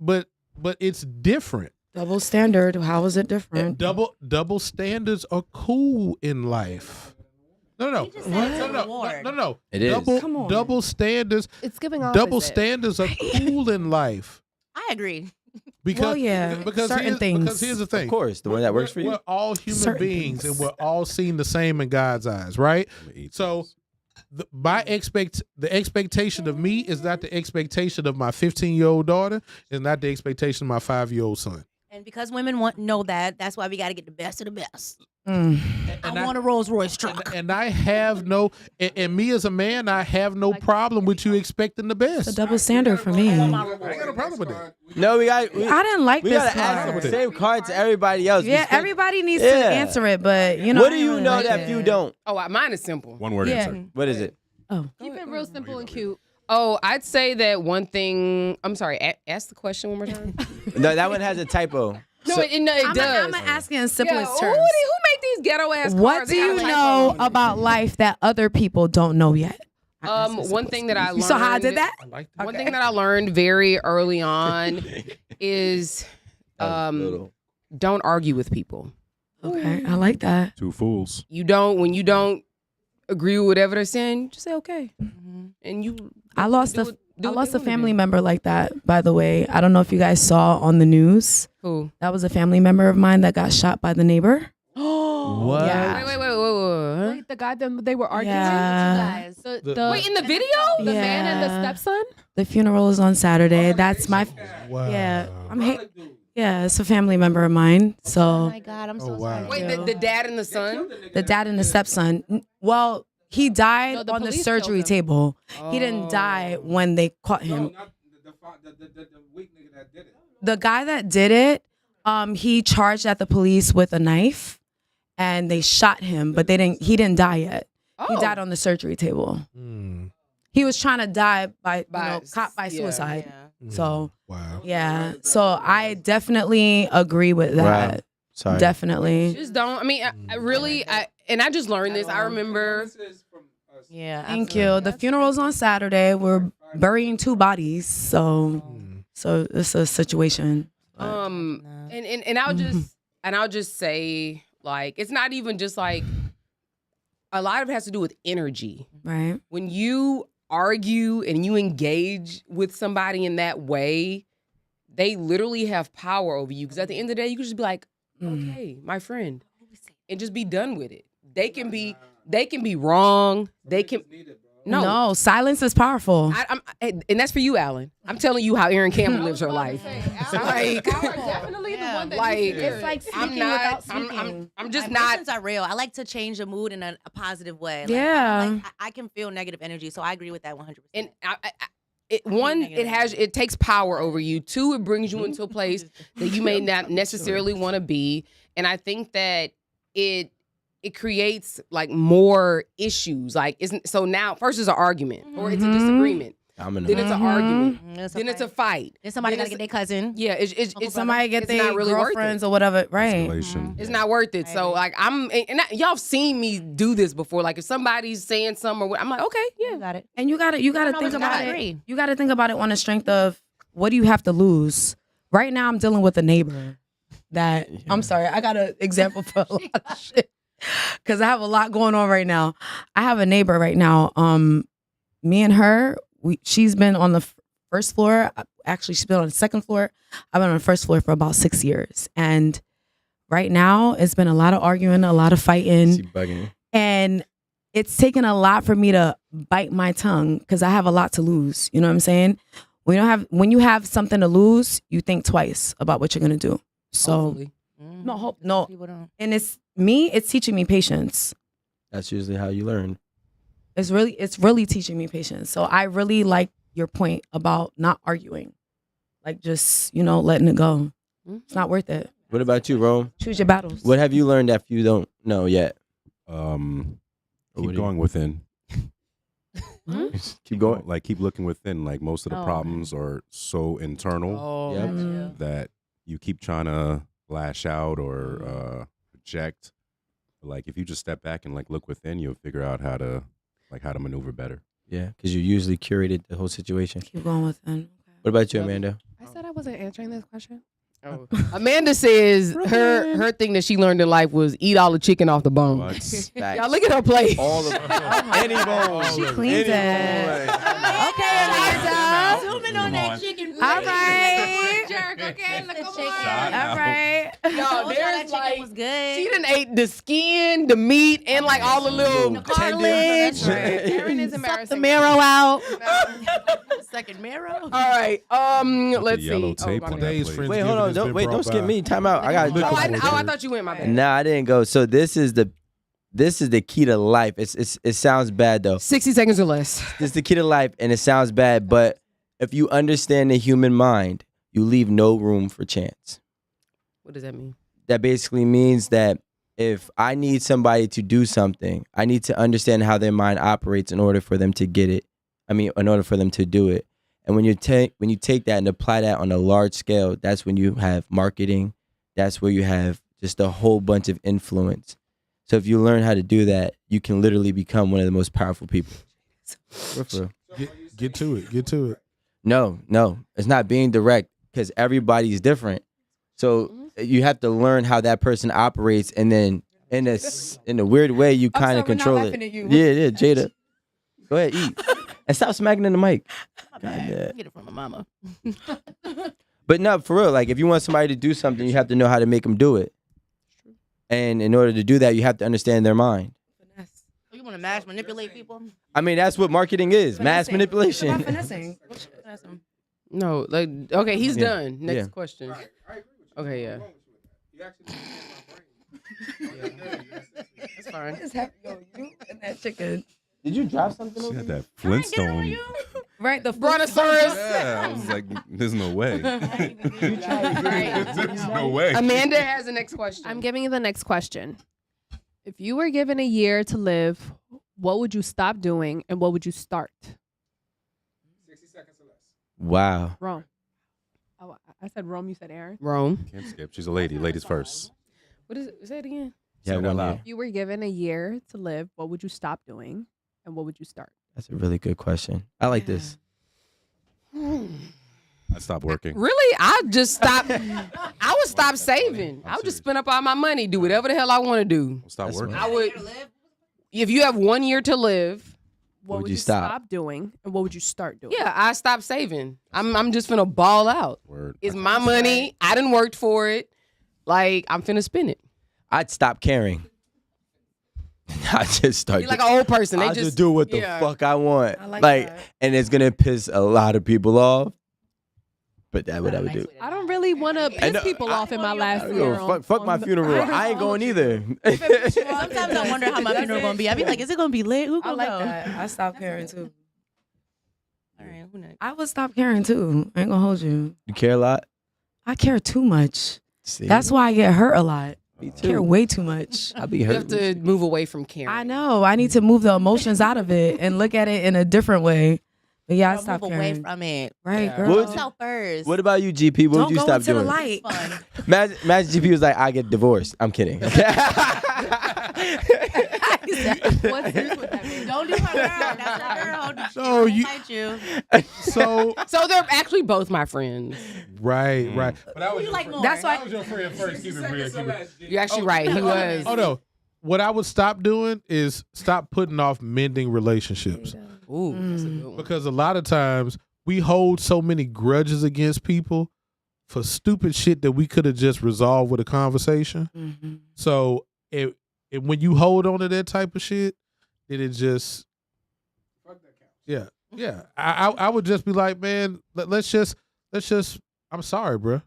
it's different. Double standard. How is it different? Double standards are cool in life. No. It is. Double standards. It's giving opposite. Double standards are cool in life. I agree. Because, Well, yeah, because certain here's, things. Because here's the thing. Of course, the one that works for you. We're all human Certain beings, things. and we're all seen the same in God's eyes, right? So, the expectation of me is not the expectation of my 15-year-old daughter, is not the expectation of my 5-year-old son. And because women know that's why we got to get the best of the best. Mm. I want a Rolls Royce truck. And I have no, and me as a man, I have no problem with you expecting the best. It's a double standard for me. I ain't got a problem with that. No, we I didn't like we this gotta ask card. the same card to everybody else. Yeah, everybody needs to Yeah. answer it, but you know. What I do didn't you really know like that it. few don't? Oh, mine is simple. One word Yeah. answer. What is it? Keep it real simple and cute. Oh, I'd say that one thing. I'm sorry. Ask the question one more time. No, that one has a typo. No, So- it I'm does. gonna ask it in Yeah, simplest who terms. make these ghetto ass cards? What do They got you a typo know on it. about life that other people don't know yet? One thing that I learned. You saw how I did that? I like that. One thing that I learned very early on is Little. don't argue with people. Okay, I like that. Two fools. When you don't agree with whatever they're saying, just say okay. And you. I lost do a what- do I what lost they a wanna family do. member like that. By the way, I don't know if you guys saw on the news. Who? That was a family member of mine that got shot by the neighbor. What? Yeah. Wait. Wait, the guy that they were arguing. Yeah. The Wait, in the video? the man and the Yeah. stepson. The funeral is on Saturday. That's my. Wow. Yeah, yeah, it's a family member of mine. Oh So my God, I'm Oh, so wow. sorry. Wait, the dad and the son? the dad and the stepson. Well, he died No, the on the police surgery killed him. table. He didn't die when they caught him. not the weak nigga that did it. The guy that did it, he charged at the police with a knife, and they shot him, but he didn't die yet. He Oh. died on the surgery table. Mm, He was trying to die by caught by yeah. suicide. Yeah. So wow. yeah, so I definitely agree with that. Wow. Sorry. Definitely. Just don't. I mean, I really, and I just learned this. I remember. Yeah. Thank you. The funeral's on Saturday. We're burying 2 bodies, so it's a situation. And I'll just say, like, it's not even just like, a lot of it has to do with energy. Right. When you argue and you engage with somebody in that way, they literally have power over you. Because at the end of the day, you can just be like, okay, my friend, and just be done with it. they can be wrong. They can No, silence is powerful. and that's for you, Alan. I'm telling you how Erin Campbell lives her life. Like, Definitely the one that like It's like I'm speaking not. without speaking. I'm just My not. emotions are real. I like to change the mood in a positive way. Like, Yeah. I can feel negative energy, so I agree with that 100%. And one, it takes power over you. Two, it brings you into a place that you may not necessarily want to be. And I think that it creates like more issues. Like, isn't so now first is an argument or it's a disagreement. Then it's an argument. Then it's a fight. Then somebody Then gotta get their cousin. Yeah, it's Somebody get it's their not really worth girlfriends it. or whatever. Right. Escalation. It's not worth it. So like y'all have seen me do this before. Like if somebody's saying something, or what, I'm like, okay, yeah, You got it. And you gotta think always about gotta it. agree. You gotta think about it on the strength of what do you have to lose. Right now, I'm dealing with a neighbor that I'm sorry, I got an example for a lot of shit because I have a lot going on right now. I have a neighbor right now. Me and her, she's been on the first floor. Actually, she's been on the second floor. I've been on the first floor for about 6 years, and right now it's been a lot of arguing, a lot of She fighting, bugging. and it's taken a lot for me to bite my tongue because I have a lot to lose. You know what I'm saying? When you have something to lose, you think twice about what you're gonna do. So hopefully. no, People don't. and it's teaching me patience. That's usually how you learn. It's really teaching me patience. So I really like your point about not arguing, like just letting it go. It's not worth it. What about you, Rome? Choose your battles. What have you learned that you don't know yet? Keep going within. Keep going. Like keep looking within. Like most of the problems are so internal Oh, Yep. yeah. that you keep trying to lash out or project. Like if you just step back and like look within, you'll figure out how to maneuver better. Yeah, because you usually curated the whole situation. Keep going with them. What about you, Amanda? I said I wasn't answering this question. Oh. Amanda says her thing that she learned in life was eat all the chicken off the bone. What? Y'all look at her plate. All of any bone. She cleans it. Okay, Eliza. Zoom in on that chicken. All right. Jerk, okay? Look All right. Yo, there's That like chicken was good. she done ate the skin, the meat, and like all the little cartilage. Aaron is Suck embarrassing. the marrow out. Second marrow. All right. Let's see. yellow Oh, tape my on bad. that Today's plate. Wait, hold on. Don't skip me. Time out. I got. I thought you went. My bad. Nah, I didn't go. So this is the key to life. It sounds bad though. 60 seconds or less. This is the key to life, and it sounds bad, but if you understand the human mind, you leave no room for chance. What does that mean? That basically means that if I need somebody to do something, I need to understand how their mind operates in order for them to get it. I mean, in order for them to do it. And when you take that and apply that on a large scale, that's when you have marketing. That's where you have just a whole bunch of influence. So if you learn how to do that, you can literally become one of the most powerful people. For real. Get to it. No, it's not being direct because everybody's different. So you have to learn how that person operates, and then in a weird way, you kind of control it. Yeah, Jada. Go ahead, eat, and stop smacking in the mic. Get it from my mama. But no, for real. Like if you want somebody to do something, you have to know how to make them do it. And in order to do that, you have to understand their mind. You want to mass manipulate people? I mean, that's what marketing is: mass manipulation. No, like okay, he's Yeah. done. Next Yeah. question. Okay, yeah. You actually changed my brain. That's fine. What is happening? You and that chicken. Did you drop something She over had here? that Flintstone. Right, the Brontosaurus. Yeah, I was like, there's no way. Right. There's no way. Amanda has the next question. I'm giving you the next question. If you were given a year to live, what would you stop doing and what would you start? 60 seconds or less. Wow. Rome. Oh, I said Rome. You said Aaron. Rome. Can't skip. She's a lady. Ladies first. What is it? Say it again. Yeah, Say it out one loud. year. If you were given a year to live, what would you stop doing and what would you start? That's a really good question. I like this. I stopped working. Really? I just stopped. I would stop saving. I would just spend up all my money, do whatever the hell I want to do. Stop That's working. smart. I would. If you have 1 year to live, What would you you stop? stop doing and what would you start doing? yeah, I stop saving. I'm just finna ball out. Word. It's my money. I done worked for it. Like I'm finna spend it. I'd stop caring. I just start. You're like an old person. They I just do what the yeah. fuck I want. I like like that. and it's gonna piss a lot of people off. But that's what I would do. I don't really want to piss know, people off in my I last don't year. give a fuck my funeral. I ain't going either. Sometimes I wonder how my funeral gonna be. I be like, is it gonna be lit? Who I gonna like go? that. I stopped caring too. All right, who next? I would stop caring too. I ain't gonna hold you. You care a lot? I care too much. See? That's why I get hurt a lot. Me I care too. way too much. I be You hurt. have to move away from caring. I know. I need to move the emotions out of it and look at it in a different way. But yeah, I Girl, stopped move caring. away from it. Right, Yeah. girl. What Go yourself first. What about you, GP? What Don't would you go stop into doing? the light. Fun. Imagine GP was like, I get divorced. I'm kidding. What's this with that mean? Don't do her girl. That's her girl. So Don't you- fight you. So So they're actually both my friends. right. But that Who was you like more? That's why. that was your friend first. Keep it real. Keep it. You're actually right. He was. Oh no. What I would stop doing is stop putting off mending relationships. Ooh, that's a good one. Because a lot of times we hold so many grudges against people for stupid shit that we could have just resolved with a conversation. Mm-hmm. So when you hold on to that type of shit, then it just yeah. I would just be like, man, let's just I'm sorry, bro.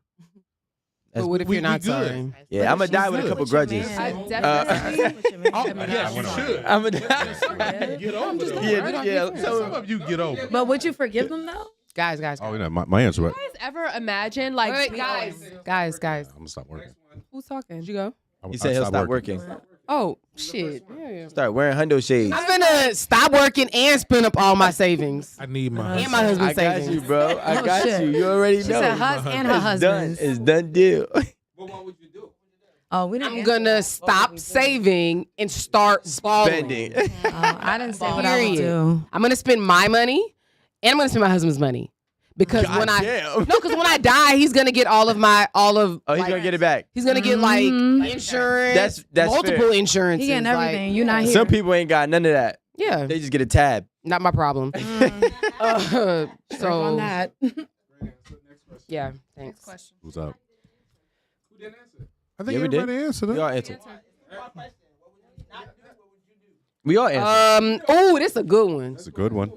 But what if we- you're not we good. sorry? Yeah, I'm gonna die with a good. couple What's your grudges. man? I definitely. Oh, yes, you should. I'm gonna die. Get over those. Yeah. Some of you get over. But would you forgive them though? Guys. Oh, yeah, my answer. Right. You guys ever imagine like Wait, guys. Oh, I'm gonna stop working. Who's talking? Did you go? He said he'll stop working. Oh, shit. Yeah. Start wearing Hundo shades. I'm gonna stop working and spend up all my savings. I need my And my husband's I got savings. you, bro. I Oh, got shit. you. You already She know. said hus and her It's done. husband. It's done deal. Oh, we didn't. I'm answer gonna that. stop saving and start balling. Spending. Oh, I didn't say what I would Period. do. I'm gonna spend my money and I'm gonna spend my husband's money. Because when Goddamn. because when I die, he's gonna get all of Oh, he's like, gonna get it back. He's gonna get like Mhm. insurance, That's multiple fair. insurances. He getting like- everything. You not here. Some people ain't got none of that. yeah, They just get a tab. not my problem. Work So on that. yeah, thanks. Next question. Who's up? I think Yeah, we did. everybody answered We it. all answered. We all answered. Oh, this is a good one. It's a good one.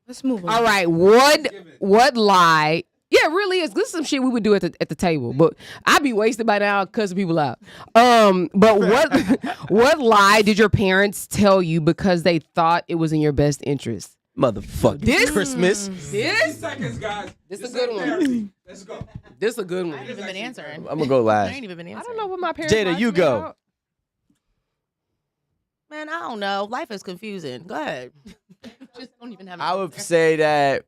Let's move on. All right, what lie? Yeah, it really is. This is some shit we would do at the table, but I'd be wasted by now cussing people out. But what lie did your parents tell you because they thought it was in your best interest? Motherfucker. This- Christmas. This Seconds, guys. this is a good one. Let's go. This is a good I ain't one. even been answering. I'm gonna go I last. ain't even been I answering. don't know what my parents. Jada, lied to you me go. about. Man, I don't know. Life is confusing. Go ahead. Just don't even have. an I would answer. say that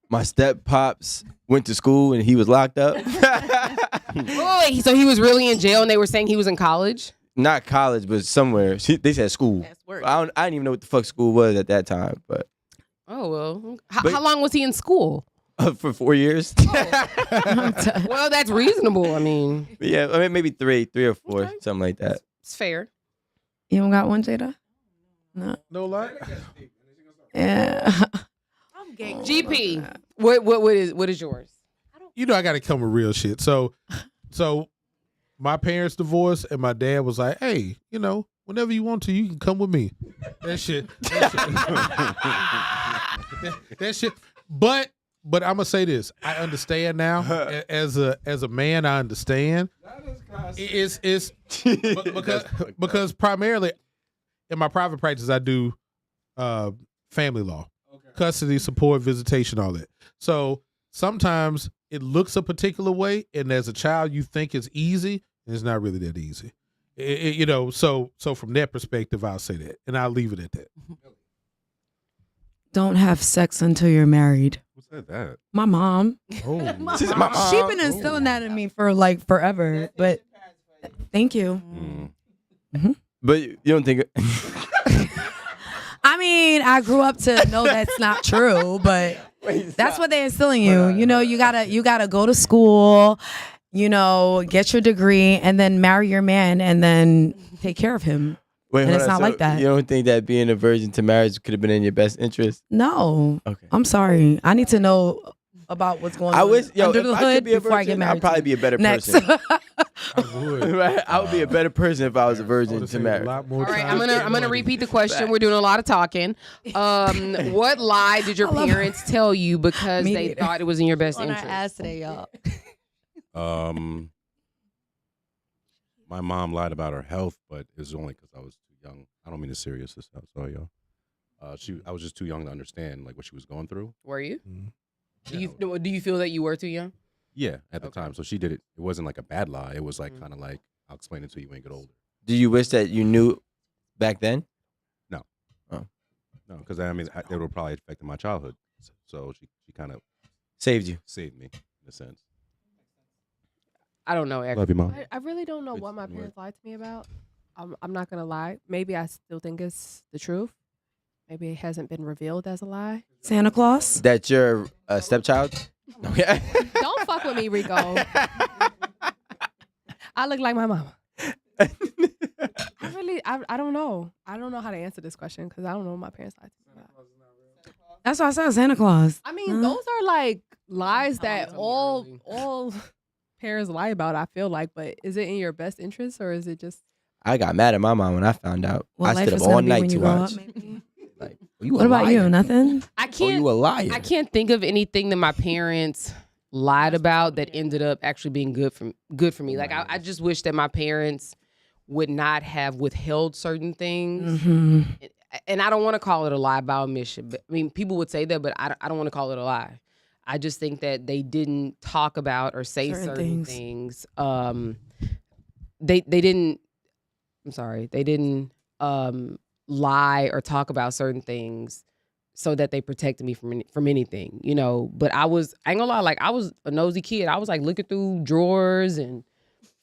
my step pops went to school and he was locked up. Wait, so he was really in jail and they were saying he was in college? Not college, but somewhere. They said school. That's work. I didn't even know what the fuck school was at that time, but Oh well. But- How long was he in school? for 4 years. Well, that's reasonable. I mean, Yeah, I mean maybe three or four, Okay. something like that. it's fair. You don't got one, Jada? No. No lie. Yeah. I'm gay. GP, what is yours? You know I got to come with real shit. So my parents divorced, and my dad was like, "Hey, whenever you want to, you can come with me." That shit. That shit. But I'm gonna say this. I understand now. As a man, I understand. It's because primarily in my private practice, I do family law, custody, support, visitation, all that. So sometimes it looks a particular way, and as a child, you think it's easy, and it's not really that easy. So from that perspective, I'll say that, and I'll leave it at that. Don't have sex until you're married. Who said that? My mom. Oh, She said, "My She mom." been instilling that in me for like forever. But thank you. But you don't think I mean, I grew up to know that's not true, but that's what they instill in you. You gotta go to school, get your degree, and then marry your man, and then take care of him. Wait, And hold it's on. not like that. You don't think that being a virgin to marriage could have been in your best interest? No, Okay. I'm sorry. I need to know about what's going I on wish, yo, under if the I could hood be a before I get virgin, married. I'd probably to be a better Next. person. I would. Right? I would be a better person if I was a virgin to Save a marry. lot more All right, time I'm and gonna money. repeat the question. We're doing a lot of talking. What lie did your I love parents tell you because Me they neither. thought it was in your best On our interest? ass today, y'all. My mom lied about her health, but it was only because I was too young. I don't mean to serious this out. Sorry, y'all. I was just too young to understand like what she was going through. Were you? Mhm. Do you feel that you were too young? Yeah, at the Okay. time. So she did it. It wasn't like a bad lie. It was like kind of like, I'll explain it to you when you get older. Do you wish that you knew back then? No, because I mean, it would have probably affected my childhood. So she kind of Saved you. saved me in a sense. I don't know. Love you, mom. I really don't know Good what my word. parents lied to me about. I'm not gonna lie. Maybe I still think it's the truth. Maybe it hasn't been revealed as a lie. Santa Claus. That you're a stepchild? Don't fuck with me, Rico. I look like my mama. I don't know. I don't know how to answer this question because I don't know what my parents lied to me about. That's why I said Santa Claus. I mean, Huh? those are like lies that Something all early. all parents lie about. I feel like, but is it in your best interest or is it just? I got mad at my mom when I found out. What I life stood is up gonna all be night when to you grow watch. up, maybe? Like, you What a about liar. you? Nothing. I Oh, can't. you a liar. I can't think of anything that my parents lied about that ended up actually being good for me. Like I just wish that my parents would not have withheld certain things. Mm-hmm. And I don't want to call it a lie by omission. But, I mean, people would say that, but I don't want to call it a lie. I just think that they didn't talk about or say certain things. They didn't. I'm sorry. They didn't lie or talk about certain things so that they protected me from anything, you know. But I ain't gonna lie, like I was a nosy kid. I was like looking through drawers and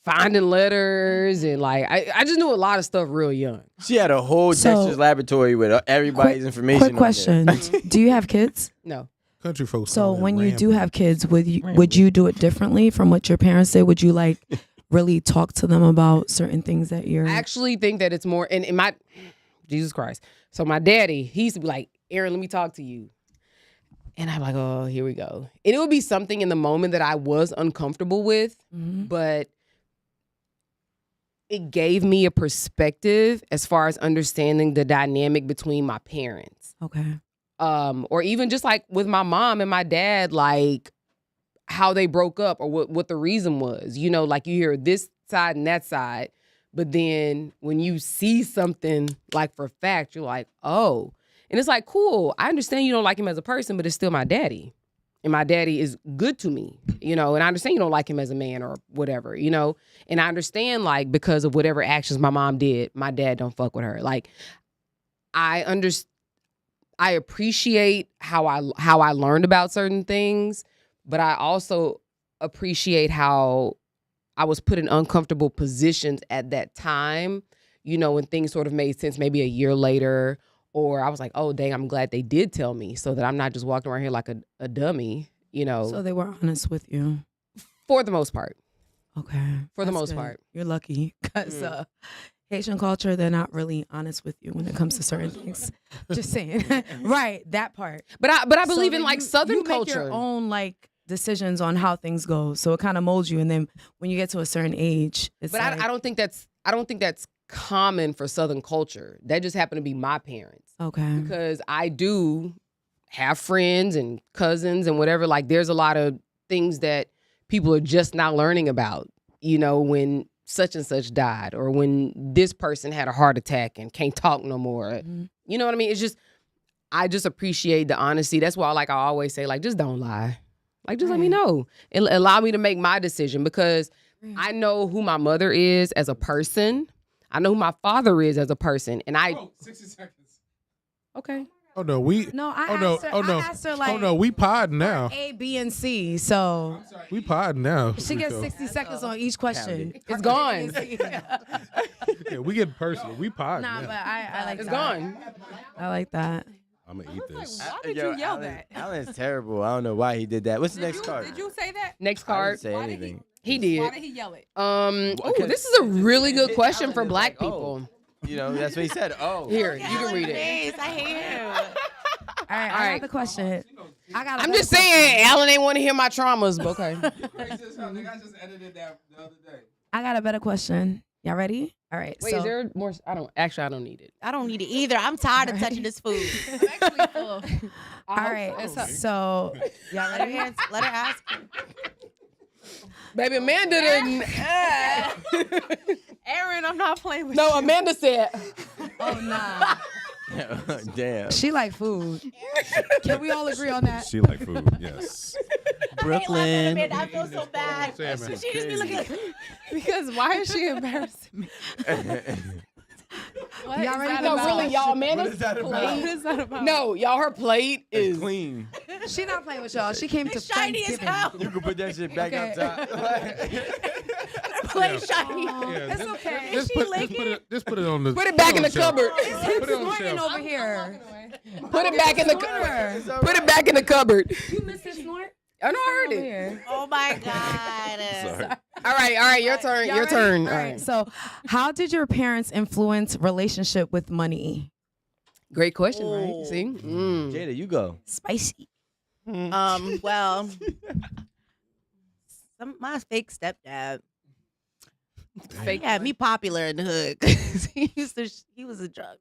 finding letters and like I just knew a lot of stuff real young. She had a whole So- Dexter's laboratory with everybody's information. Quick on question: there. do you have kids? No. Country folks. So call that when you do rampant. have kids, would you do it differently from what your parents did? Would you like really talk to them about certain things that you're? I actually think that it's more in my Jesus Christ. So my daddy, he used to be like, Erin, let me talk to you. And I'm like, oh, here we go. And it would be something in the moment that I was uncomfortable with, Mhm. but it gave me a perspective as far as understanding the dynamic between my parents. Okay. Or even just like with my mom and my dad, like how they broke up or what the reason was. You know, like you hear this side and that side, but then when you see something like for fact, you're like, oh. And it's like, cool, I understand you don't like him as a person, but it's still my daddy. And my daddy is good to me, you know, and I understand you don't like him as a man or whatever, you know. And I understand, like, because of whatever actions my mom did, my dad don't fuck with her. Like, I appreciate how I learned about certain things, but I also appreciate how I was put in uncomfortable positions at that time, you know, when things sort of made sense maybe a year later, or I was like, oh, dang, I'm glad they did tell me so that I'm not just walking around here like a dummy, you know, So they were honest with you. for the most part. Okay. For the That's most good. part. You're lucky because Haitian culture, they're not really honest with you when it comes to certain things. Just saying. Right. That part. But I So believe in then like you Southern make culture. your own like decisions on how things go. So it kind of molds you. And then when you get to a certain age, it's But like, I don't think that's common for Southern culture. That just happened to be my parents. okay. Because I do have friends and cousins and whatever. Like there's a lot of things that people are just not learning about, you know, when such and such died or when this person had a heart attack and can't talk no more. Mhm. You know what I mean? It's just, I just appreciate the honesty. That's why I always say, like, just don't lie. Like, just let me Right. know and allow me to make my decision because I know who my mother is as a person. I know who my father is as a person. And I, 60 seconds. okay. Oh no, we. No, I Oh no! asked her, Oh no! I asked her like Oh no, we podding now. A, B, and C. So We podding now. she gets Rico. 60 seconds on each question. It's gone. Yeah, we getting personal. We podding Nah, now. but I like It's that. gone. I like that. I'm gonna eat this. Why did you yell that? Alan's terrible. I don't know why he did that. What's the next card? Did you say that? Next I card. didn't say Why did anything. He Why did. did he yell it? Oh, Because- this is a really good question Alan for is black like, oh. people. You know, that's what he said. Oh. Here, you can read it. I hate him. All right, I right. have the question. I got. I'm just saying, Alan ain't want to hear my traumas, but okay. Craziest how nigga, I just edited that the other day. I got a better question. Y'all ready? All right. Wait, so, is there more? I don't need it. I don't need it either. I'm tired of touching this food. I'm actually full. all right. So, y'all Let her, ready? let her ask. Baby, Amanda didn't. Erin, I'm not playing with No, you. Amanda said. Oh nah. Damn. She like food. Can we all agree on that? She like food. Yes. Brooklyn. I feel so bad. Say it, man. She just be looking at Because why is she embarrassing me? What Y'all is ready? that No, about? really, y'all. Amanda's What is that about? What plate. is that about? No, y'all. Her plate It's is clean. She not playing with y'all. She came to shiny as Thanksgiving. hell. You can put that shit back Okay. up top. Play shiny. It's okay. Just put it on the. Put it back in the shelf. cupboard. Put it on the Snorting shelf. over here. Put it back in the cupboard. Put it back in the cupboard. You missed this snort? I know I heard Over it. here. Oh my God. Sorry. All right, your turn. Y'all Your ready? turn. All right. So, how did your parents influence relationship with money? Great question, Oh. right? See? Mm. Jada, you go. Spicy. Well, my fake stepdad. He had me popular in the hood. He was a drug.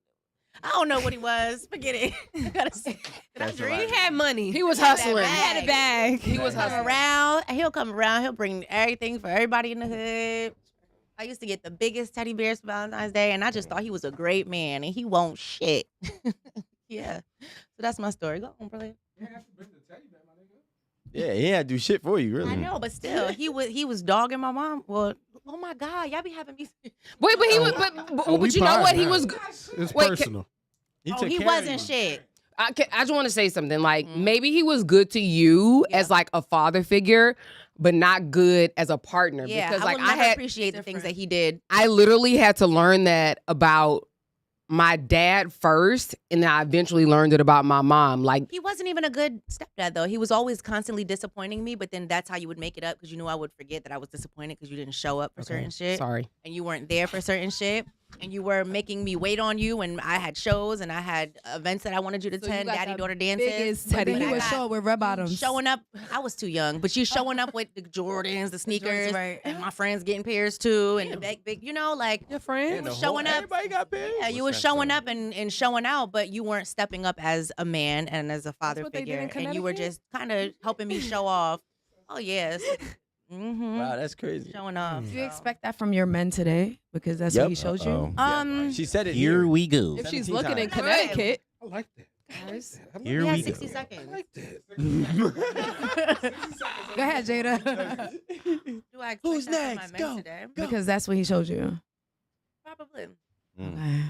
I don't know what he was. Forget it. I gotta say. That's He right. had money. He was He had hustling. that He had a bag. He was Come hustling. around. He'll come around. He'll bring everything for everybody in the hood. I used to get the biggest teddy bears for Valentine's Day, and I just thought he was a great man, and he won't shit. Yeah. So that's my story. Go on, brother. You have to bring the teddy bear, my nigga. Yeah, he had to do shit for you, really. I know, but still, he was dogging my mom. Well, oh my God, y'all be having me. Wait, but he was. Oh, we But you know fine what? He now. was. It's Wait, personal. He Oh, took he care of wasn't you. shit. I just want to say something. Like maybe he was good to you Yeah. as like a father figure, but not good as a partner. Yeah, because I like will never had, appreciate the things that he did. I literally had to learn that about my dad first, and then I eventually learned it about my mom. Like, He wasn't even a good stepdad though. He was always constantly disappointing me, but then that's how you would make it up because you knew I would forget that I was disappointed because you didn't show up for certain shit. sorry. And you weren't there for certain shit. And you were making me wait on you when I had shows and I had events that I wanted you to So you attend, got daddy the daughter dances. biggest But teddy then he But I would got show up with red bottoms. Showing up, I was too young, but you showing up with the Jordans, the sneakers, right. and my friends getting pairs too, and the big, you know, like Your friend? And the whole- showing up. Everybody got paid. yeah, you were showing up and showing out, but you weren't stepping up as a man and as a father what they did figure, in and you were Connecticut? just kind of helping me show off. Oh yes, Wow, that's crazy. showing off. Do you so. expect that from your men today? Because that's Yep. what he showed you. She said it Here we go. If she's 17 looking in times. Connecticut, I like that. Guys, Here we had we 60 go. seconds. I like that. Go ahead, Jada. Do I expect Who's that from next? my Go. men today? Because that's what he showed you. Probably. Okay.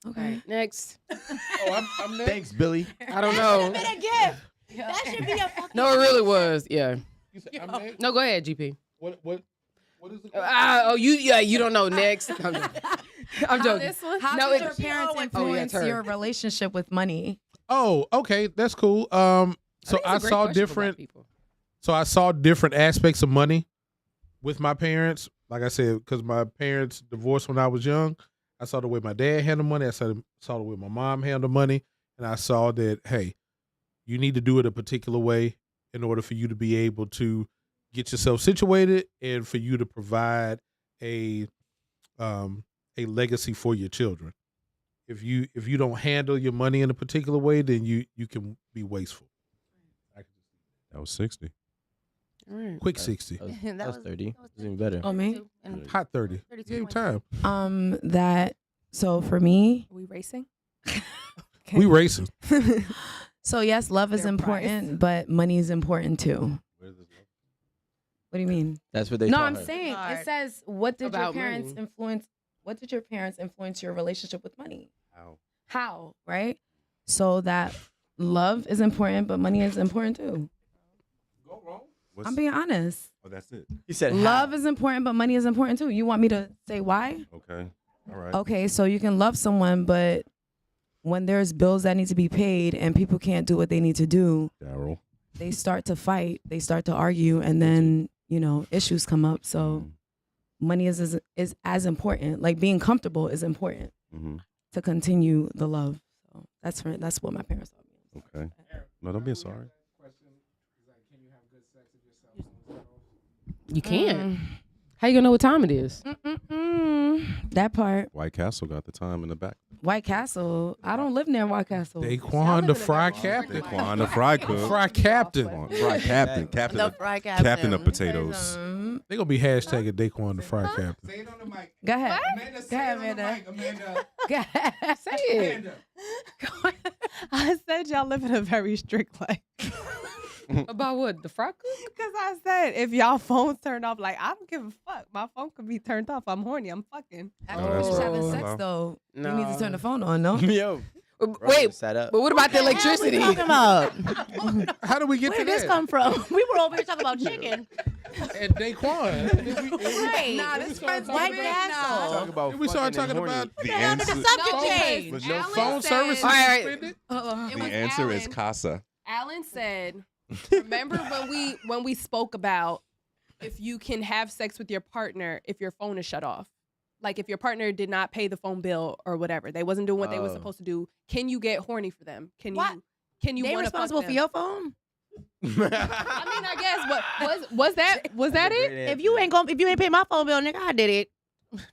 Okay. Next. Oh, I'm next. Thanks, Billy. I don't know. Been a gift. That should be a fucking. No, it really was. Yeah. You said I'm next. No, go ahead, GP. What is the You don't know. Next. I'm joking. I'm joking. this one. How No, did it- your parents Oh, yeah, influence it's her. your relationship with money? Oh, okay, that's cool. So think it's a I great saw question for black different. people. So I saw different aspects of money with my parents. Like I said, because my parents divorced when I was young, I saw the way my dad handled money. I saw the way my mom handled money, and I saw that hey, you need to do it a particular way in order for you to be able to get yourself situated and for you to provide a legacy for your children. If you don't handle your money in a particular way, then you can be wasteful. That was 60. All right. Quick 60. That was 30. It was even better. Oh, me? And Hot 30. 32 Give him points. time. That so for me, Are we racing? We racing. so yes, love is Fair important, but money is important too. What do you mean? That's what they No, taught I'm her. saying Hard. it says what did About your parents money. influence? What did your parents influence your relationship with money? How? How, right? So that love is important, but money is important too. Go wrong. What's, I'm being honest. oh, that's it. He said Love is important, but money is important too. You want me to say why? Okay. All right. Okay, so you can love someone, but when there's bills that need to be paid and people can't do what they need to do, Daryl. they start to fight, they start to argue, and then, issues come up. So money is as important. Like being comfortable is important Mm-hmm. to continue the love. So that's what my parents taught me. Okay. No, don't be sorry. Question is like, can you have good sex if your cell phone is cut off? You can't. How you gonna know what time it is? That part. White Castle got the time in the back. White Castle. I don't live near White Castle. Daquan, the fry captain. Daquan, the fry cook. Fry captain. Fry captain. The fry captain. Captain of potatoes. They gonna be hashtagging Daquan, the fry captain. Say it on the mic. Go ahead. Amanda, say Go ahead, it on the Amanda. mic, Amanda. Go ahead. Say it. Amanda. I said y'all live in a very strict life. About what? The fry cook? Because I said if y'all phones turned off, like I don't give a fuck. My phone could be turned off. I'm horny. I'm fucking. After that's finish right. having Oh. sex, though, you need No. to turn the phone on, no? Yo, Wait, set up. but what about the electricity? What are we talking about? How do we get Where to did this that? come from? We were over here talking about chicken. And Daquan. Right. Nah, this friend's White giving Castle. Talk about Then we started fucking talking and about horny. The Down to the answer, subject No, change. because no Alan phone said- services All right. suspended. It the was answer is Alan. casa. Alan said, "Remember when we spoke about if you can have sex with your partner if your phone is shut off, like if your partner did not pay the phone bill or whatever, they wasn't doing what they were Oh. supposed to do. Can you get horny for them? Can What? you? Can you They want to fuck responsible them? for your phone? I mean, I guess was that it? If you ain't pay my phone bill, nigga, I did it.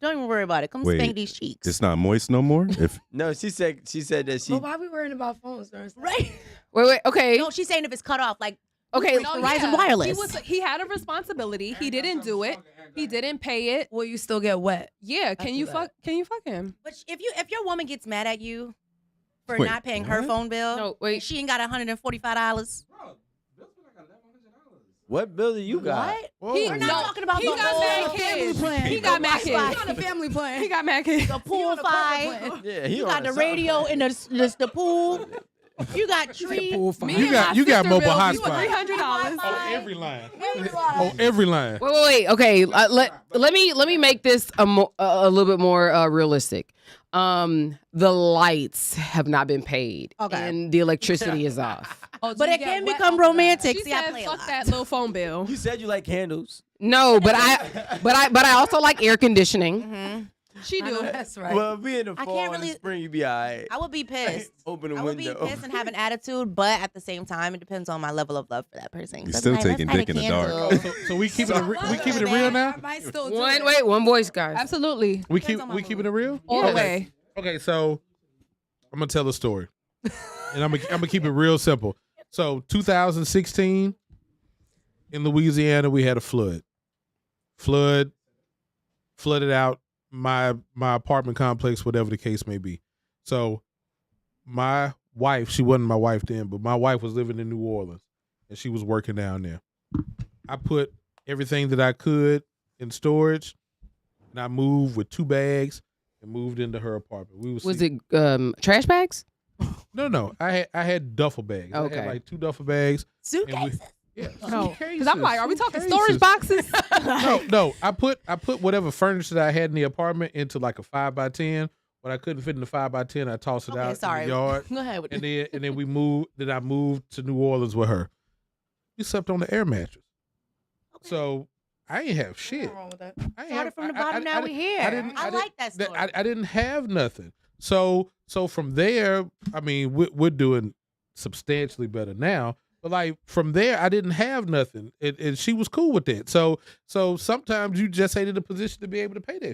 Don't even worry about it. Come Wait, spank these cheeks. It's not moist no more. If No, she said that she. But why we worrying about phones? Right? Wait, okay. No, she's saying if it's cut off, like Okay, No, Verizon Wireless. He had a responsibility. He didn't do it. He didn't pay it. Will you still get wet? Yeah. Can After you that. fuck? Can you fuck him? But if your woman gets mad at you for Wait, not paying her what? phone bill, No, wait. she ain't got $145. Bro, bills were like $1,100. What bill do you got? What? He- We're not no, talking about he the got whole mad family kids. plan. He got mad Wi-Fi, kids. on the family plan. He got mad kids. The pool fi. Yeah, he You on got the something. radio in the pool. You got tree. You got mobile hotspot. $300. On every line. On every line. Wait. Okay, let me make this a little bit more realistic. The lights have not been paid, Okay. and the electricity is off. But it can become romantic. She See, I said, play a "Fuck lot. that little phone bill." You said you like candles. No, but I also like air conditioning. Mhm. She I know do. that's right. Well, be in the I fall can't and the really- spring, you be alright. I would be pissed. Open the I would be window. pissed and have an attitude, but at the same time, it depends on my level of love for that person. You're So still tonight, let's taking light a dick in the dark. candle. So we keeping it real now? I might still do One it. voice, guys. Absolutely. We Depends on my keeping mood. it real? All the Okay. way. Okay, so I'm gonna tell a story, and I'm gonna keep it real simple. So 2016 in Louisiana, we had a flooded out my apartment complex, whatever the case may be. So my wife, she wasn't my wife then, but my wife was living in New Orleans, and she was working down there. I put everything that I could in storage, and I moved with 2 bags and moved into her apartment. We Was it trash bags? No. I had duffel bags. I Okay. had like 2 duffel bags. Suitcases. Yeah. No, Suitcases, because I'm like, are we talking suitcases. storage boxes? No. I put whatever furniture that I had in the apartment into like a 5x10. When I couldn't fit in the 5x10, I tossed it Okay, out sorry. in the yard. Go ahead with And then we moved. Then I moved to New Orleans with her. We slept on the air mattress. So I ain't have shit. Nothing wrong with that. I ain't Started from the bottom, now I we're didn't- here. I didn't- I like that story. I didn't have nothing. So from there, I mean, we're doing substantially better now. But like from there, I didn't have nothing, and she was cool with that. So sometimes you just ain't in a position to be able to pay that